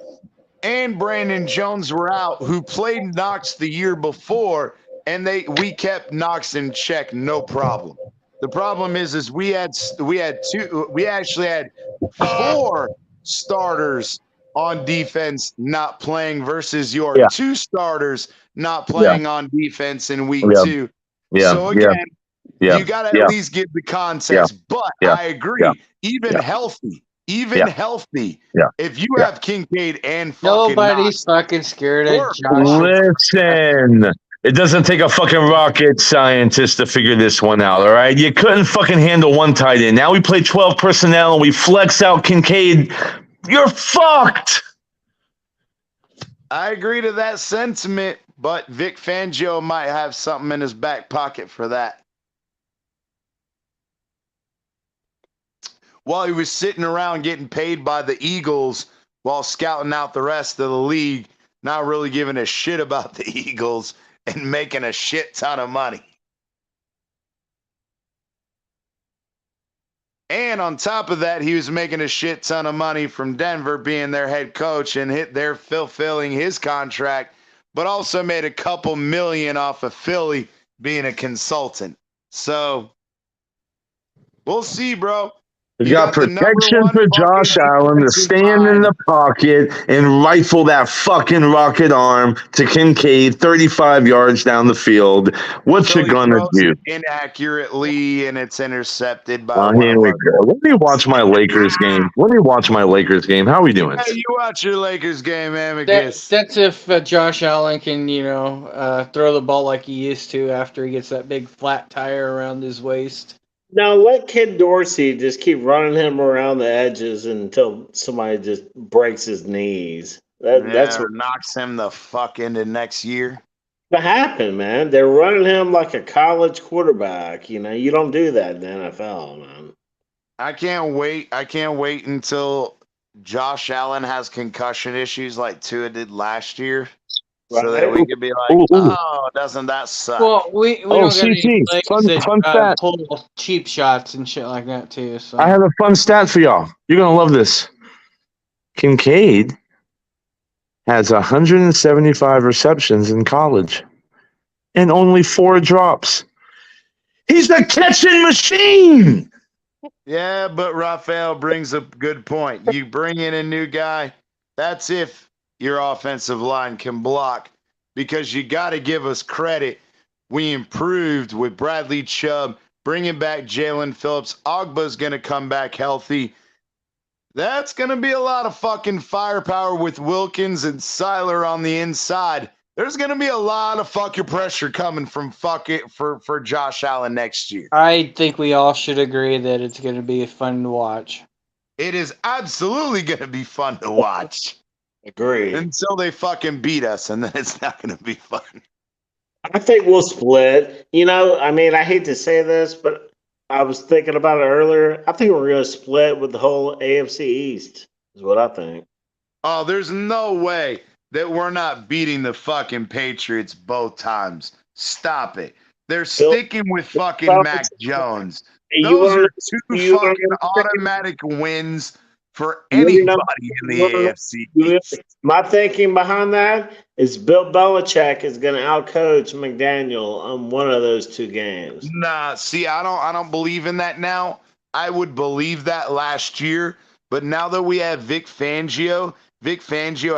and Brandon Jones were out, who played Knox the year before, and we kept Knox in check, no problem. The problem is we actually had 4 starters on defense not playing versus your 2 starters not playing on defense in week 2. So again, you got to at least give the context. But I agree, even healthy. If you have Kincaid and fucking nobody's fucking scared of Josh. Listen, it doesn't take a fucking rocket scientist to figure this one out, all right? You couldn't fucking handle 1 tight end. Now we play 12 personnel and we flex out Kincaid. You're fucked. I agree to that sentiment, but Vic Fangio might have something in his back pocket for that. While he was sitting around getting paid by the Eagles while scouting out the rest of the league, not really giving a shit about the Eagles and making a shit ton of money. And on top of that, he was making a shit ton of money from Denver being their head coach and they're fulfilling his contract, but also made a couple million off of Philly being a consultant. So we'll see, bro. You got protection for Josh Allen to stand in the pocket and rifle that fucking rocket arm to Kincaid 35 yards down the field. What you gonna do? Inaccurately, and it's intercepted by. Here we go. Let me watch my Lakers game. How are we doing? Hey, you watch your Lakers game, Amicus. That's if Josh Allen can, throw the ball like he used to after he gets that big flat tire around his waist. Now let Ken Dorsey just keep running him around the edges until somebody just breaks his knees. That's what knocks him the fuck into next year. What happened, man? They're running him like a college quarterback. You don't do that in the NFL, man. I can't wait until Josh Allen has concussion issues like Tua did last year. Right. So that we could be like, oh, doesn't that suck? Well, we don't got any CT, players fun that stat. pull cheap shots and shit like that too. So I have a fun stat for y'all. You're gonna love this. Kincaid has 175 receptions in college and only 4 drops. He's a catching machine. Yeah, but Raphael brings a good point. You bring in a new guy, that's if your offensive line can block, because you got to give us credit. We improved with Bradley Chubb, bringing back Jalen Phillips. Ogba's going to come back healthy. That's going to be a lot of fucking firepower with Wilkins and Seiler on the inside. There's going to be a lot of fucking pressure coming from for Josh Allen next year. I think we all should agree that it's going to be fun to watch. It is absolutely going to be fun to watch. Agreed. Until they fucking beat us, and then it's not going to be fun. I think we'll split. I mean, I hate to say this, but I was thinking about it earlier. I think we're going to split with the whole AFC East, is what I think. Oh, there's no way that we're not beating the fucking Patriots both times. Stop it. They're sticking with fucking Mac Jones. Those are 2 fucking automatic wins for anybody in the AFC East. My thinking behind that is Bill Belichick is going to outcoach McDaniel on one of those 2 games. Nah, see, I don't believe in that now. I would believe that last year, but now that we have Vic Fangio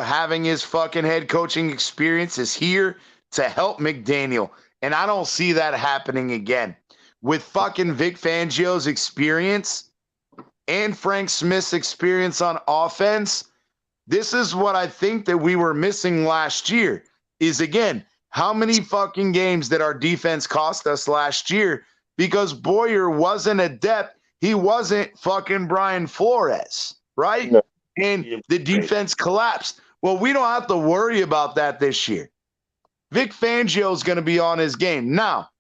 having his fucking head coaching experience is here to help McDaniel, and I don't see that happening again. With fucking Vic Fangio's experience and Frank Smith's experience on offense, this is what I think that we were missing last year is, again, how many fucking games did our defense cost us last year? Because Boyer wasn't adept. He wasn't fucking Brian Flores, right? No. And the defense collapsed. Well, we don't have to worry about that this year. Vic Fangio is going to be on his game. Now,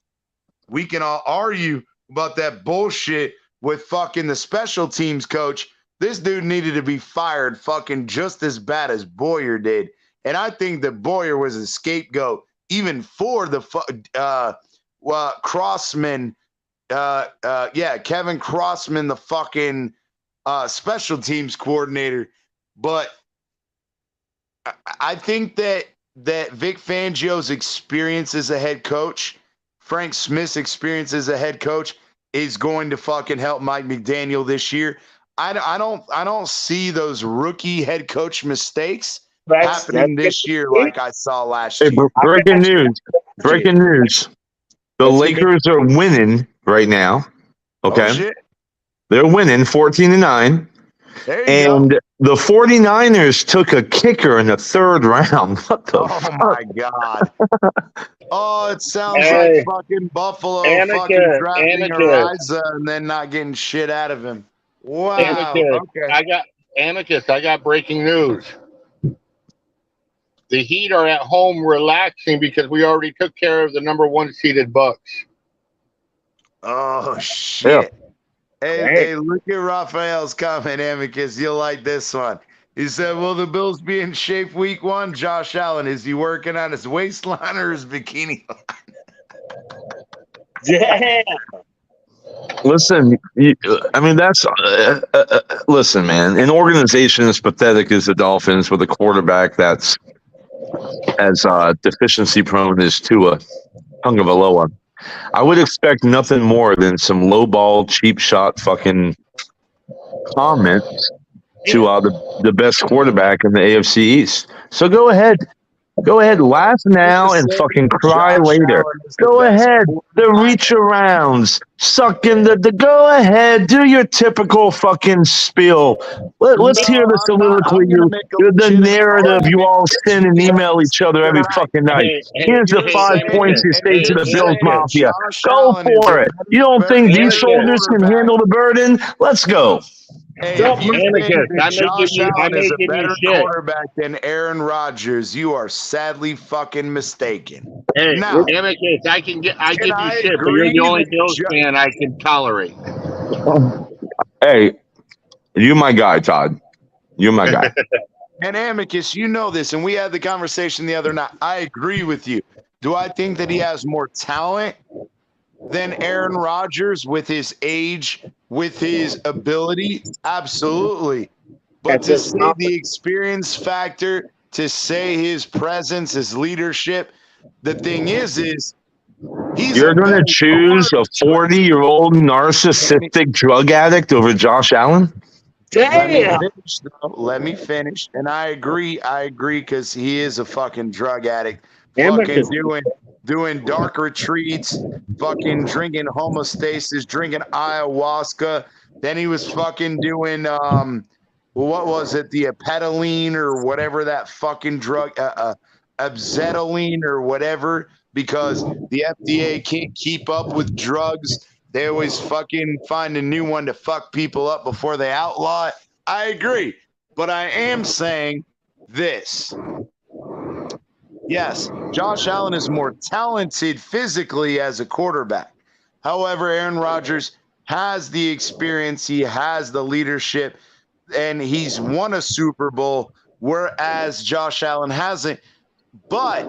we can all argue about that bullshit with fucking the special teams coach. This dude needed to be fired fucking just as bad as Boyer did. And I think that Boyer was a scapegoat even for the Crossman. Kevin Crossman, the fucking special teams coordinator. But I think that Vic Fangio's experience as a head coach, Frank Smith's experience as a head coach, is going to fucking help Mike McDaniel this year. I don't see those rookie head coach mistakes happening this year like I saw last year. Breaking news. The Lakers are winning right now. Okay. Oh, shit. They're winning 14-9. And the 49ers took a kicker in the 3rd round. What the fuck? My God. Oh, it sounds like fucking Buffalo fucking drafting Ariza and then not getting shit out of him. Wow. Amicus, I got breaking news. The Heat are at home relaxing because we already took care of the number 1 seeded Bucks. Oh, shit. Yeah. Hey, look at Raphael's comment, Amicus. You'll like this one. He said, will the Bills be in shape week 1? Josh Allen, is he working on his waistline or his bikini line? Yeah. Listen, that's listen, man. An organization as pathetic as the Dolphins with a quarterback that's as deficiency prone as Tua Tagovailoa, I would expect nothing more than some low ball, cheap shot fucking comments to the best quarterback in the AFC East. So go ahead, laugh now and fucking cry later. Go ahead, the reach arounds, sucking the go ahead, do your typical fucking spiel. Let's hear the soliloquy, the narrative you all send and email each other every fucking night. Here's the 5 points you say to the Bills Mafia. Go for it. You don't think these shoulders can handle the burden? Let's go. Hey, if you think that Josh Allen is a better quarterback than Aaron Rodgers, you are sadly fucking mistaken. Hey, now, Amicus, I give you shit, but you're the only Bills fan I can tolerate. Hey, you my guy, Todd. You're my guy. And Amicus, you know this, and we had the conversation the other night. I agree with you. Do I think that he has more talent than Aaron Rodgers with his age, with his ability? Absolutely. But to say the experience factor, to say his presence, his leadership, the thing is you're going to choose a 40-year-old narcissistic drug addict over Josh Allen? Damn. Let me finish. And I agree because he is a fucking drug addict. Fucking doing dark retreats, fucking drinking homostasis, drinking ayahuasca. Then he was fucking doing what was it? The epetaline or whatever that fucking drug, abzetoline or whatever, because the FDA can't keep up with drugs. They always fucking find a new one to fuck people up before they outlaw it. I agree. But I am saying this. Yes, Josh Allen is more talented physically as a quarterback. However, Aaron Rodgers has the experience. He has the leadership. And he's won a Super Bowl, whereas Josh Allen hasn't. But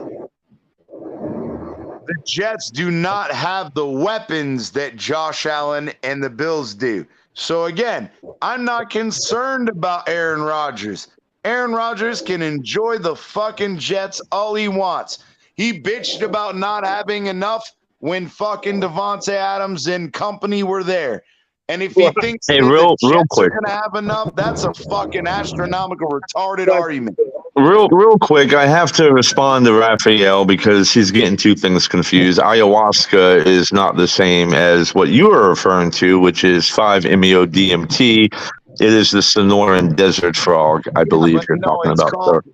the Jets do not have the weapons that Josh Allen and the Bills do. So again, I'm not concerned about Aaron Rodgers. Aaron Rodgers can enjoy the fucking Jets all he wants. He bitched about not having enough when fucking Devontae Adams and company were there. And if he thinks hey, that real the Jets quick, are going to have enough, that's a fucking astronomical, retarded argument. Real quick, I have to respond to Raphael because he's getting two things confused. Ayahuasca is not the same as what you are referring to, which is 5-MeO-DMT. It is the Sonoran desert frog, I believe you're talking about.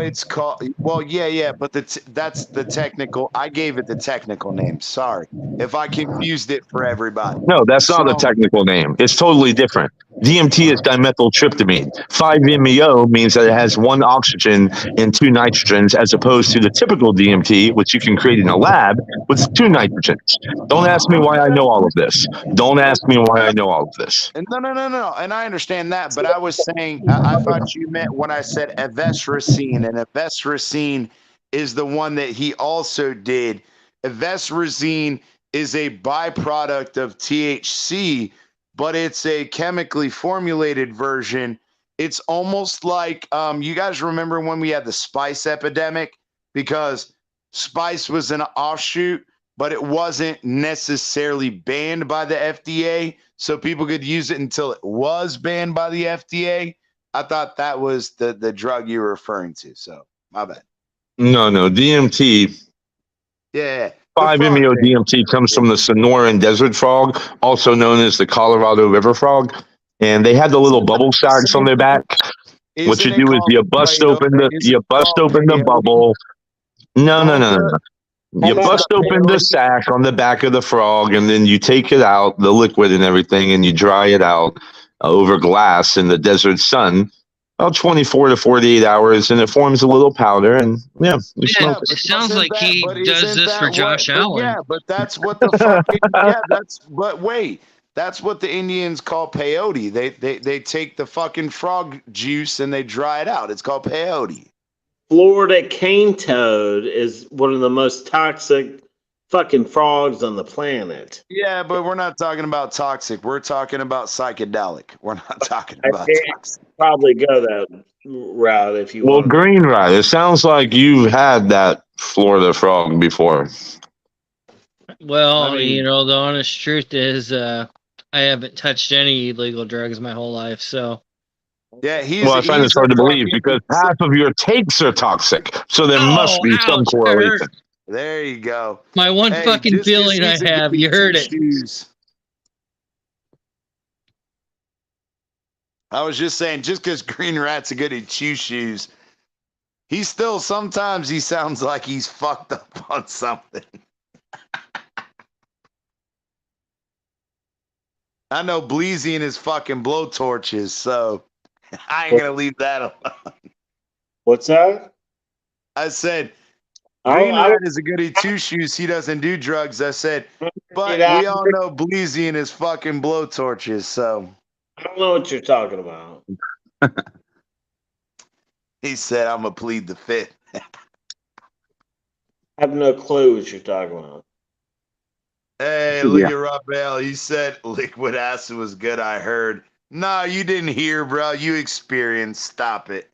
It's called. Well, yeah, but that's the technical. I gave it the technical name. Sorry if I confused it for everybody. No, that's not the technical name. It's totally different. DMT is dimethyltryptamine. 5-MeO means that it has one oxygen and two nitrogens, as opposed to the typical DMT, which you can create in a lab with two nitrogens. Don't ask me why I know all of this. No. And I understand that, but I was saying, I thought you meant when I said Avesracine, and Avesracine is the one that he also did. Avesracine is a byproduct of THC, but it's a chemically formulated version. It's almost like, you guys remember when we had the spice epidemic? Because spice was an offshoot, but it wasn't necessarily banned by the FDA, so people could use it until it was banned by the FDA. I thought that was the drug you were referring to, so my bad. No, DMT. Yeah. 5-MeO-DMT comes from the Sonoran desert frog, also known as the Colorado River frog, and they had the little bubble sacks on their back. What you do is you bust open the bubble. No. You bust open the sack on the back of the frog, and then you take it out, the liquid and everything, and you dry it out over glass in the desert sun, about 24 to 48 hours, and it forms a little powder. And you smoke it. It sounds like he does this for Josh Allen. Yeah, but that's what the fucking But wait, that's what the Indians call peyote. They take the fucking frog juice and they dry it out. It's called peyote. Florida cane toad is one of the most toxic fucking frogs on the planet. Yeah, but we're not talking about toxic. We're talking about psychedelic. We're not talking about toxic. Probably go that route if you want. want. Green Rat, it sounds like you've had that Florida frog before. Well, the honest truth is I haven't touched any illegal drugs my whole life, so... Yeah, I find it's hard to believe because half of your takes are toxic, so there must be some correlation. There you go. My one fucking feeling I have, you heard it. I was just saying, just because Green Rat's a good at chew shoes, sometimes he sounds like he's fucked up on something. I know Bleezy and his fucking blowtorches, so I ain't gonna leave that alone. What's that? I said, Green Rat is a goody two shoes. He doesn't do drugs. I said, but we all know Bleezy and his fucking blowtorches, so. I don't know what you're talking about. He said, "I'm gonna plead the fifth." I have no clue what you're talking about. Hey, look at Raphael. He said liquid acid was good. I heard. No, you didn't hear, bro. You experienced. Stop it.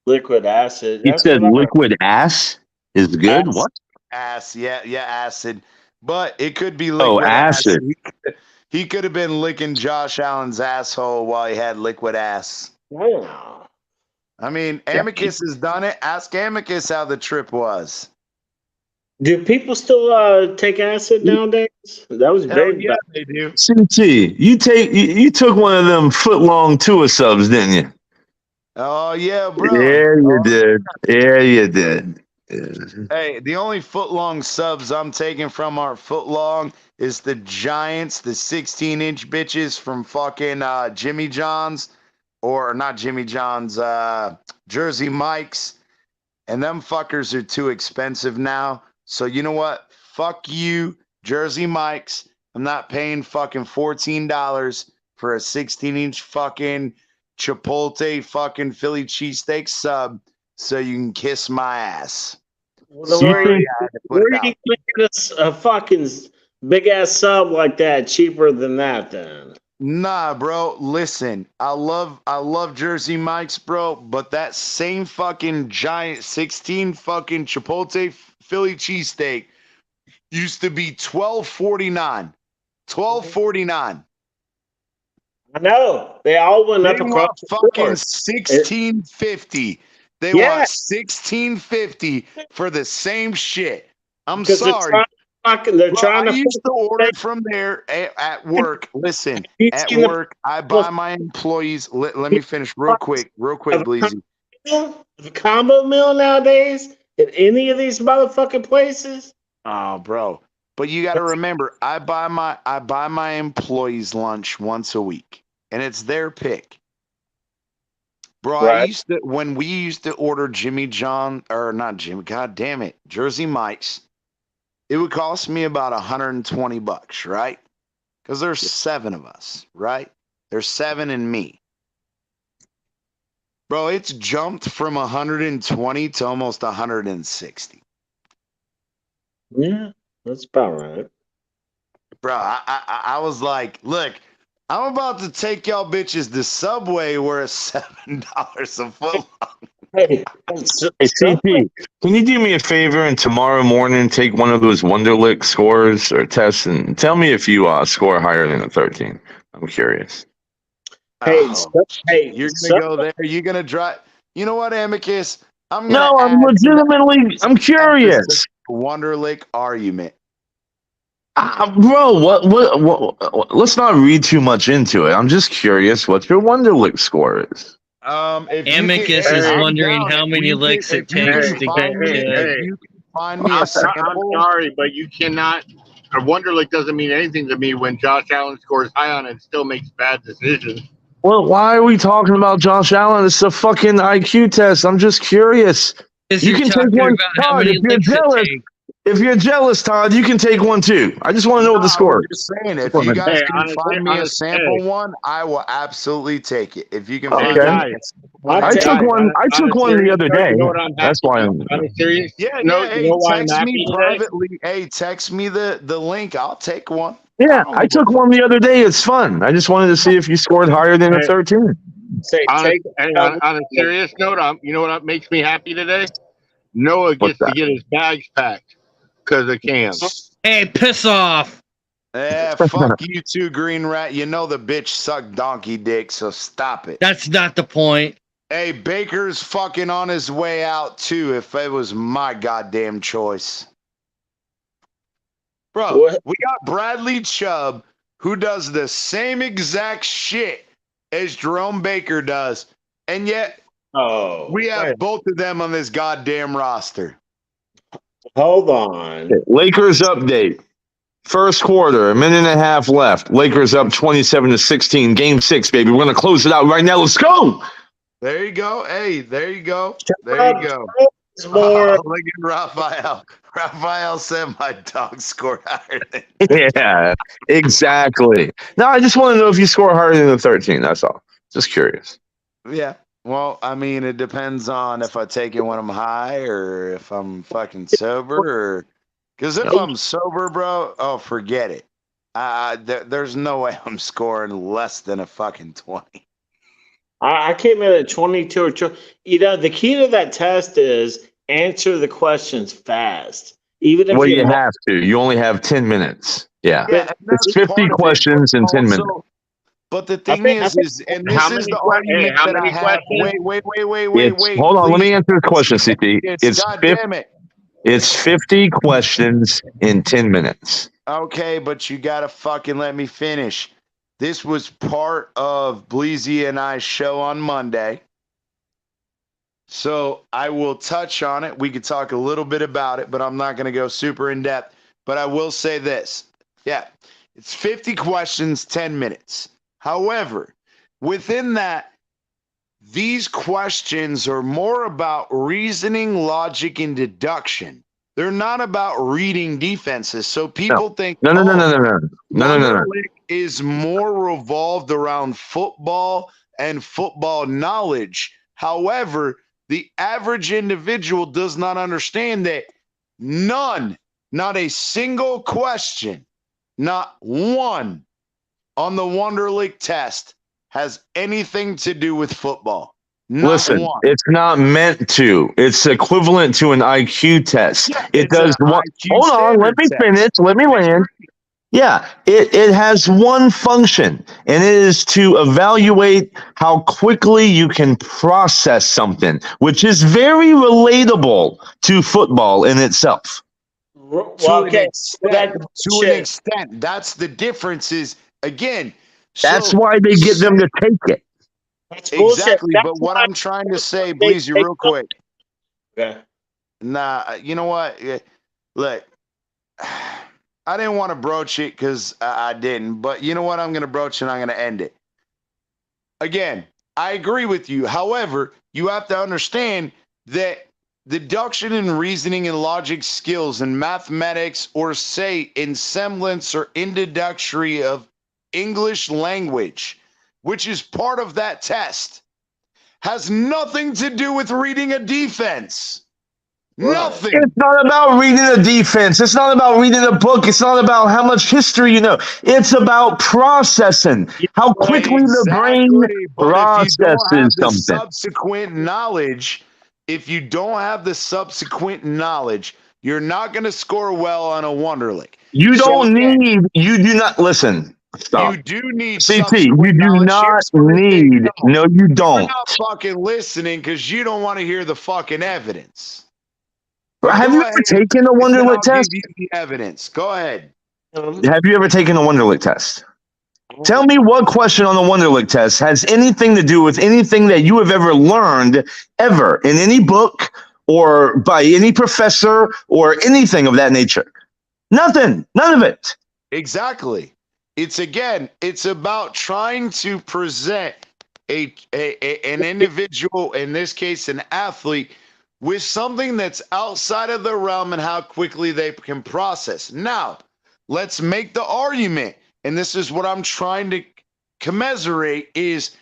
Liquid acid. He That's said what liquid ass is good. What? Ass, yeah, acid. But it could be Oh, liquid acid. He could have been licking Josh Allen's asshole while he had liquid ass. Wow. I mean, Amicus has done it. Ask Amicus how the trip was. Do people still take acid nowadays? That was very yeah, they do. CT, you took one of them foot long Tua subs, didn't you? Oh yeah, bro. Yeah, you did. Yeah, you did. Yeah. Hey, the only foot long subs I'm taking from our foot long is the Giants, the 16-inch bitches from fucking Jimmy John's, or not Jimmy John's, Jersey Mike's, and them fuckers are too expensive now. So you know what? Fuck you, Jersey Mike's. I'm not paying fucking $14 for a 16-inch fucking Chipotle fucking Philly cheesesteak sub, so you can kiss my ass. Well, where are you going to get a fucking big ass sub like that cheaper than that then? Nah, bro. Listen, I love Jersey Mike's, bro, but that same fucking giant 16 fucking Chipotle Philly cheesesteak used to be $12.49. $12.49. I know. They all went up across the fucking board. $16.50. They want $16.50 for the same shit. I'm sorry. They're trying I to used to order from there at work. Listen, at work, I buy my employees. Let me finish real quick, Bleezy. The combo meal nowadays at any of these motherfucking places. Oh, bro. But you got to remember, I buy my employees lunch once a week, and it's their pick. Bro, Right. when we used to order Jimmy John, or not Jimmy, god damn it, Jersey Mike's, it would cost me about $120, right? Because there's 7 of us, right? There's 7 and me. Bro, it's jumped from 120 to almost 160. Yeah, that's about right. Bro, I was like, look, I'm about to take y'all bitches to Subway where it's $7 a foot long. Hey, CP, can you do me a favor and tomorrow morning take one of those Wonderlic scores or tests and tell me if you score higher than a 13? I'm curious. Hey, you're gonna go there. You're gonna drive. You know what, Amicus? I'm legitimately. I'm curious. Wonderlic argument. Bro, what? Let's not read too much into it. I'm just curious what your Wonderlic score is. Amicus is wondering how many licks it takes to get. Find me a sample. I'm sorry, but you cannot. A Wonderlic doesn't mean anything to me when Josh Allen scores high on it and still makes bad decisions. Well, why are we talking about Josh Allen? It's a fucking IQ test. I'm just curious. You can take one, Todd. If you're jealous, Todd, you can take one too. I just want to know what the score is. Just saying, if you guys can find me a sample one, I will absolutely take it. If you can find I took one the other day. That's why I'm serious. Yeah, hey, text me privately. Hey, text me the link. I'll take one. Yeah, I took one the other day. It's fun. I just wanted to see if you scored higher than a 13. On a serious note, you know what makes me happy today? Noah gets to get his bags packed because of Cam. Hey, piss off. Yeah, fuck you too, Green Rat. You know the bitch sucked donkey dick, so stop it. That's not the point. Hey, Baker's fucking on his way out too, if it was my goddamn choice. Bro, we got Bradley Chubb, who does the same exact shit as Jerome Baker does, and yet we have both of them on this goddamn roster. Hold on. Lakers update. First quarter, a minute and a half left. Lakers up 27-16. Game 6, baby. We're going to close it out right now. Let's go. There you go. Hey, there you go. There you go. Oh, look at Raphael. Raphael said my dog scored higher than Yeah, exactly. No, I just want to know if you score higher than a 13. That's all. Just curious. Yeah. Well, I mean, it depends on if I take it when I'm high or if I'm fucking sober. Or because if I'm sober, bro, oh, forget it. There's no way I'm scoring less than a fucking 20. I came in at 22 or 2. You know, the key to that test is answer the questions fast. Even if you have to. You only have 10 minutes. Yeah. It's 50 questions in 10 minutes. But the thing is, and this is the argument that I have. Wait. Hold on, let me answer the question, CT. Damn it. It's 50 questions in 10 minutes. Okay, but you gotta fucking let me finish. This was part of Bleezy and I's show on Monday. So I will touch on it. We could talk a little bit about it, but I'm not going to go super in depth. But I will say this. Yeah, it's 50 questions, 10 minutes. However, within that, these questions are more about reasoning, logic, and deduction. They're not about reading defenses. So people think no. is more revolved around football and football knowledge. However, the average individual does not understand that not a single question, not one on the Wonderlic test has anything to do with football. Listen, it's not meant to. It's equivalent to an IQ test. Yeah, it does one. Hold on, let me finish. Let me land. Yeah, it has one function, and it is to evaluate how quickly you can process something, which is very relatable to football in itself. To an extent. That's the difference is, again. That's why they get them to take it. Exactly, but what I'm trying to say, Bleezy, real quick. Yeah. Nah, you know what? Look, I didn't want to broach it because I didn't, but you know what? I'm going to broach it and I'm going to end it. Again, I agree with you. However, you have to understand that deduction and reasoning and logic skills and mathematics, or say in semblance or introductory of English language, which is part of that test, has nothing to do with reading a defense. Nothing. It's not about reading a defense. It's not about reading a book. It's not about how much history you know. It's about processing, how quickly the brain processes something. Subsequent knowledge, if you don't have the subsequent knowledge, you're not going to score well on a Wonderlic. You do not listen. Stop. You do need CT. You do not need. No, you don't. You're not fucking listening because you don't want to hear the fucking evidence. Have you ever taken a Wonderlic test? Give you the evidence. Go ahead. Have you ever taken a Wonderlic test? Tell me what question on the Wonderlic test has anything to do with anything that you have ever learned ever in any book or by any professor or anything of that nature. Nothing. None of it. Exactly. It's about trying to present an individual, in this case, an athlete, with something that's outside of the realm and how quickly they can process. Now, let's make the argument, and this is what I'm trying to commiserate, is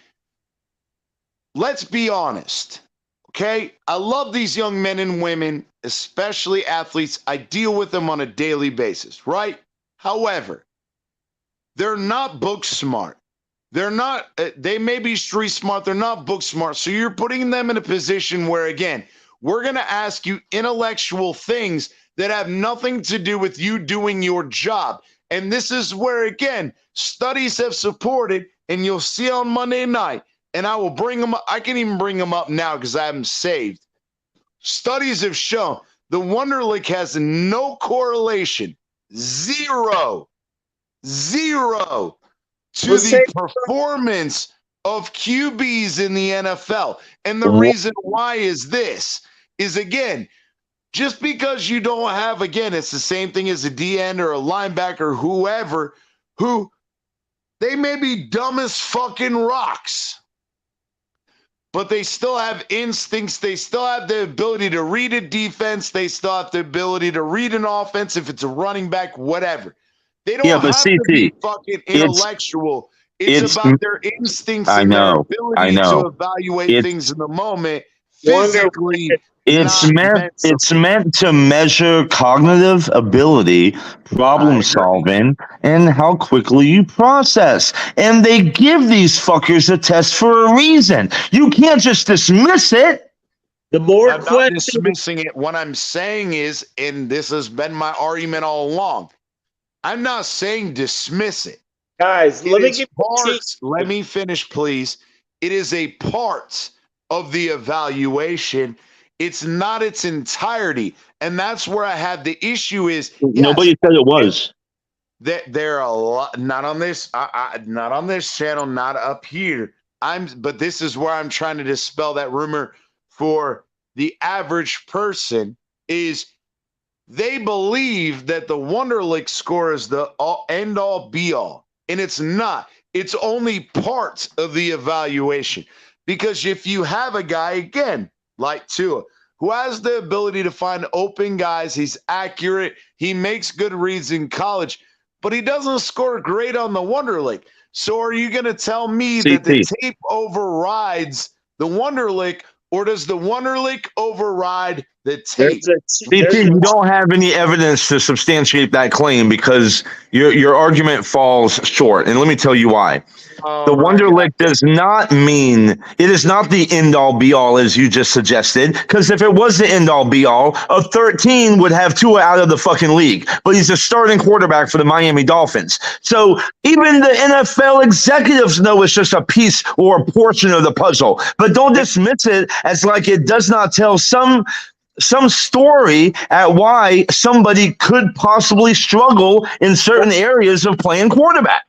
let's be honest, okay? I love these young men and women, especially athletes. I deal with them on a daily basis, right? However, they're not book smart. They're not, they may be street smart. They're not book smart. So you're putting them in a position where, again, we're going to ask you intellectual things that have nothing to do with you doing your job. And this is where, again, studies have supported, and you'll see on Monday night, and I will bring them up. I can even bring them up now because I have them saved. Studies have shown the Wonderlic has no correlation, zero, to the performance of QBs in the NFL. And the reason why is this, is again, just because you don't have, again, it's the same thing as a D-end or a linebacker, whoever, who they may be dumb as fucking rocks, but they still have instincts. They still have the ability to read a defense. They still have the ability to read an offense, if it's a running back, whatever. They don't have to be fucking intellectual. It's about their instincts and their ability to evaluate things in the moment. Physically, it's meant to measure cognitive ability, problem solving, and how quickly you process. And they give these fuckers a test for a reason. You can't just dismiss it. The more I'm not dismissing it. What I'm saying is, and this has been my argument all along, I'm not saying dismiss it. Guys, let me finish, please. It is a part of the evaluation. It's not its entirety. And that's where I had the issue is nobody said it was. That there are a lot, not on this, not on this channel, not up here. But this is where I'm trying to dispel that rumor for the average person is they believe that the Wonderlic score is the end all be all. And it's not. It's only part of the evaluation. Because if you have a guy, again, like Tua, who has the ability to find open guys, he's accurate, he makes good reads in college, but he doesn't score great on the Wonderlic. So are you going to tell me that the tape overrides the Wonderlic, or does the Wonderlic override the tape? You don't have any evidence to substantiate that claim because your argument falls short. And let me tell you why. The Wonderlic does not mean, it is not the end-all be-all as you just suggested, because if it was the end-all be-all, a 13 would have Tua out of the fucking league. But he's a starting quarterback for the Miami Dolphins. So even the NFL executives know it's just a piece or a portion of the puzzle. But don't dismiss it as like it does not tell some story at why somebody could possibly struggle in certain areas of playing quarterback.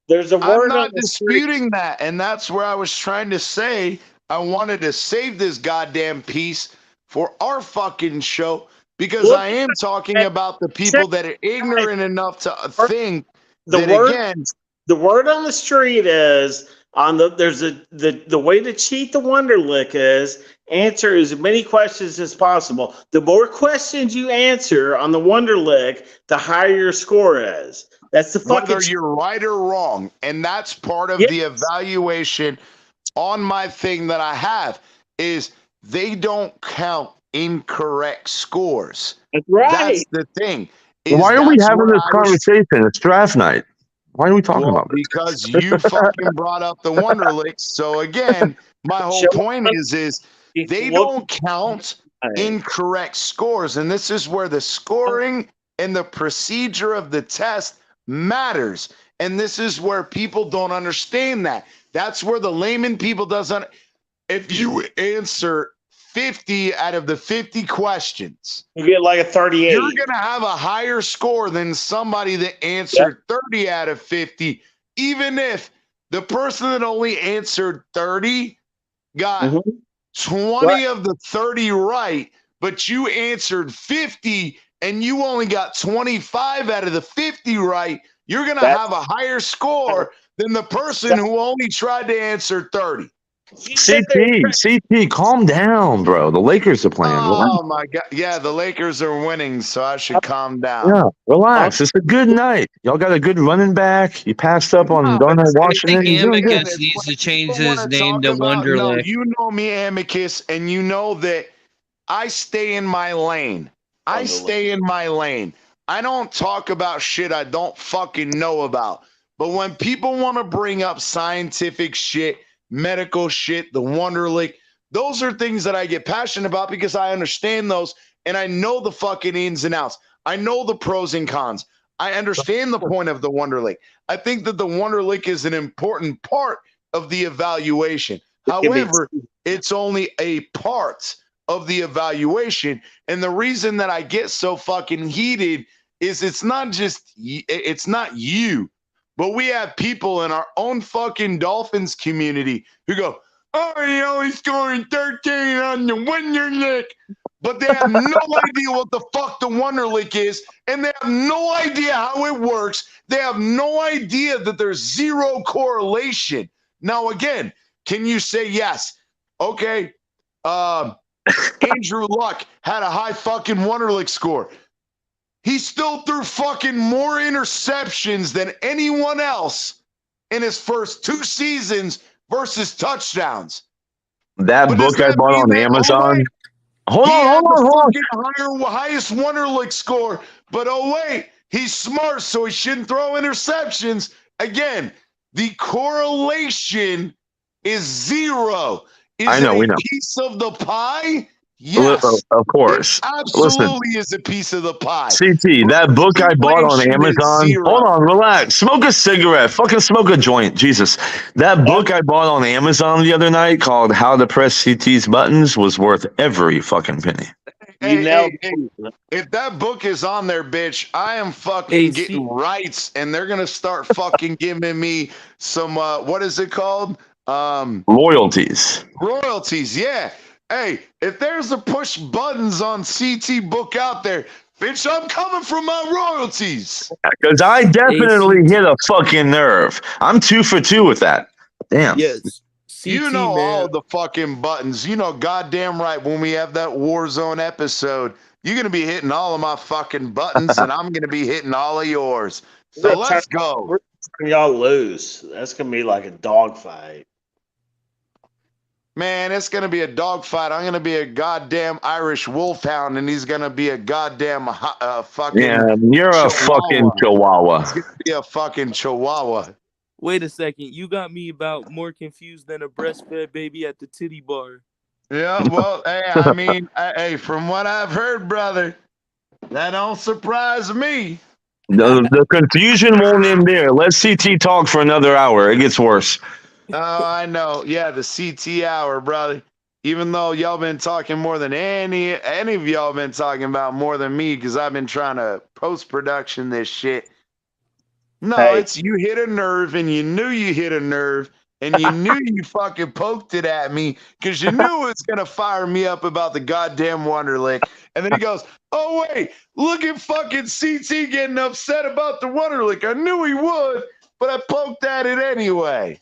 There's a word. I'm not disputing that, and that's where I was trying to say I wanted to save this goddamn piece for our fucking show because I am talking about the people that are ignorant enough to think that the word on the street is the way to cheat the Wonderlic is answer as many questions as possible. The more questions you answer on the Wonderlic, the higher your score is. That's the fucking whether you're right or wrong, and that's part of the evaluation on my thing that I have is they don't count incorrect scores. That's right. That's the thing. Why are we having this conversation? It's draft night. Why are we talking about this? Because you fucking brought up the Wonderlic. So again, my whole point is they don't count incorrect scores, and this is where the scoring and the procedure of the test matters. And this is where people don't understand that. That's where the layman people doesn't. If you answer 50 out of the 50 questions, you get like a 38. You're going to have a higher score than somebody that answered 30 out of 50, even if the person that only answered 30 got 20 of the 30 right, but you answered 50 and you only got 25 out of the 50 right, you're going to have a higher score than the person who only tried to answer 30. CT, calm down, bro. The Lakers are playing. Oh, my God. Yeah, the Lakers are winning, so I should calm down. Yeah, relax. It's a good night. Y'all got a good running back. You passed up on Darnell Washington. I think Amicus needs to change his name to Wonderlic. No, you know me, Amicus, and you know that I stay in my lane. I don't talk about shit I don't fucking know about. But when people want to bring up scientific shit, medical shit, the Wonderlic, those are things that I get passionate about because I understand those and I know the fucking ins and outs. I know the pros and cons. I understand the point of the Wonderlic. I think that the Wonderlic is an important part of the evaluation. However, it's only a part of the evaluation. And the reason that I get so fucking heated is it's not you. But we have people in our own fucking Dolphins community who go, oh, he only scoring 13 on the Wonderlic. But they have no idea what the fuck the Wonderlic is, and they have no idea how it works. They have no idea that there's zero correlation. Now, again, can you say yes? Okay, Andrew Luck had a high fucking Wonderlic score. He still threw fucking more interceptions than anyone else in his first 2 seasons versus touchdowns. That But book I bought on Amazon. Hold on. Highest Wonderlic score, but he's smart, so he shouldn't throw interceptions. Again, the correlation is 0. Is it a piece of the pie? Yes, of course. It absolutely is a piece of the pie. CT, that book I bought on Amazon. Hold on, relax. Smoke a cigarette. Fucking smoke a joint. Jesus. That book I bought on Amazon the other night called How to Press CT's Buttons was worth every fucking penny. Hey, if that book is on there, bitch, I am fucking getting rights, and they're gonna start fucking giving me some what is it called? Royalties. Royalties, yeah. Hey, if there's a push buttons on CT book out there, bitch, I'm coming for my royalties. Because I definitely hit a fucking nerve. I'm 2 for 2 with that. Damn. Yes. You know all the fucking buttons. You know goddamn right when we have that Warzone episode, you're going to be hitting all of my fucking buttons and I'm going to be hitting all of yours. So let's go. Y'all lose. That's going to be like a dogfight. Man, it's going to be a dogfight. I'm going to be a goddamn Irish wolfhound, and he's going to be a goddamn fucking you're a fucking chihuahua. He's going to be a fucking chihuahua. Wait a second. You got me about more confused than a breastfed baby at the titty bar. Yeah, well, hey, I mean, hey, from what I've heard, brother, that don't surprise me. The confusion won't end there. Let CT talk for another hour. It gets worse. Oh, I know. Yeah, the CT hour, brother. Even though y'all been talking more than any of y'all been talking about more than me, because I've been trying to post-production this shit. No, it's you hit a nerve, and you knew you hit a nerve, and you knew you fucking poked it at me because you knew it was going to fire me up about the goddamn Wonderlic. And then he goes, oh, wait, look at fucking CT getting upset about the Wonderlic. I knew he would, but I poked at it anyway.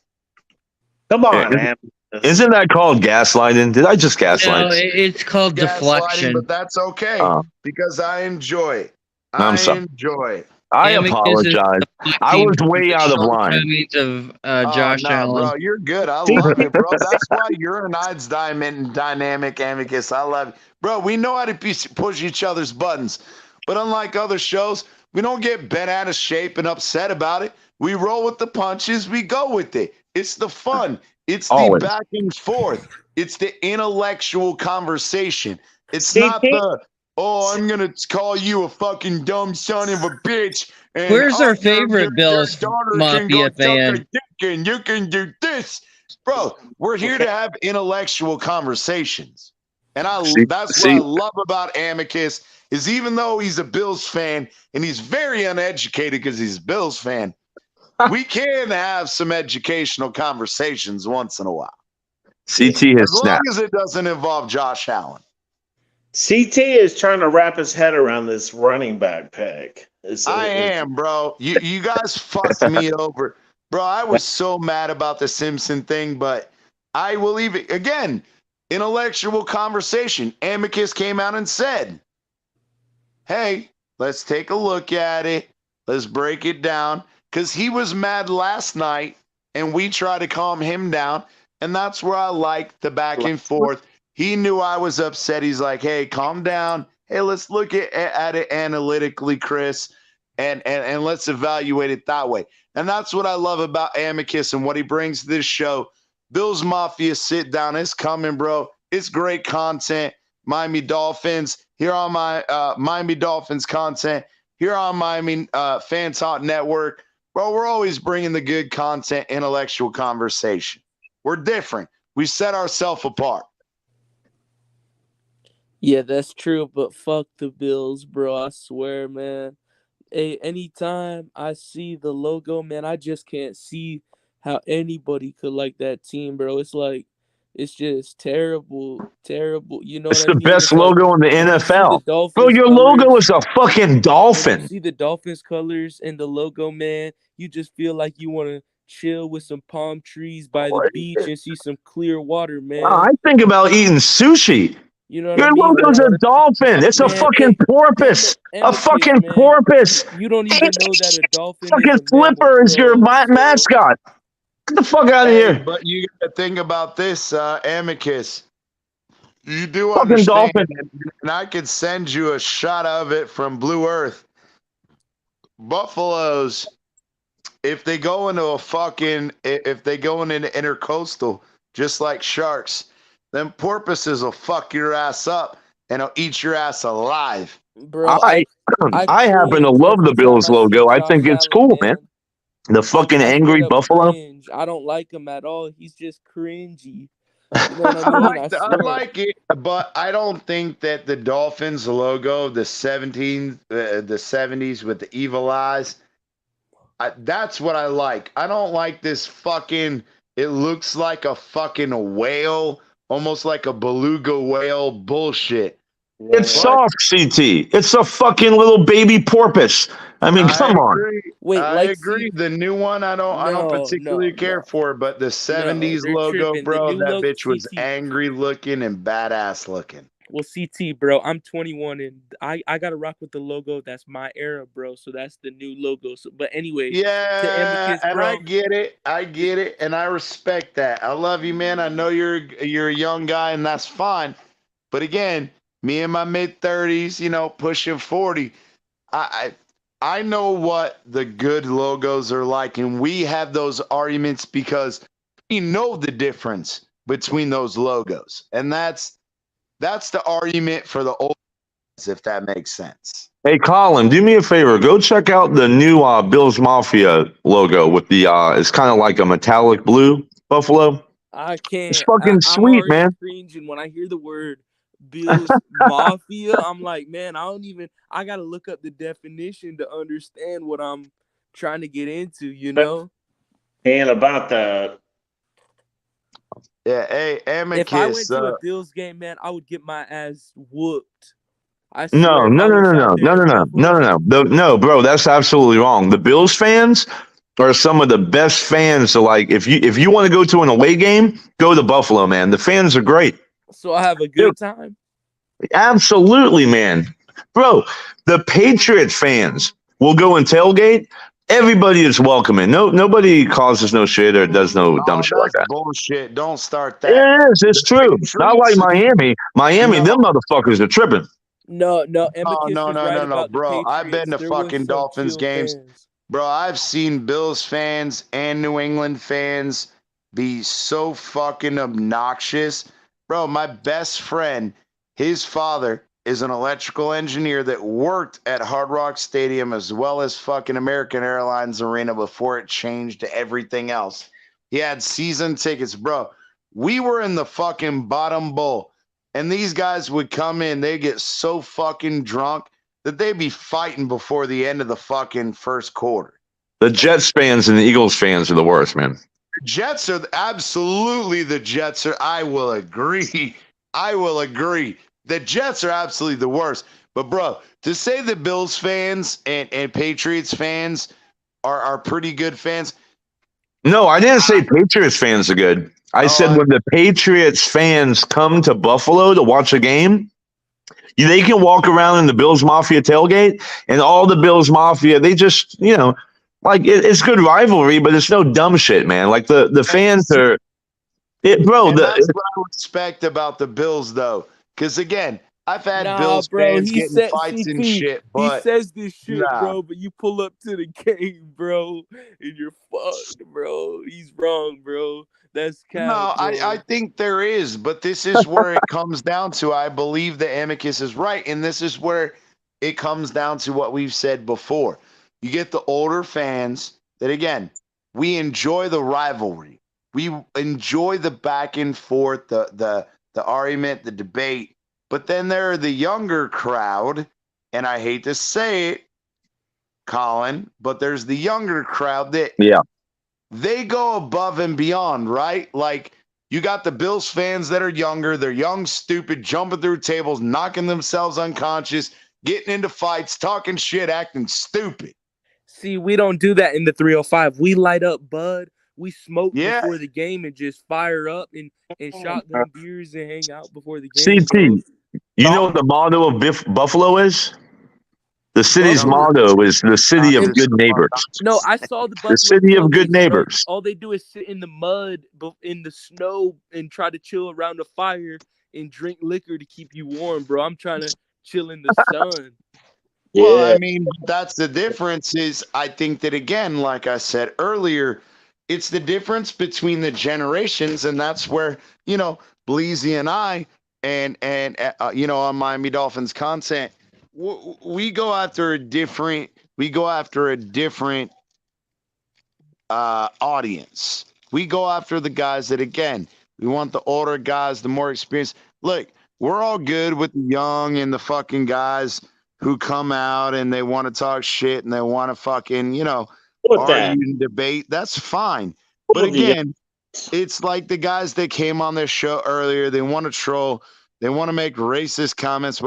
Come on, man. Isn't that called gaslighting? Did I just gaslight? No, it's called deflection. But that's okay because I enjoy it. I'm sorry. Enjoy it. I apologize. I was way out of line. Josh Allen. Bro, you're good. I love it, bro. That's why you're an odds dynamic amicus. I love it. Bro, we know how to push each other's buttons. But unlike other shows, we don't get bent out of shape and upset about it. We roll with the punches. We go with it. It's the fun. It's the back and forth. It's the intellectual conversation. It's not the, I'm going to call you a fucking dumb son of a bitch. And where's our favorite Bills Mafia fan? And you can do this. Bro, we're here to have intellectual conversations. And that's what I love about Amicus is even though he's a Bills fan and he's very uneducated because he's a Bills fan, we can have some educational conversations once in a while. CT has snapped. As long as it doesn't involve Josh Allen. CT is trying to wrap his head around this running back pick. I am, bro. You guys fucked me over. Bro, I was so mad about the Simpson thing, but I will leave it. Again, intellectual conversation. Amicus came out and said, hey, let's take a look at it. Let's break it down. Because he was mad last night, and we tried to calm him down. And that's where I like the back and forth. He knew I was upset. He's like, hey, calm down. Hey, let's look at it analytically, Chris, and let's evaluate it that way. And that's what I love about Amicus and what he brings to this show. Bills Mafia Sit Down. It's coming, bro. It's great content. Miami Dolphins. Here on my Miami Dolphins content. Here on Miami Fan Talk Network. Bro, we're always bringing the good content, intellectual conversation. We're different. We set ourselves apart. Yeah, that's true, but fuck the Bills, bro. I swear, man. Hey, anytime I see the logo, man, I just can't see how anybody could like that team, bro. It's like, it's just terrible. You know it's what I mean? The best logo in the NFL. Bro, your logo is a fucking dolphin. You see the Dolphins colors in the logo, man. You just feel like you want to chill with some palm trees by the beach and see some clear water, man. I think about eating sushi. You know your logo's a dolphin. It's a fucking porpoise. A fucking porpoise. You don't even know that a dolphin fucking flipper is your mascot. Get the fuck out of here. But you got to think about this, Amicus. You do Fucking understand, dolphin. and I could send you a shot of it from Blue Earth. Buffaloes, if they go into intercoastal, just like sharks, then porpoises will fuck your ass up and it'll eat your ass alive. Bro, I happen to love the Bills logo. I think it's cool, man. The fucking angry buffalo. Cringe. I don't like him at all. He's just cringy. You know what I mean? I like it, but I don't think that the Dolphins logo, the 70s with the evil eyes, that's what I like. I don't like this fucking, it looks like a fucking whale, almost like a beluga whale bullshit. It's soft, CT. It's a fucking little baby porpoise. I mean, come on. Wait, I agree. The new one, I don't particularly care for, but the 70s logo, bro, that bitch was angry looking and badass looking. Well, CT, bro, I'm 21 and I gotta rock with the logo. That's my era, bro. So that's the new logo. So, but anyway, yeah, and I get it, and I respect that. I love you, man. I know you're a young guy, and that's fine. But again, me in my mid-30s, pushing 40, I know what the good logos are like, and we have those arguments because we know the difference between those logos, and that's the argument for the old, if that makes sense. Hey, Colin, do me a favor. Go check out the new Bills Mafia logo with the it's kind of like a metallic blue buffalo. I can't. It's fucking sweet, man. And when I hear the word Bills Mafia, I'm like, man, I gotta look up the definition to understand what I'm trying to get into, And about that. Yeah, hey, Amicus. If I went to a Bills game, man, I would get my ass whooped. No, bro, that's absolutely wrong. The Bills fans are some of the best fans. So, like, if you want to go to an away game, go to Buffalo, man. The fans are great. So I have a good time. Absolutely, man. Bro, the Patriots fans will go and tailgate. Everybody is welcoming. Nobody causes no shit or does no dumb shit like that. Bullshit. Don't start that. It is. It's true. Not like Miami. Them motherfuckers are tripping. No, no, bro. I've been to fucking Dolphins games. Bro, I've seen Bills fans and New England fans be so fucking obnoxious. Bro, my best friend, his father is an electrical engineer that worked at Hard Rock Stadium as well as fucking American Airlines Arena before it changed to everything else. He had season tickets, bro. We were in the fucking bottom bowl, and these guys would come in. They get so fucking drunk that they'd be fighting before the end of the fucking first quarter. The Jets fans and the Eagles fans are the worst, man. Jets are absolutely the Jets are. I will agree. The Jets are absolutely the worst. But, bro, to say the Bills fans and Patriots fans are pretty good fans. No, I didn't say Patriots fans are good. I said when the Patriots fans come to Buffalo to watch a game, they can walk around in the Bills Mafia tailgate, and all the Bills Mafia, they just, like it's good rivalry, but it's no dumb shit, man. Like the fans are, that's what I respect about the Bills, though. Because, again, I've had Bills fans getting fights and shit. But he says this shit, bro, but you pull up to the game, bro, and you're fucked, bro. He's wrong, bro. That's cap. No, I think there is. But this is where it comes down to. I believe the Amicus is right. And this is where it comes down to what we've said before. You get the older fans that, again, we enjoy the rivalry. We enjoy the back and forth, the argument, the debate. But then there are the younger crowd, and I hate to say it, Colin, but there's the younger crowd that they go above and beyond, right? Like, you got the Bills fans that are younger. They're young, stupid, jumping through tables, knocking themselves unconscious, getting into fights, talking shit, acting stupid. See, we don't do that in the 305. We light up bud. We smoke before the game and just fire up and shotgun beers and hang out before the game. CT, you know what the motto of Buffalo is? The city's motto is the city of good neighbors. No, I saw the Buffalo. The city of good Bills, bro. neighbors. All they do is sit in the mud, in the snow, and try to chill around a fire and drink liquor to keep you warm, bro. I'm trying to chill in the sun. Well, I mean, that's the difference is I think that, again, like I said earlier, it's the difference between the generations. And that's where, Bleezy and I and on Miami Dolphins content, we go after a different audience. We go after the guys that, again, we want the older guys, the more experienced. Look, we're all good with the young and the fucking guys who come out and they want to talk shit and they want to fucking, argue and debate. That's fine. But again, it's like the guys that came on this show earlier. They want to troll. They want to make racist comments.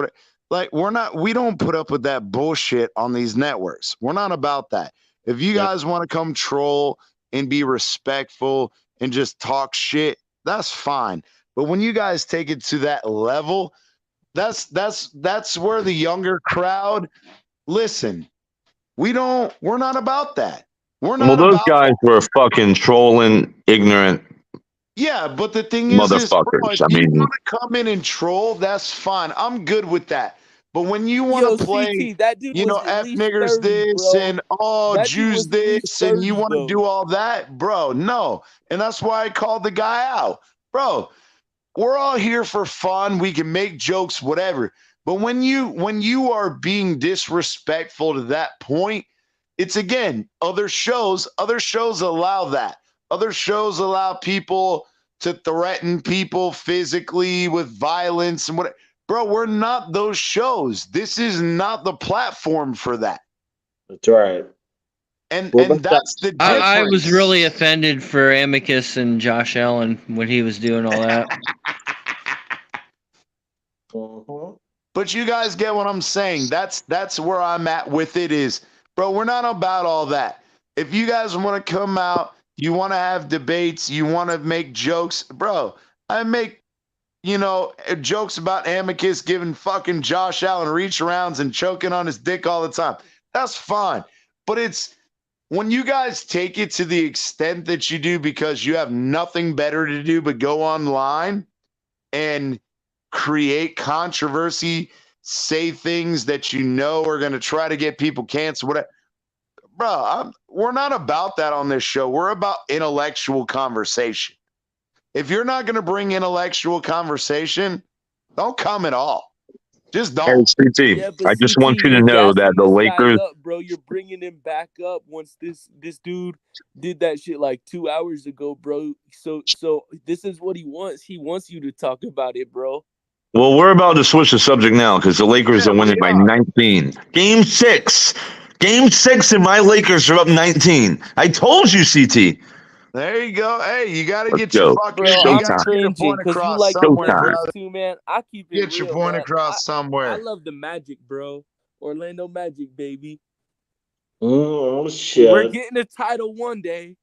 Like, we don't put up with that bullshit on these networks. We're not about that. If you guys want to come troll and be respectful and just talk shit, that's fine. But when you guys take it to that level, that's where the younger crowd, listen, we're not about that. We're not those guys were fucking trolling, ignorant. Yeah, but the thing is, if you want to come in and troll, that's fine. I'm good with that. But when you want to play, that dude F niggers 30, this bro. and That Jews this, and you want to do all that, bro, no. And that's why I called the guy out. Bro, we're all here for fun. We can make jokes, whatever. But when you are being disrespectful to that point, it's, again, other shows allow that. Other shows allow people to threaten people physically with violence and whatever. Bro, we're not those shows. This is not the platform for that. That's right. And that's the difference. I was really offended for Amicus and Josh Allen when he was doing all that. But you guys get what I'm saying. That's where I'm at with it is, bro, we're not about all that. If you guys want to come out, you want to have debates, you want to make jokes, bro, I make, jokes about Amicus giving fucking Josh Allen reach arounds and choking on his dick all the time. That's fine. But it's when you guys take it to the extent that you do because you have nothing better to do but go online and create controversy, say things that are going to try to get people canceled, whatever. Bro, we're not about that on this show. We're about intellectual conversation. If you're not going to bring intellectual conversation, don't come at all. Just don't. Hey, CT, I just want you to know that the Lakers, bro, you're bringing him back up once this dude did that shit like 2 hours ago, bro. So this is what he wants. He wants you to talk about it, bro. well, we're about to switch the subject now because the Lakers are winning by 19. Game 6. Game 6 and my Lakers are up 19. I told you, CT. There you go. Hey, you got to get your fucking point across like somewhere, too, man. I keep it Get your point across somewhere. I love the Magic, bro. Orlando Magic, baby. Oh, shit. We're getting a title one day.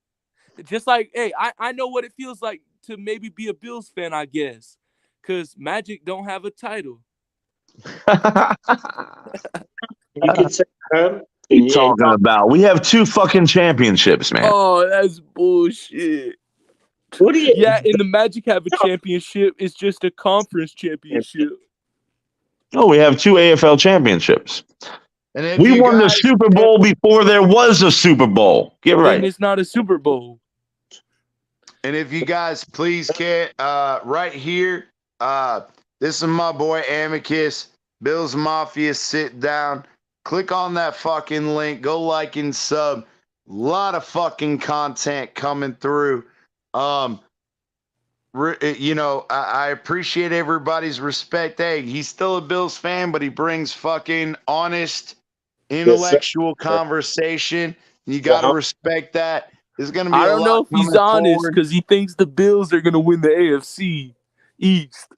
Just like, hey, I know what it feels like to maybe be a Bills fan, I guess. Because Magic don't have a title. You can say that. What are you talking about? We have 2 fucking championships, man. Oh, that's bullshit. What do you? Yeah, and the Magic have a championship. It's just a conference championship. Oh, we have 2 AFL championships. And we won the Super Bowl before there was a Super Bowl. Get right. And it's not a Super Bowl. And if you guys please can, right here, this is my boy Amicus, Bills Mafia Sit Down. Click on that fucking link. Go like and sub. A lot of fucking content coming through. I appreciate everybody's respect. Hey, he's still a Bills fan, but he brings fucking honest, intellectual conversation. You got to respect that. There's going to be I don't know if he's honest because he thinks the Bills are going to win the AFC East.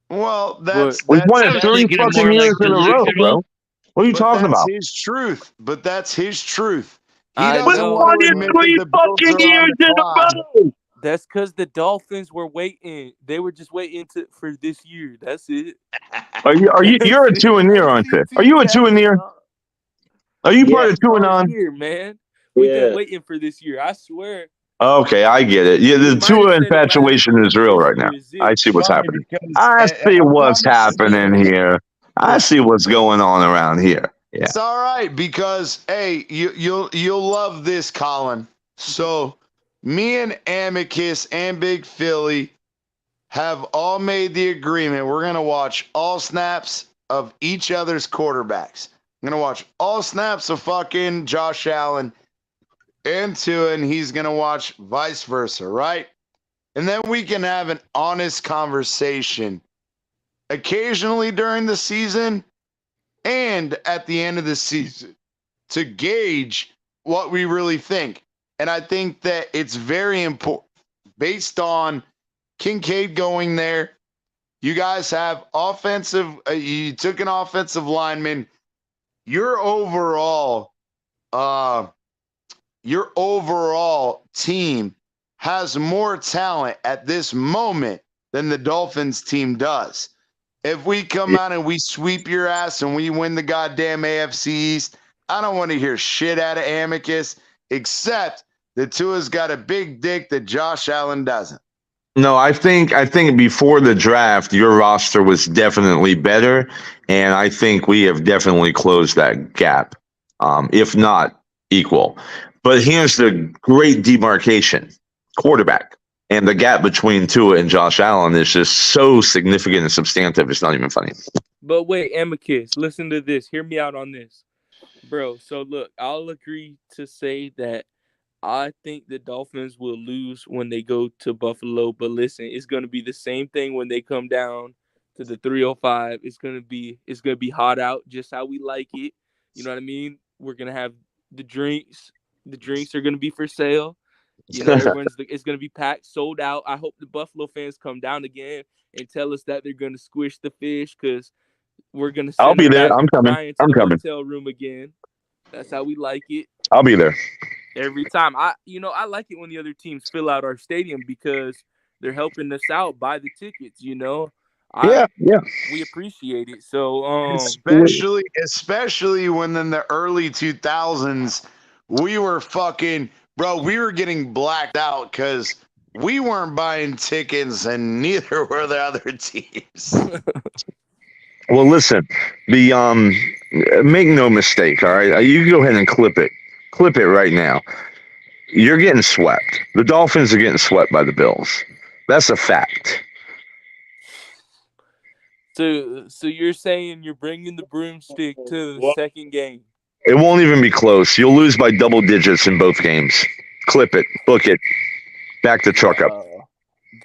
Well, that's we've won it 3 fucking years in a row, bro. What are you talking about? That's his truth. But that's his truth. He doesn't want to admit 3 fucking years in a row. That's because the Dolphins were waiting. They were just waiting for this year. That's it. You're a 2 and near, aren't you? Are you a 2 and near? Are you part of 2 and On? Here, man. We've been waiting for this year. I swear. Okay, I get it. Yeah, the Tua infatuation is real right now. I see what's happening. I see what's happening here. I see what's going on around here. Yeah. It's all right because hey, you'll love this, Colin. So me and Amicus and Big Philly have all made the agreement. We're gonna watch all snaps of each other's quarterbacks. I'm gonna watch all snaps of fucking Josh Allen and Tua, and he's gonna watch vice versa, right? And then we can have an honest conversation occasionally during the season and at the end of the season to gauge what we really think. And I think that it's very important based on Kincaid going there. You guys have you took an offensive lineman. Your overall team has more talent at this moment than the Dolphins team does. If we come out and we sweep your ass and we win the goddamn AFC East, I don't want to hear shit out of Amicus, except that Tua's got a big dick that Josh Allen doesn't. No, I think before the draft, your roster was definitely better, and I think we have definitely closed that gap, if not equal. But here's the great demarcation: quarterback. And the gap between Tua and Josh Allen is just so significant and substantive. It's not even funny. But wait, Amicus, listen to this. Hear me out on this. Bro, so look, I'll agree to say that I think the Dolphins will lose when they go to Buffalo. But listen, it's going to be the same thing when they come down to the 305. It's going to be hot out, just how we like it. You know what I mean? We're going to have the drinks. The drinks are going to be for sale. You know, it's going to be packed, sold out. I hope the Buffalo fans come down again and tell us that they're going to squish the fish because we're going to send I'll be there. I'm coming. to the hotel room again. That's how we like it. I'll be there. Every time. I like it when the other teams fill out our stadium because they're helping us out, buy the tickets, you know. Yeah. We appreciate it. So especially when in the early 2000s we were fucking we were getting blacked out because we weren't buying tickets and neither were the other teams. Well, listen, make no mistake, all right? You go ahead and clip it. Clip it right now. You're getting swept. The Dolphins are getting swept by the Bills. That's a fact. So you're saying you're bringing the broomstick to the second game? It won't even be close. You'll lose by double digits in both games. Clip it. Book it. Back the truck up.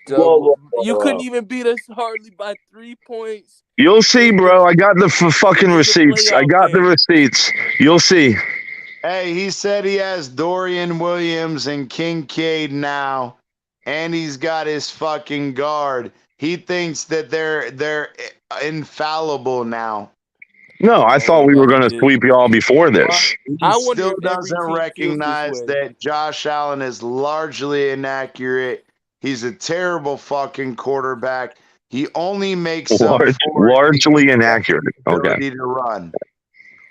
You couldn't even beat us hardly by 3 points. You'll see, bro. I got the fucking receipts. I got the receipts. You'll see. Hey, he said he has Dorian Williams and Kincaid now, and he's got his fucking guard. He thinks that they're infallible now. No, I thought we were going to sweep y'all before this. He still doesn't recognize that Josh Allen is largely inaccurate. He's a terrible fucking quarterback. He only makes largely inaccurate. Okay. To run.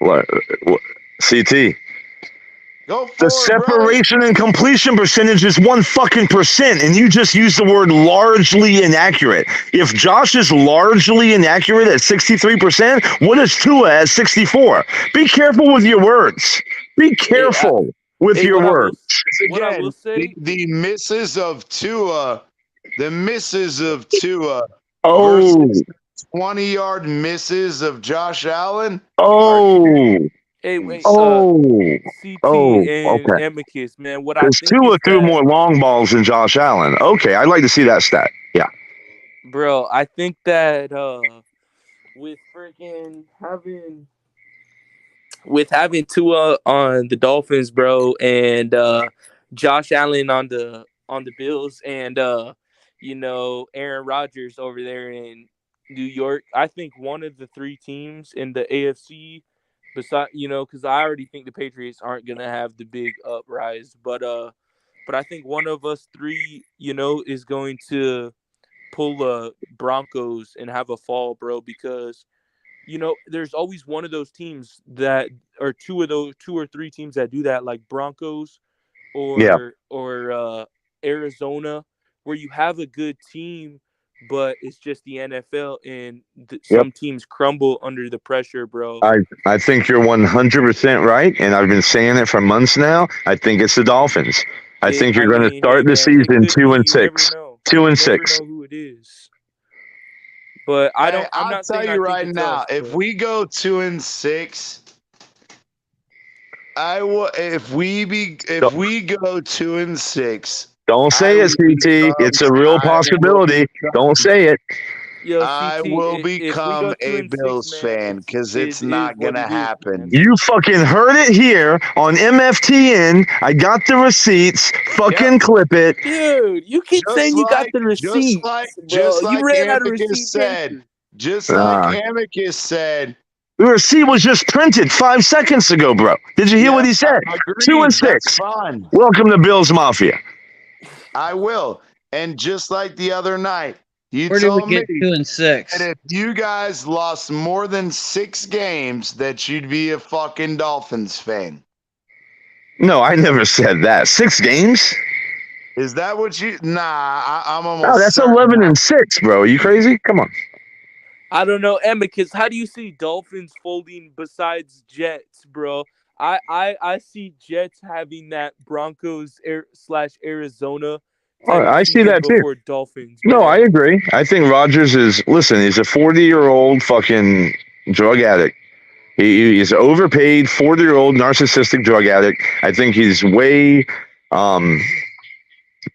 CT. The separation and completion percentage is 1% and you just use the word largely inaccurate. If Josh is largely inaccurate at 63%, what is Tua at 64%? Be careful with your words. Be careful with your words. Again, the misses of Tua, versus 20-yard misses of Josh Allen. Hey, wait. CT and Amicus, man. What I think Tua threw more long balls than Josh Allen. Okay, I'd like to see that stat. Yeah, bro. I think that with having Tua on the Dolphins, bro, and Josh Allen on the Bills, and Aaron Rodgers over there in New York, I think one of the three teams in the AFC. Besides, because I already think the Patriots aren't gonna have the big uprise, but I think one of us three, is going to pull Broncos and have a fall, bro. Because there's always one of those teams that, or two or three teams that do that, like Broncos or Arizona, where you have a good team, but it's just the NFL, and some teams crumble under the pressure, bro. I think you're 100% right, and I've been saying it for months now. I think it's the Dolphins. I think you're going to start the season 2-6. 2-6. Know who it is. But I'll tell you right now, if we go 2-6, if we go 2-6. Don't say it, CT. It's a real possibility. Don't say it. I will become a Bills fan because it's not going to happen. You fucking heard it here on MFTN. I got the receipts. Fucking clip it. Dude, you keep saying you got the receipts. Just like Amicus said. Just like Amicus said. The receipt was just printed 5 seconds ago, bro. Did you hear what he said? 2-6. Welcome to Bills Mafia. I will. And just like the other night, you Where did told we get me 2-6? that if you guys lost more than 6 games, that you'd be a fucking Dolphins fan. No, I never said that. 6 games? Is that what you? Nah, I'm almost. No, that's 11-6, bro. Are you crazy? Come on. I don't know, Amicus. How do you see Dolphins folding besides Jets, bro? I see Jets having that Broncos / Arizona. I see that too. Dolphins. No, I agree. I think Rodgers is. Listen, he's a 40-year-old fucking drug addict. He's overpaid 40-year-old narcissistic drug addict. I think he's way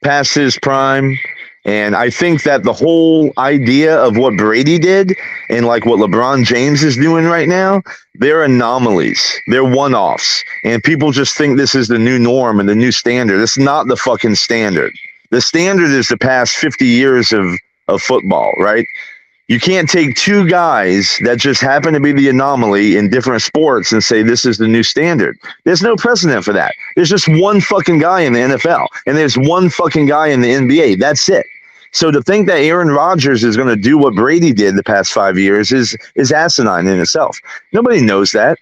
past his prime. And I think that the whole idea of what Brady did and like what LeBron James is doing right now, they're anomalies. They're one-offs. And people just think this is the new norm and the new standard. It's not the fucking standard. The standard is the past 50 years of football, right? You can't take 2 guys that just happen to be the anomaly in different sports and say this is the new standard. There's no precedent for that. There's just one fucking guy in the NFL, and there's one fucking guy in the NBA. That's it. So to think that Aaron Rodgers is going to do what Brady did the past 5 years is asinine in itself. Nobody knows that.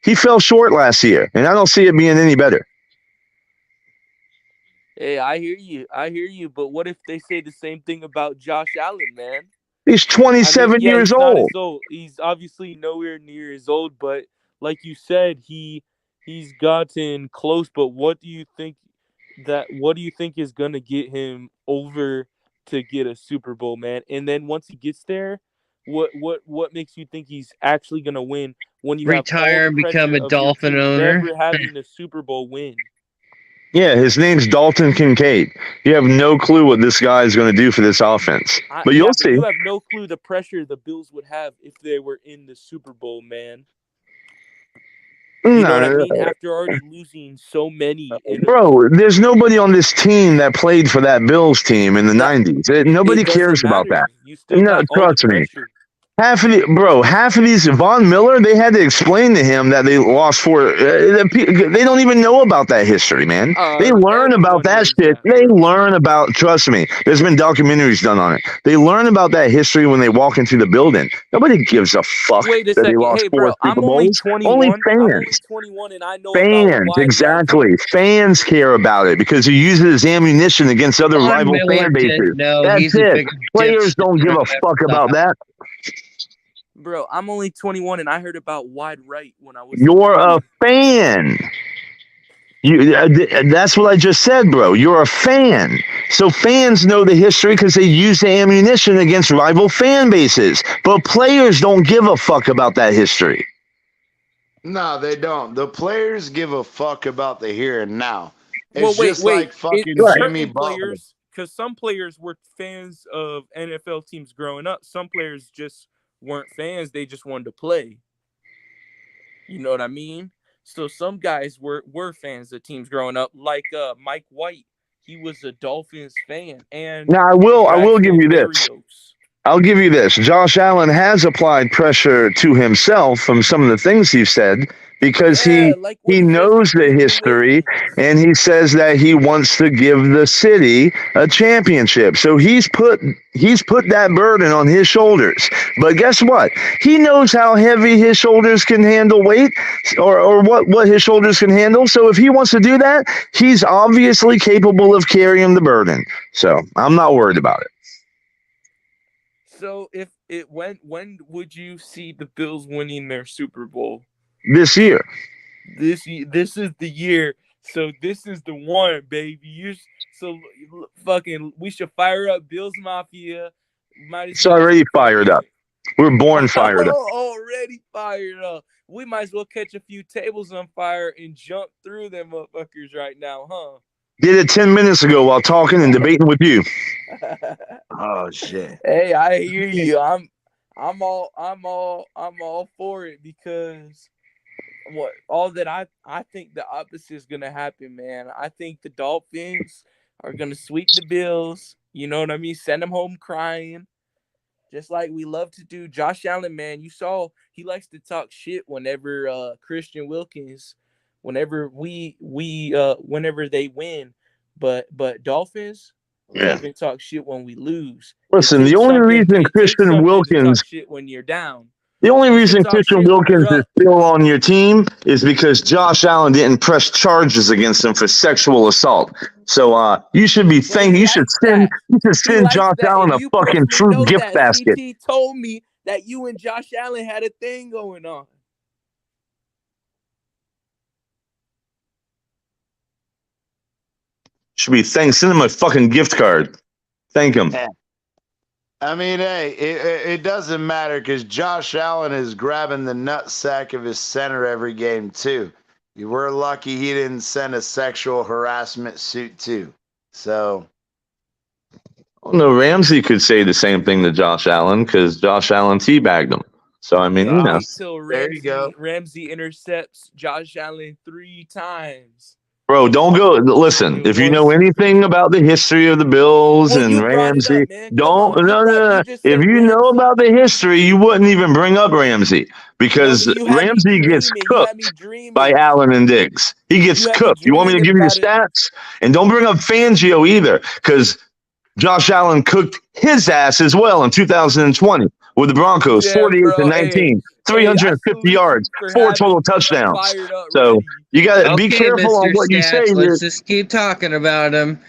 He fell short last year, and I don't see it being any better. Hey, I hear you. But what if they say the same thing about Josh Allen, man? He's 27 years old. He's obviously nowhere near as old, but like you said, he's gotten close. But what do you think is gonna get him over to get a Super Bowl, man? And then once he gets there, what makes you think he's actually gonna win when you retire and become a Dolphin owner? Never having a Super Bowl win. Yeah, his name's Dalton Kincaid. You have no clue what this guy is going to do for this offense. But you'll see. You have no clue the pressure the Bills would have if they were in the Super Bowl, man. You know what I mean? After already losing so many. Bro, there's nobody on this team that played for that Bills team in the 90s. Nobody cares about that. No, trust me. Half of these, Von Miller, they had to explain to him that they lost 4. They don't even know about that history, man. They learn about that shit. They learn about, trust me, there's been documentaries done on it. They learn about that history when they walk into the building. Nobody gives a fuck that they lost 4 Super Bowls. Only fans. I'm only 21 and I know fans, exactly. Fans care about it because he uses ammunition against other rival fan bases. That's it. Players don't give a fuck about that. Bro, I'm only 21 and I heard about wide right when I was. You're a fan. That's what I just said, bro. You're a fan. So fans know the history because they use the ammunition against rival fan bases. But players don't give a fuck about that history. No, they don't. The players give a fuck about the here and now. It's just like fucking Jimmy Butler. Because some players were fans of NFL teams growing up. Some players just weren't fans, they just wanted to play. You know what I mean? So some guys were fans of teams growing up, like Mike White. He was a Dolphins fan. And now I will give you this. I'll give you this. Josh Allen has applied pressure to himself from some of the things he said because he knows the history, and he says that he wants to give the city a championship. So he's put that burden on his shoulders. But guess what? He knows how heavy his shoulders can handle weight, or what his shoulders can handle. So if he wants to do that, he's obviously capable of carrying the burden. So I'm not worried about it. So when would you see the Bills winning their Super Bowl? This year. This is the year. So this is the one, baby. We should fire up Bills Mafia. It's already fired up. We're born fired up. Already fired up. We might as well catch a few tables on fire and jump through them motherfuckers right now, huh? Did it 10 minutes ago while talking and debating with you. Oh shit. Hey, I hear you. I'm all for it, because I think the opposite is gonna happen, man. I think the Dolphins are gonna sweep the Bills. You know what I mean? Send them home crying, just like we love to do. Josh Allen, man, you saw he likes to talk shit whenever Christian Wilkins, whenever whenever they win, but Dolphins. Yeah. Can talk shit when we lose. Listen, the only reason Christian Wilkins talk shit when you're down. The only reason Christian Wilkins is still on your team is because Josh Allen didn't press charges against him for sexual assault. So you should be thankful. You should send Josh Allen a fucking fruit gift basket. CT told me that you and Josh Allen had a thing going on. Should be thanked. Send him a fucking gift card. Thank him. I mean, hey, it doesn't matter because Josh Allen is grabbing the nutsack of his center every game, too. We're lucky he didn't send a sexual harassment suit, too. So. Oh, no, Ramsey could say the same thing to Josh Allen because Josh Allen teabagged him. So, I mean, there you go. Ramsey intercepts Josh Allen 3 times. Bro, don't go. Listen, if you know anything about the history of the Bills and Ramsey, no. If you know about the history, you wouldn't even bring up Ramsey because Ramsey gets cooked by Allen and Diggs. He gets cooked. You want me to give you the stats? And don't bring up Fangio either because Josh Allen cooked his ass as well in 2020 with the Broncos, 48-19. 350 yards, 4 total touchdowns. So you got to be careful on what you say. Let's just keep talking about him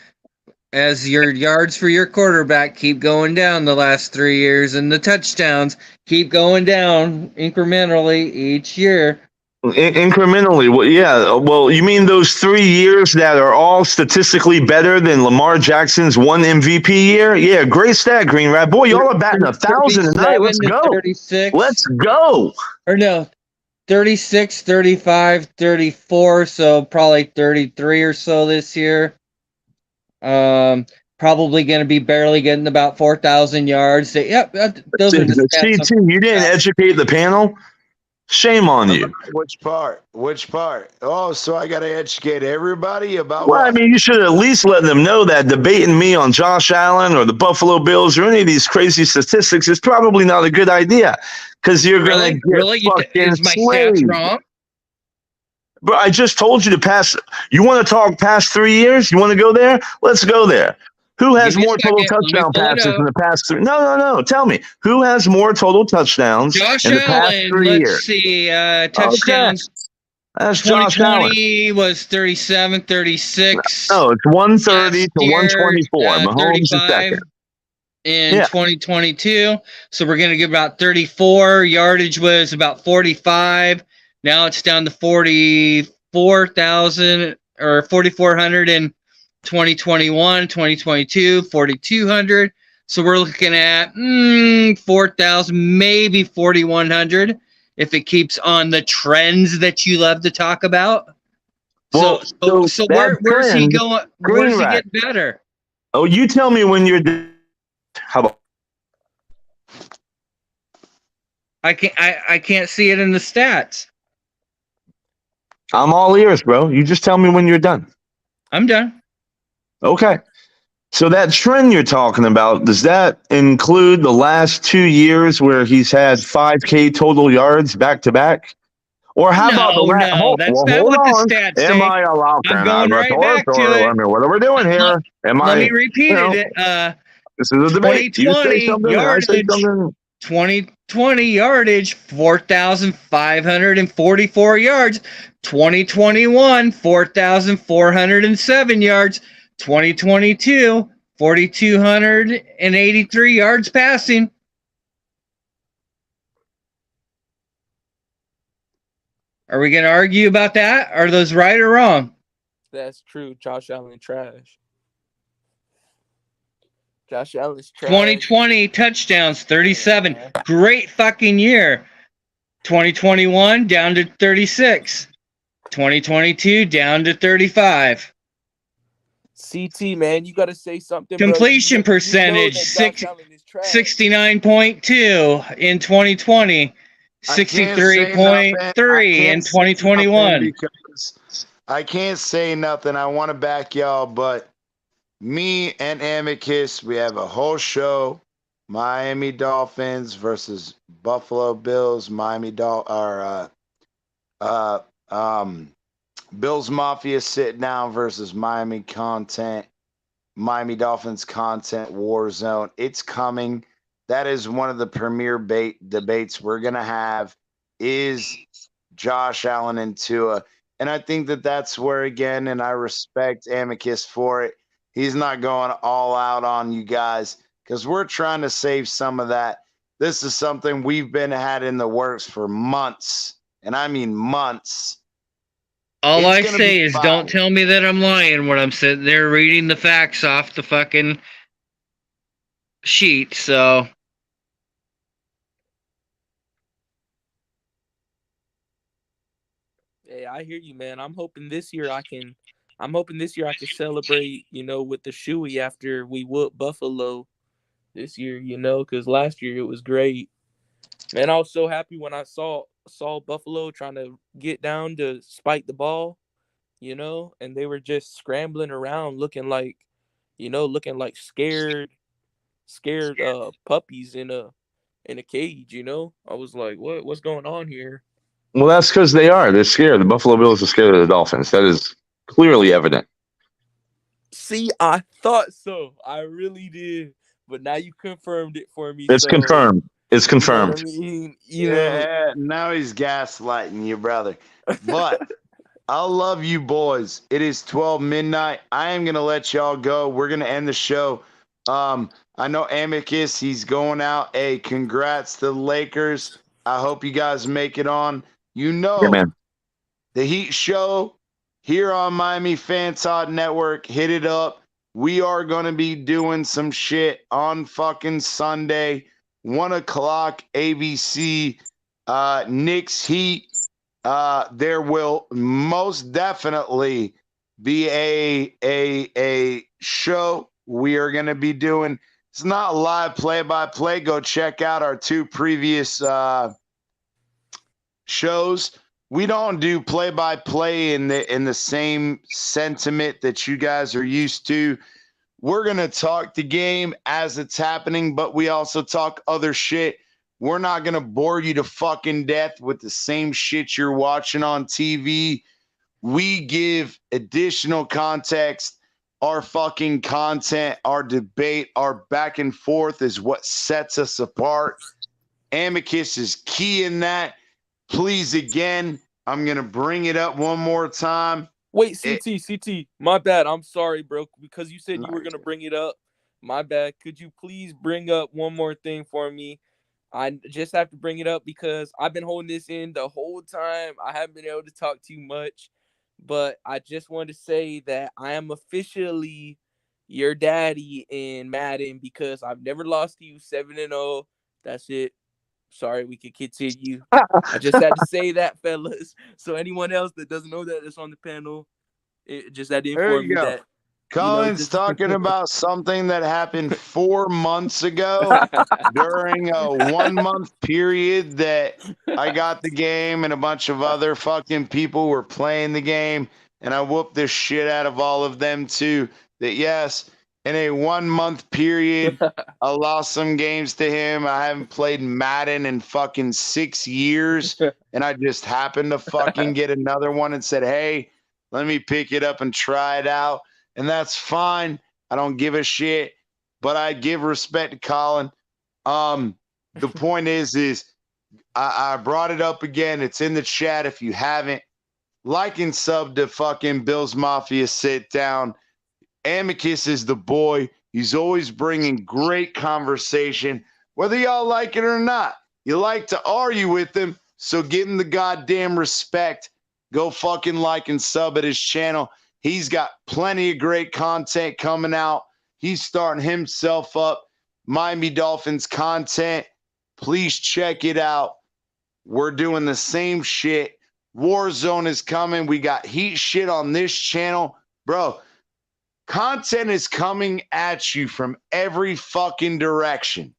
as your yards for your quarterback keep going down the last 3 years, and the touchdowns keep going down incrementally each year. Incrementally, well, yeah. Well, you mean those 3 years that are all statistically better than Lamar Jackson's 1 MVP year? Yeah, great stat, Green Rat. Boy, y'all are batting 1,000 tonight. Let's go. 36. Let's go. Or no, 36, 35, 34, so probably 33 or so this year. Probably going to be barely getting about 4,000 yards. Those are the stats. You didn't educate the panel? Shame on you. Which part? Oh, so I got to educate everybody about Well, I mean, you should at least let them know that debating me on Josh Allen or the Buffalo Bills or any of these crazy statistics is probably not a good idea because you're going to get fucking is my stats wrong? Bro, I just told you to pass. You want to talk past 3 years? You want to go there? Let's go there. Who has more total touchdown passes in the past 3? No. Tell me. Who has more total touchdowns in the past 3 years? Let's see. Touchdowns. Okay. That's Josh Allen. 2020 was 37, 36. No, it's 130 to 124. Mahomes is second. In 2022. So we're going to get about 34. Yardage was about 45. Now it's down to 44,000 or 4,400 in 2021, 2022, 4,200. So we're looking at 4,000, maybe 4,100 if it keeps on the trends that you love to talk about. Well, so where's he going? Where does he get better? Oh, you tell me when you're. How about? I can't see it in the stats. I'm all ears, bro. You just tell me when you're done. I'm done. Okay. So that trend you're talking about, does that include the last 2 years where he's had 5K total yards back to back? Or how about the last? No, that's not hold what on. the stats Am say. I allowed? I'm going right back to it. I mean, what are we doing here? Let me repeat it. This is a debate. You say something, yardage, I say something. 2020 yardage, 4,544 yards. 2021, 4,407 yards. 2022, 4,283 yards passing. Are we going to argue about that? Are those right or wrong? That's true. Josh Allen trash. Josh Allen's trash. 2020 touchdowns, 37. Great fucking year. 2021 down to 36. 2022 down to 35. CT, man, you got to say something. Completion percentage, 69.2 in 2020. 63.3 in 2021. Because I can't say nothing. I want to back y'all, but me and Amicus, we have a whole show. Miami Dolphins versus Buffalo Bills. Bills Mafia Sit Down versus Miami Dolphins Content War Zone. It's coming. That is one of the premier debates we're going to have, is Josh Allen and Tua. And I think that's where, again, and I respect Amicus for it, he's not going all out on you guys because we're trying to save some of that. This is something we've had in the works for months, and I mean months. All I say is don't tell me that I'm lying when I'm sitting there reading the facts off the fucking sheet, so... Hey, I hear you, man. I'm hoping this year I can celebrate, with the shoey after we whooped Buffalo this year, because last year it was great. Man, I was so happy when I saw Buffalo trying to get down to spike the ball, and they were just scrambling around looking like scared puppies in a cage, I was like, what's going on here? Well, that's because they are. They're scared. The Buffalo Bills are scared of the Dolphins. That is clearly evident. See, I thought so. I really did. But now you confirmed it for me. It's confirmed. It's confirmed. Yeah, now he's gaslighting you, brother. But I love you boys. It is 12 midnight. I am going to let y'all go. We're going to end the show. I know Amicus, he's going out. Hey, congrats to the Lakers. I hope you guys make it on. Yeah, the Heat Show here on Miami Fan Talk Network. Hit it up. We are going to be doing some shit on fucking Sunday, 1 o'clock, ABC, Knicks Heat. There will most definitely be a show we are going to be doing. It's not live play-by-play. Go check out our 2 previous shows. We don't do play-by-play in the same sentiment that you guys are used to. We're going to talk the game as it's happening, but we also talk other shit. We're not going to bore you to fucking death with the same shit you're watching on TV. We give additional context. Our fucking content, our debate, our back and forth is what sets us apart. Amicus is key in that. Please, again, I'm going to bring it up one more time. Wait, CT, my bad. I'm sorry, bro, because you said you were going to bring it up. My bad. Could you please bring up one more thing for me? I just have to bring it up because I've been holding this in the whole time. I haven't been able to talk too much, but I just wanted to say that I am officially your daddy in Madden because I've never lost to you 7-0. That's it. Sorry, we could continue. I just had to say that, fellas. So anyone else that doesn't know that's on the panel, just had to inform you that. Colin's talking about something that happened 4 months ago during a 1-month period that I got the game and a bunch of other fucking people were playing the game, and I whooped the shit out of all of them too. That yes, in a 1 month period. I lost some games to him. I haven't played Madden in fucking 6 years. And I just happened to fucking get another one and said, hey, let me pick it up and try it out. And that's fine. I don't give a shit. But I give respect to Colin. The point is I brought it up again. It's in the chat if you haven't. Like and sub to fucking Bills Mafia Sit Down. Amicus is the boy. He's always bringing great conversation, whether y'all like it or not. You like to argue with him, so give him the goddamn respect. Go fucking like and sub at his channel. He's got plenty of great content coming out. He's starting himself up. Miami Dolphins content. Please check it out. We're doing the same shit. Warzone is coming. We got heat shit on this channel. Bro, content is coming at you from every fucking direction.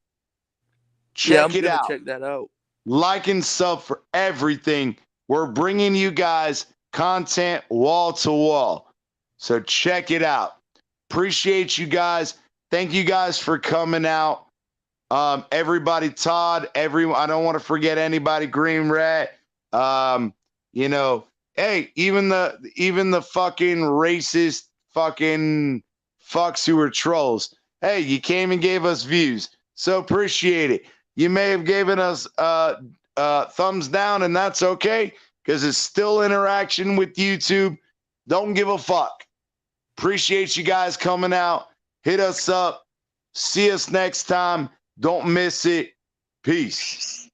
Check it out. Check that out. Like and sub for everything. We're bringing you guys content wall to wall. So check it out. Appreciate you guys. Thank you guys for coming out. Everybody, Todd, everyone. I don't want to forget anybody. Green Rat. You know, hey, even the fucking racist fucking fucks who were trolls. Hey, you came and gave us views. So appreciate it. You may have given us thumbs down, and that's okay, because it's still interaction with YouTube. Don't give a fuck. Appreciate you guys coming out. Hit us up. See us next time. Don't miss it. Peace.